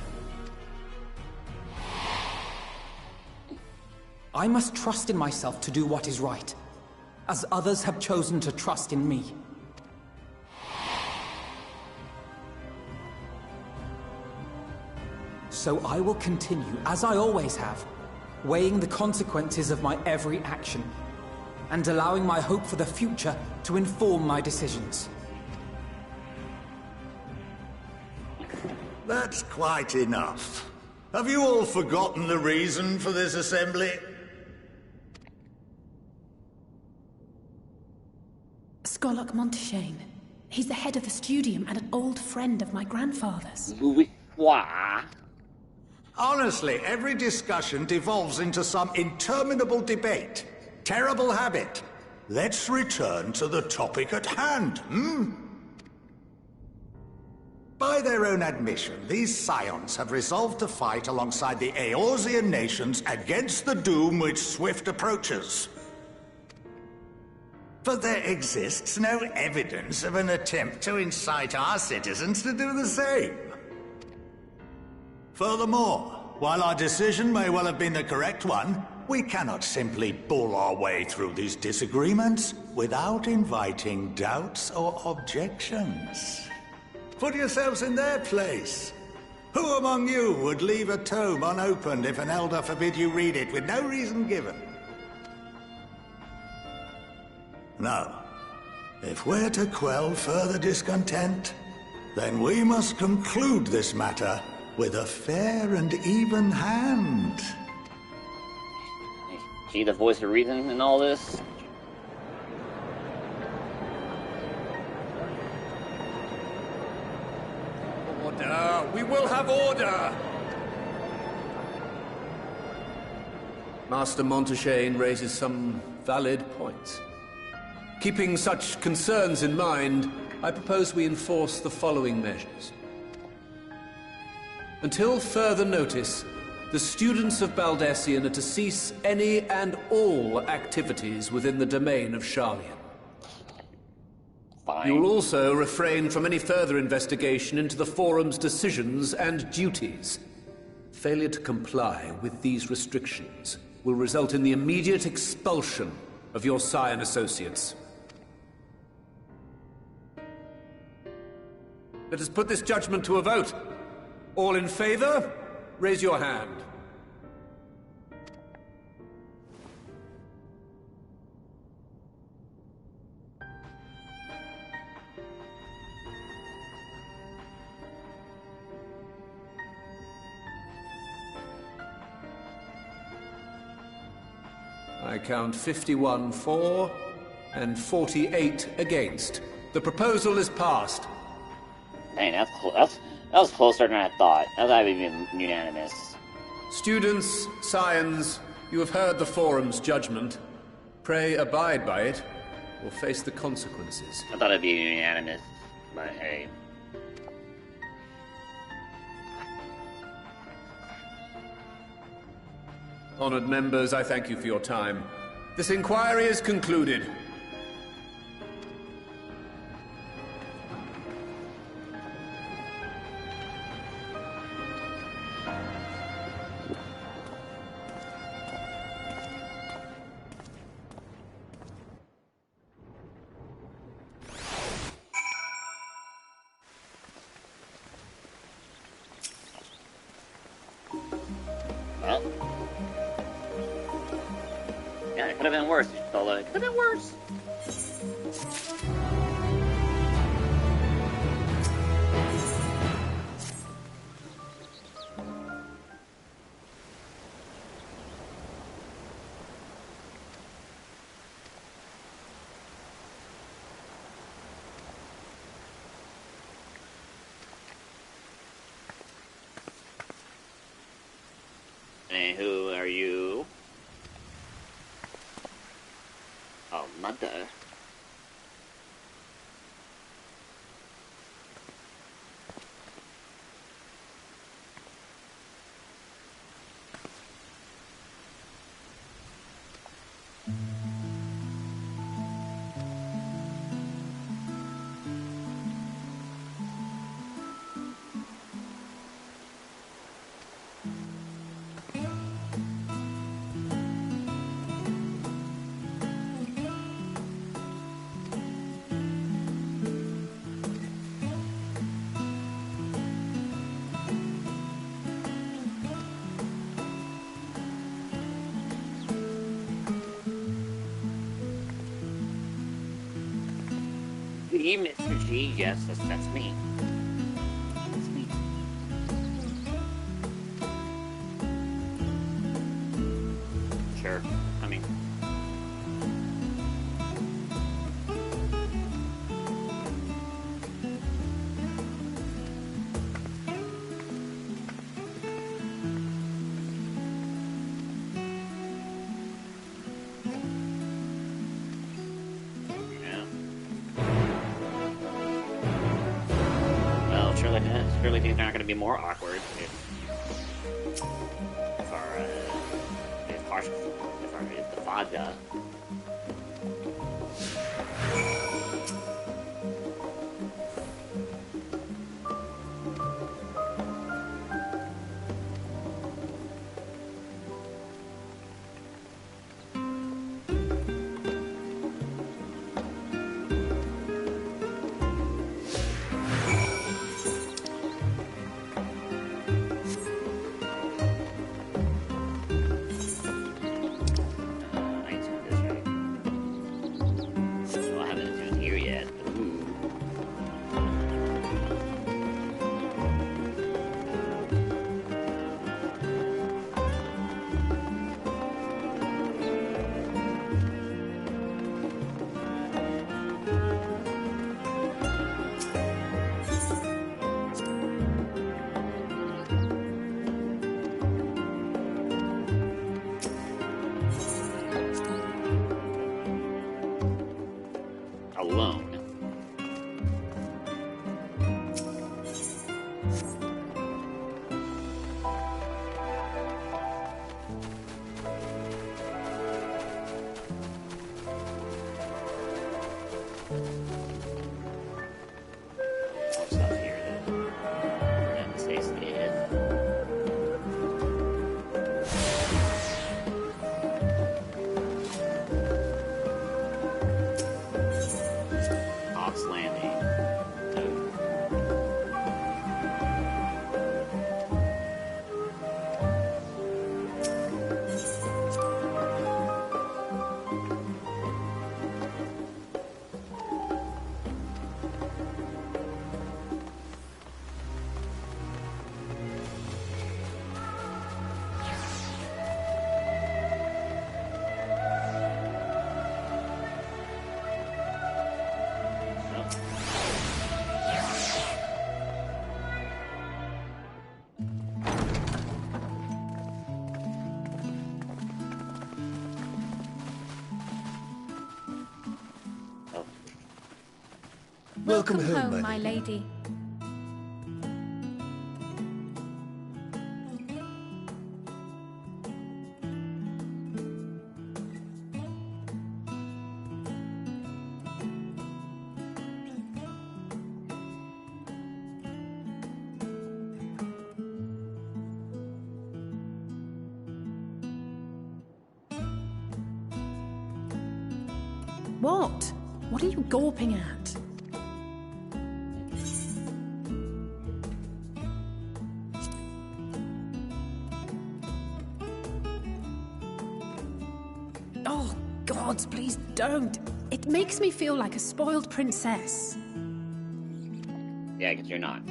I must trust in myself to do what is right, as others have chosen to trust in me. So I will continue, as I always have, weighing the consequences of my every action, and allowing my hope for the future to inform my decisions. That's quite enough. Have you all forgotten the reason for this assembly? Skolok Monteshane. He's the head of the Studium and an old friend of my grandfather's. Honestly, every discussion devolves into some interminable debate. Terrible habit. Let's return to the topic at hand, By their own admission, these Scions have resolved to fight alongside the Eorzean nations against the doom which swift approaches. But there exists no evidence of an attempt to incite our citizens to do the same. Furthermore, while our decision may well have been the correct one, we cannot simply bull our way through these disagreements without inviting doubts or objections. Put yourselves in their place. Who among you would leave a tome unopened if an elder forbid you read it with no reason given? Now, if we're to quell further discontent, then we must conclude this matter with a fair and even hand. See the voice of reason in all this? Order! We will have order! Master Montaigne raises some valid points. Keeping such concerns in mind, I propose we enforce the following measures. Until further notice, the students of Baldesion are to cease any and all activities within the domain of Sharlayan. Fine. You will also refrain from any further investigation into the Forum's decisions and duties. Failure to comply with these restrictions will result in the immediate expulsion of your Scion associates. Let us put this judgment to a vote. All in favor, raise your hand. I count 51 for and 48 against. The proposal is passed. Dang, that was closer than I thought. I thought it would be unanimous. Students, Scions, you have heard the Forum's judgment. Pray abide by it, or face the consequences. I thought it'd be unanimous, but hey. Honored members, I thank you for your time. This inquiry is concluded. Well. Yeah, it could have been worse, Solo. It could have been worse. And who are you? Oh, mother. G, Mr. G, yes, that's me. That's me. Sure, I mean. Surely things aren't going to be more awkward if the Fada. Welcome home, my lady. What? What are you gawping at? Oh, gods, please don't. It makes me feel like a spoiled princess. Yeah, because you're not.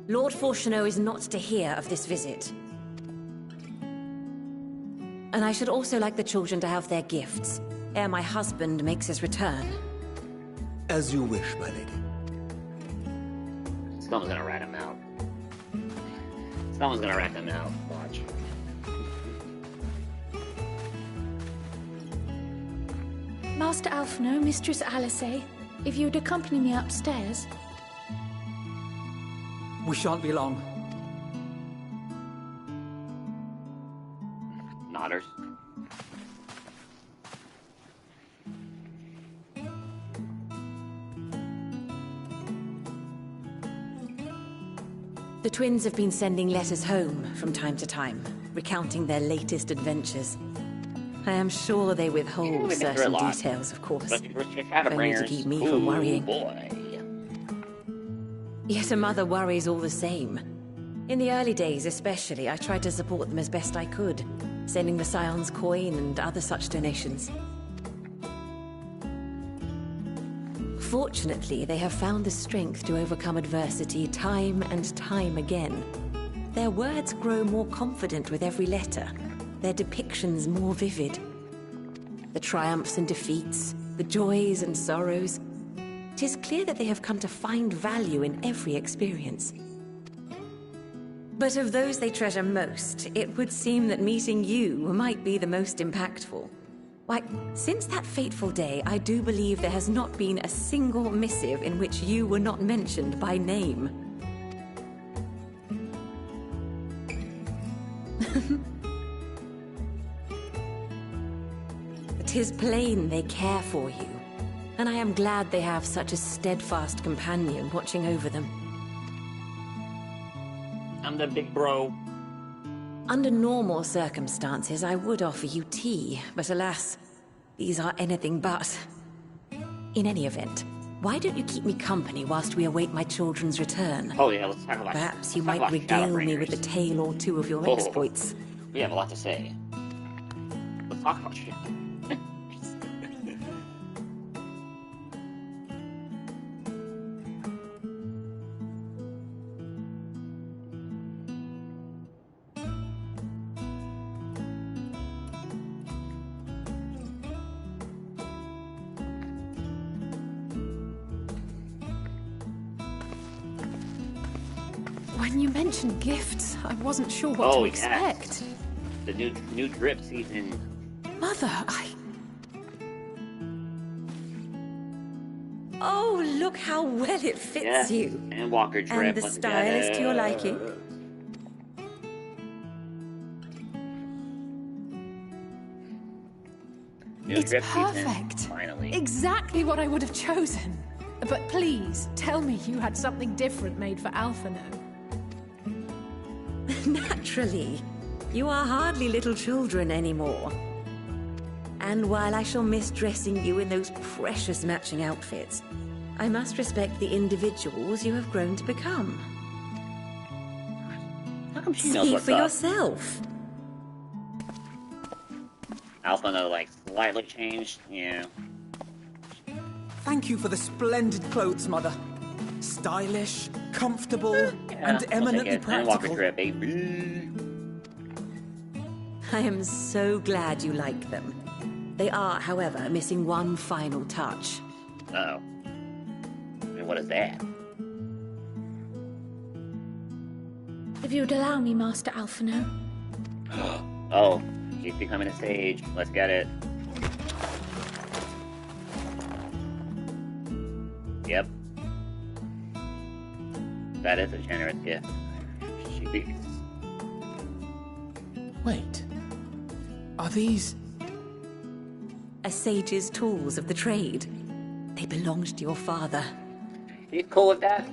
Lord Fortuneau is not to hear of this visit. And I should also like the children to have their gifts, ere my husband makes his return. As you wish, my lady. Someone's gonna rat him out. Someone's gonna rat him out. Watch. Master Alphino, Mistress Alice, if you'd accompany me upstairs. We shan't be long. Nodders. The twins have been sending letters home from time to time, recounting their latest adventures. I am sure they withhold certain details, of course, only to keep me from worrying. Boy. Yet a mother worries all the same. In the early days especially, I tried to support them as best I could, sending the Scion's coin and other such donations. Fortunately, they have found the strength to overcome adversity time and time again. Their words grow more confident with every letter, their depictions more vivid. The triumphs and defeats, the joys and sorrows. 'Tis clear that they have come to find value in every experience. But of those they treasure most, it would seem that meeting you might be the most impactful. Why, since that fateful day, I do believe there has not been a single missive in which you were not mentioned by name. It is plain they care for you, and I am glad they have such a steadfast companion watching over them. I'm the big bro. Under normal circumstances, I would offer you tea, but alas, these are anything but. In any event, why don't you keep me company whilst we await my children's return? Oh yeah, let's talk about. Perhaps you might regale me with a tale or two of your exploits. We have a lot to say. Let's talk about shit. When you mentioned gifts, I wasn't sure what to expect. The new drip season. Mother, Oh, look how well it fits you. Endwalker drip. And the style is to your liking. It's perfect. Finally. Exactly what I would have chosen. But please, tell me you had something different made for Alphino. Naturally. You are hardly little children anymore. And while I shall miss dressing you in those precious matching outfits, I must respect the individuals you have grown to become. How come she knows See what's for up? yourself. Alphino, like, slightly changed, yeah. Thank you for the splendid clothes, Mother. Stylish, comfortable, and eminently practical. Endwalker drip, baby. I am so glad you like them. They are, however, missing one final touch. Uh-oh. And what is that? If you'd allow me, Master Alphino. Oh, she's becoming a sage. Let's get it. Yep. That is a generous gift. Jeez. Wait. Are these... A sage's tools of the trade. They belonged to your father. He's cool with that?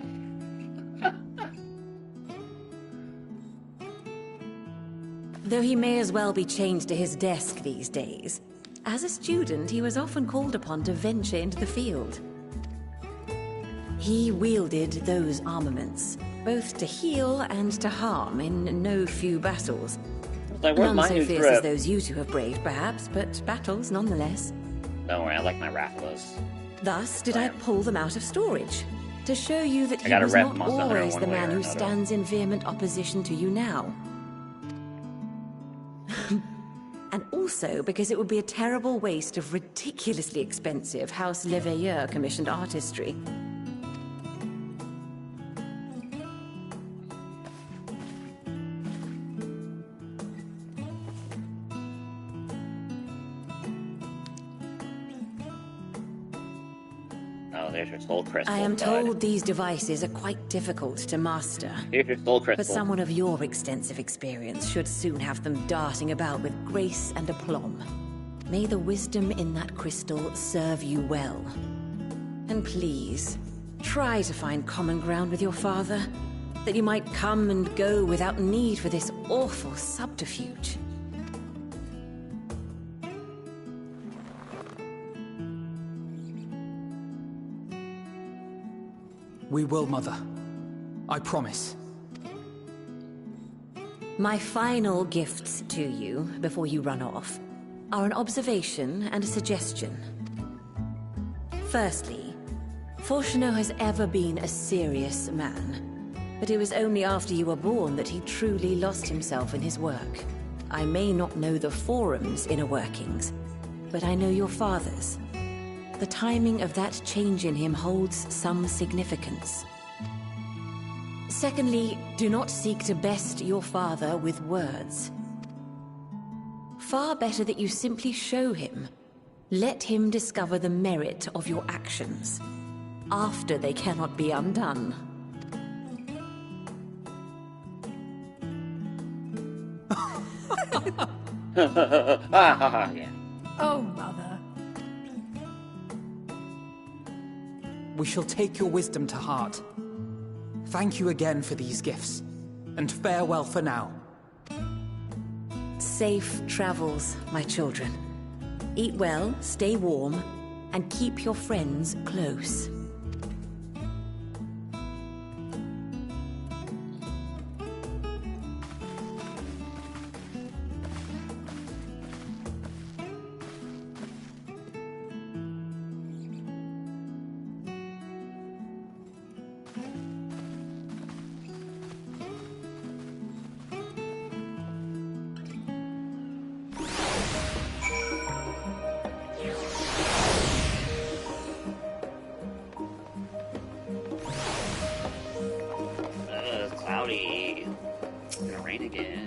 Though he may as well be chained to his desk these days, as a student he was often called upon to venture into the field. He wielded those armaments, both to heal and to harm in no few battles. None so fierce as those you two have braved, perhaps, but battles nonetheless. Don't worry, I like my Rathalos. Thus did I pull them out of storage, to show you that he was not always the man who stands in vehement opposition to you now. And also because it would be a terrible waste of ridiculously expensive House Leveilleur commissioned artistry. Oh, there's your soul crystal. I am told these devices are quite difficult to master. Here's your soul crystal. But someone of your extensive experience should soon have them darting about with grace and aplomb. May the wisdom in that crystal serve you well. And please, try to find common ground with your father, that you might come and go without need for this awful subterfuge. We will, Mother. I promise. My final gifts to you, before you run off, are an observation and a suggestion. Firstly, Fortunato has ever been a serious man, but it was only after you were born that he truly lost himself in his work. I may not know the Forum's inner workings, but I know your father's. The timing of that change in him holds some significance. Secondly, do not seek to best your father with words. Far better that you simply show him. Let him discover the merit of your actions, after they cannot be undone. Yeah. Oh, Mother. We shall take your wisdom to heart. Thank you again for these gifts, and farewell for now. Safe travels, my children. Eat well, stay warm, and keep your friends close. Cloudy. It's gonna rain again.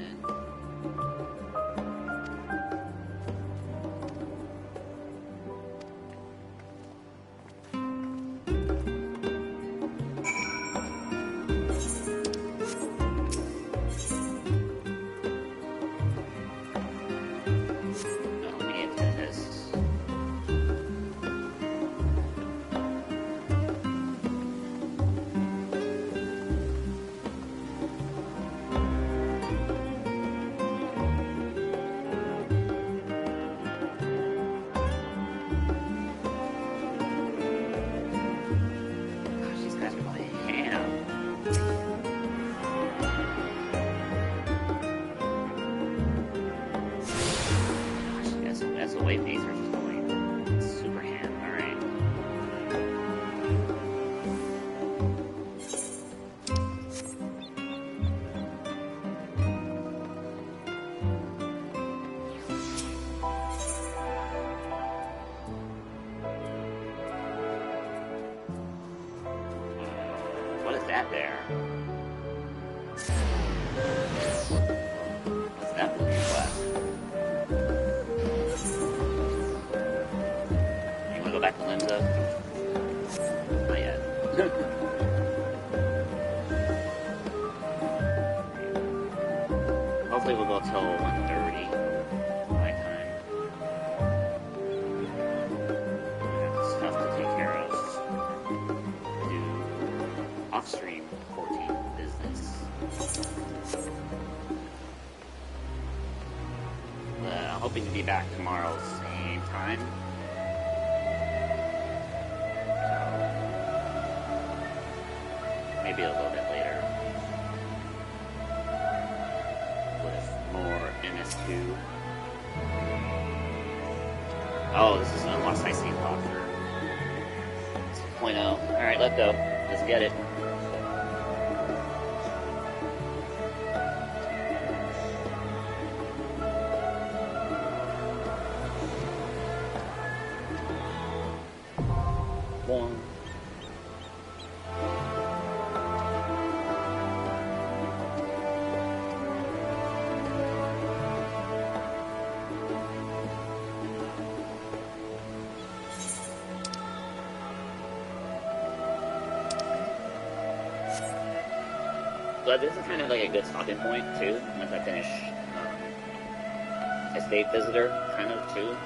That there. What's that for request? You wanna go back to Linda? Not yet. Hopefully we'll go till 1:30 my time. I got stuff to take care of. Do off-stream 14 business. Hoping to be back tomorrow same time. Maybe a little bit later. With more MSQ. Oh, this is an unlocked sightseeing walkthrough. 6.0. Alright, let's go. Let's get it. One. But this is kind of like a good stopping point too, once I finish Estate Visitor, kind of too.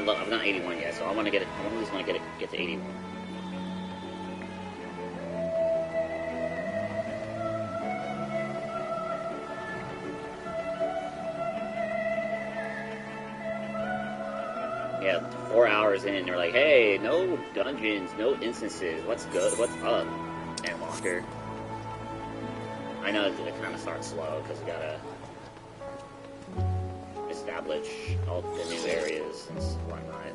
But I'm not 81 yet, so I want to get it. I at least want to get to 81. Yeah, 4 hours in, they're like, hey, no dungeons, no instances. What's good? What's up, Endwalker? I know it kind of starts slow because you gotta establish all the new areas and whatnot.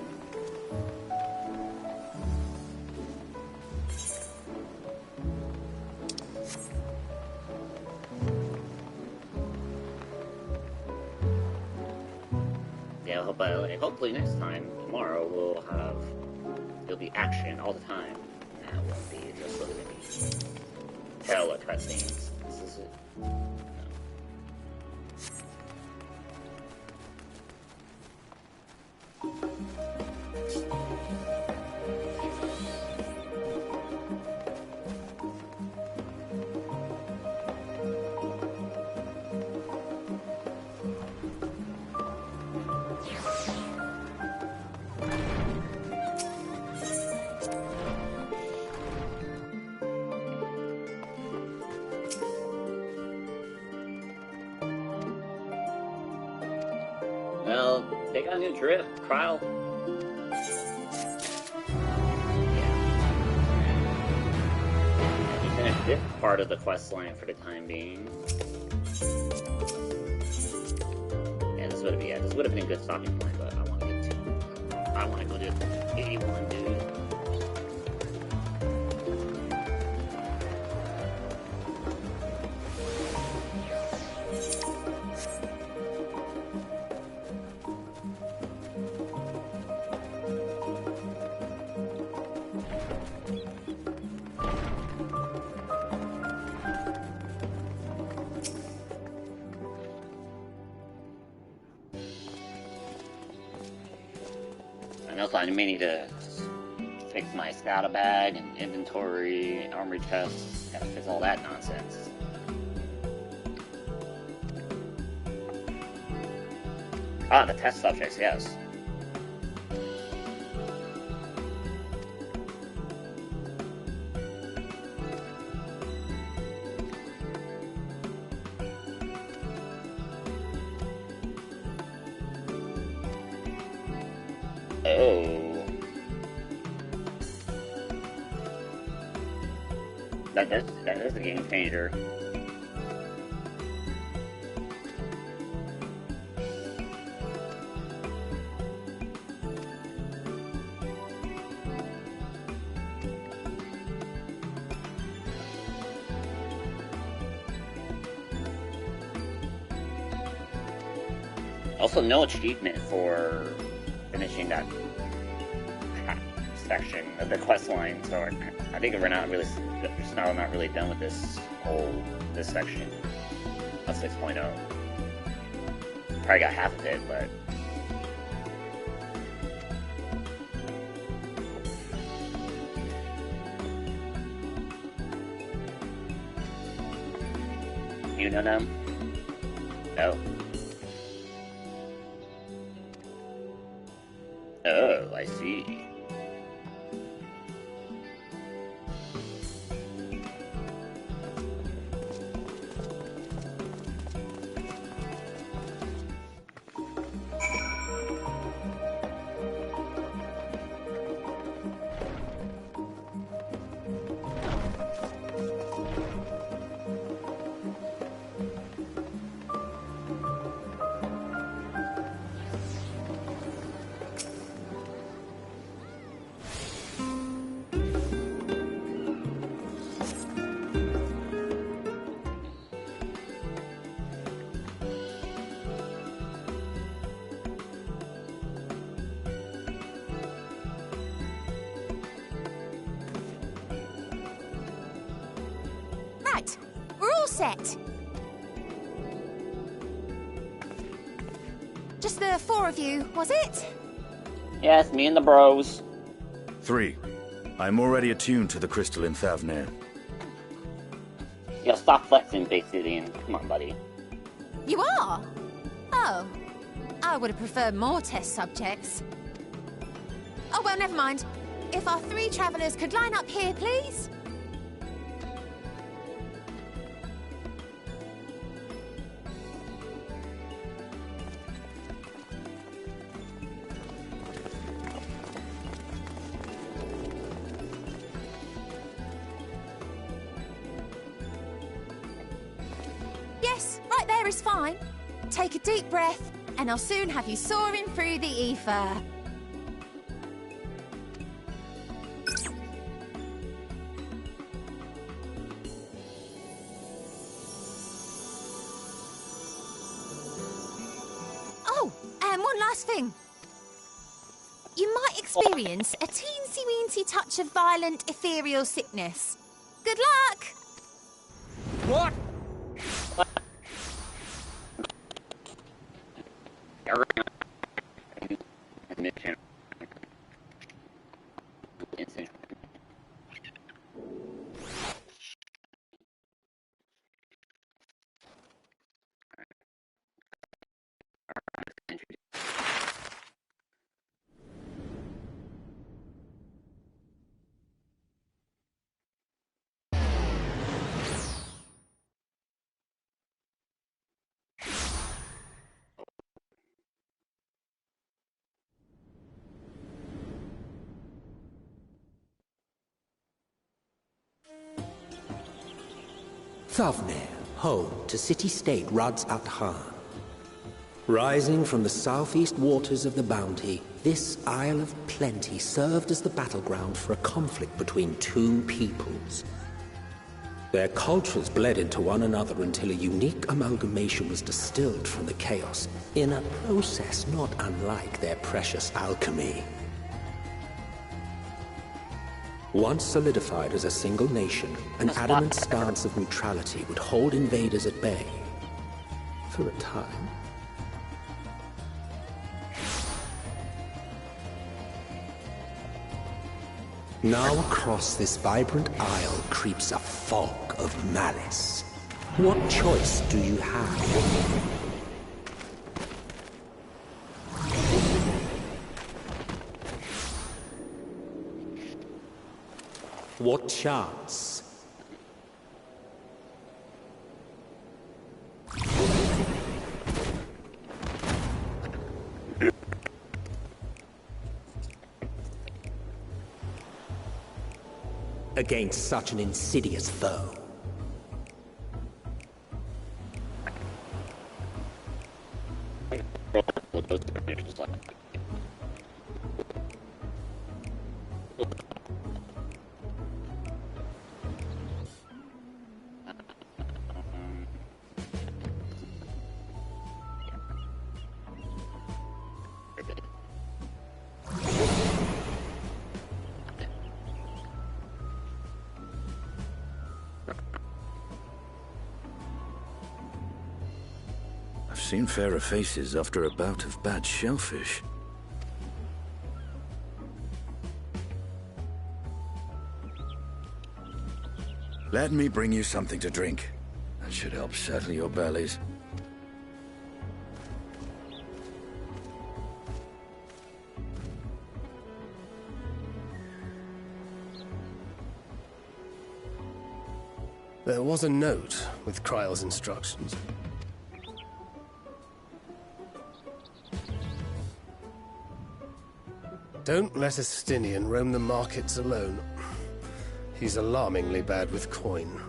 Yeah, hopefully next time, tomorrow, there'll be action all the time. And it won't be just looking at me. Hella cutscenes. This is it. Well, they got a new drip, Kryle. We finished this part of the quest line for the time being. Yeah, this would have been a good stopping point, but I want to go to 81, dude. And also, I may need to fix my scatter bag and inventory, armory chest. Gotta fix all that nonsense. Ah, the test subjects, yes. Oh. That is a game changer. Also, no achievement for finishing that section of the quest line, so I think we're not really done with this section of 6.0. Probably got half of it, but You know them? No. Oh, I see. Right, we're all set. Just the four of you, was it? Yes, me and the bros. 3. I'm already attuned to the crystal in Thavnair. Yo, stop flexing, Big City. Come on, buddy. You are? Oh. I would have preferred more test subjects. Oh, well, never mind. If our 3 travellers could line up here, please? Yes, right there is fine. Take a deep breath, and I'll soon have you soaring through the ether. Oh, and one last thing. You might experience a teensy-weensy touch of violent ethereal sickness. Good luck! What? Mission. Thavnair, home to city-state Rads at Han. Rising from the southeast waters of the Bounty, this Isle of Plenty served as the battleground for a conflict between 2 peoples. Their cultures bled into one another until a unique amalgamation was distilled from the chaos, in a process not unlike their precious alchemy. Once solidified as a single nation, an adamant stance of neutrality would hold invaders at bay. For a time. Now across this vibrant isle creeps a fog of malice. What choice do you have? What chance? Against such an insidious foe. I've seen fairer faces after a bout of bad shellfish. Let me bring you something to drink. That should help settle your bellies. There was a note with Kryle's instructions. Don't let Estinian roam the markets alone. He's alarmingly bad with coin.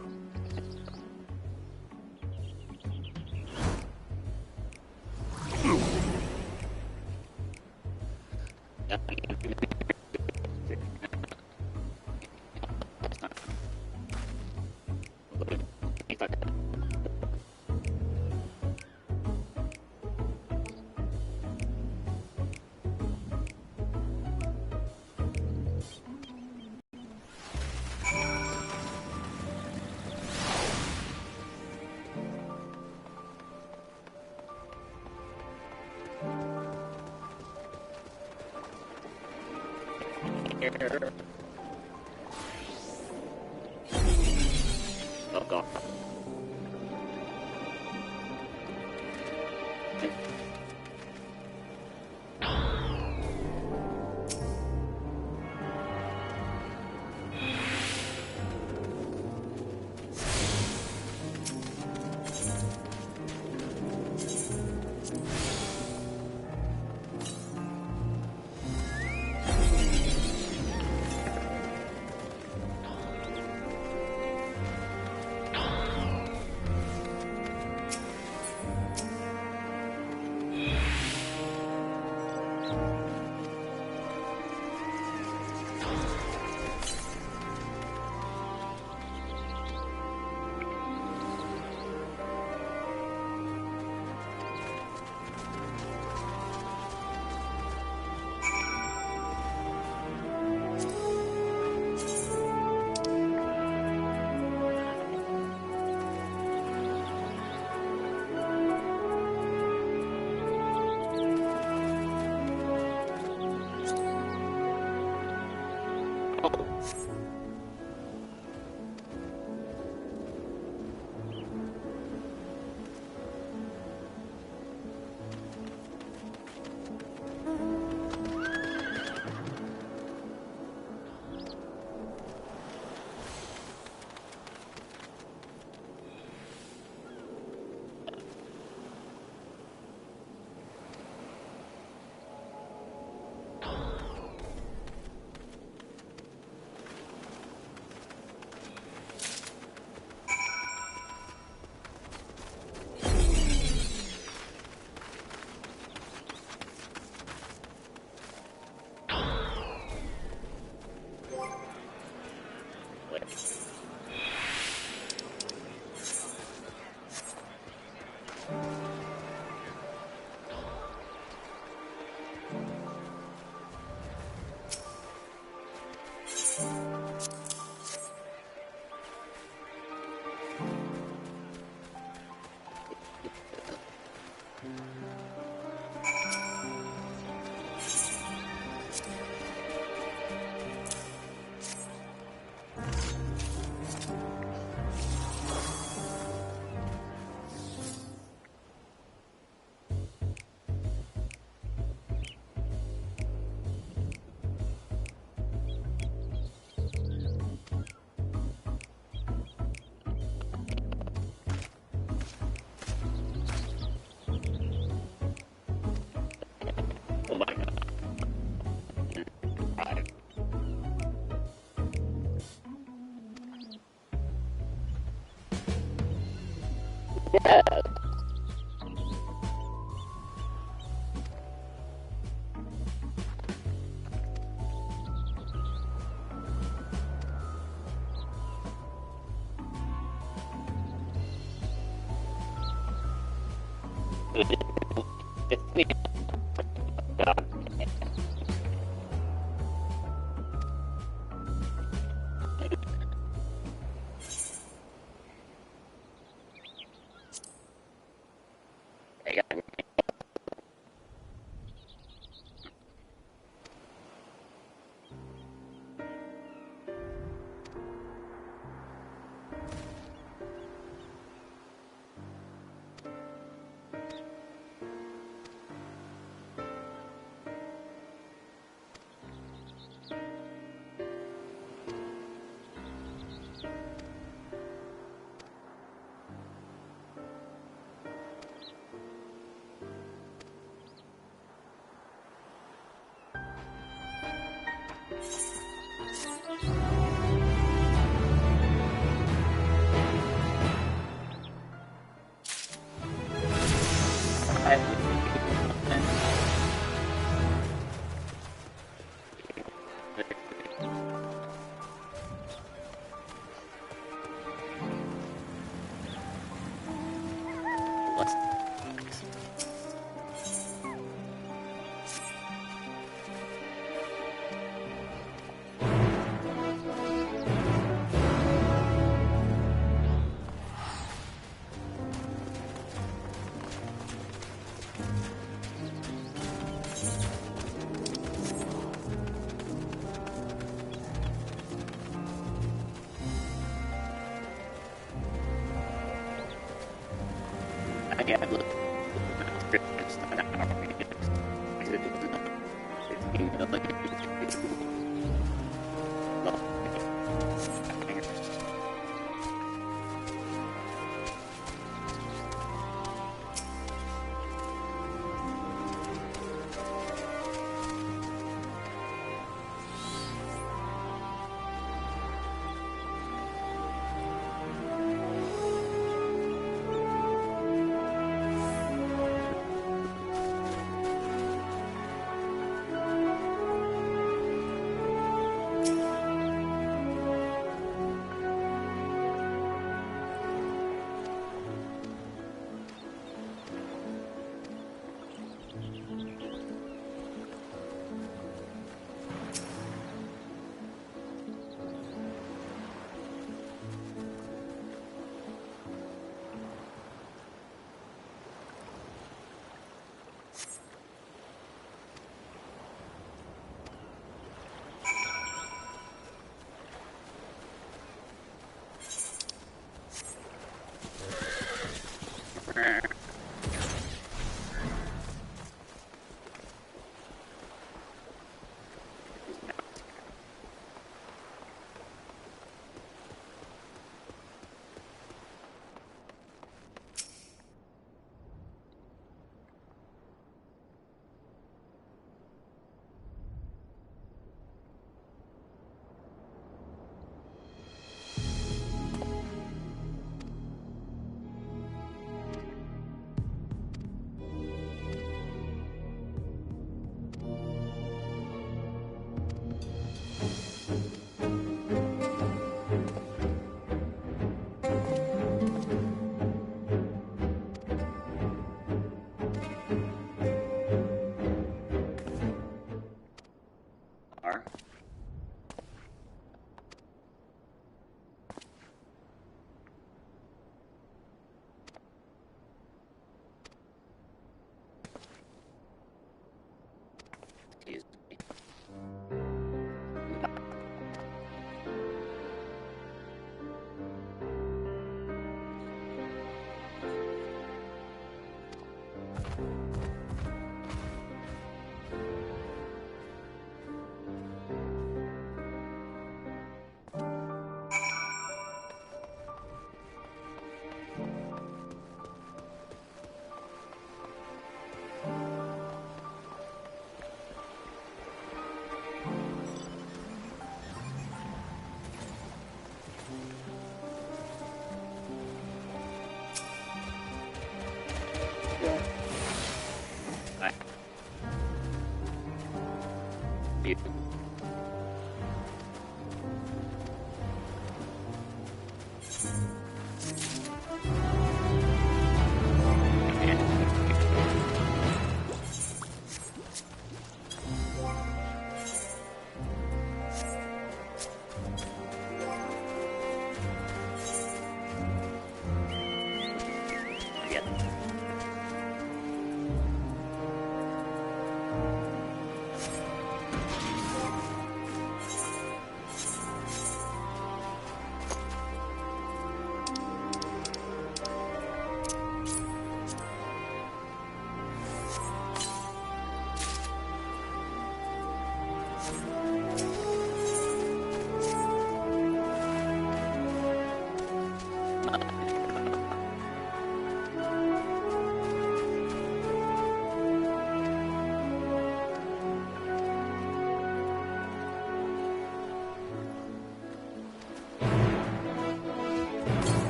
Oh god.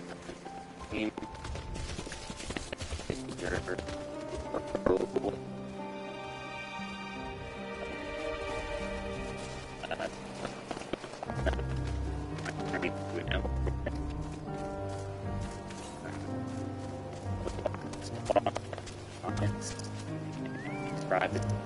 the team. Describe it.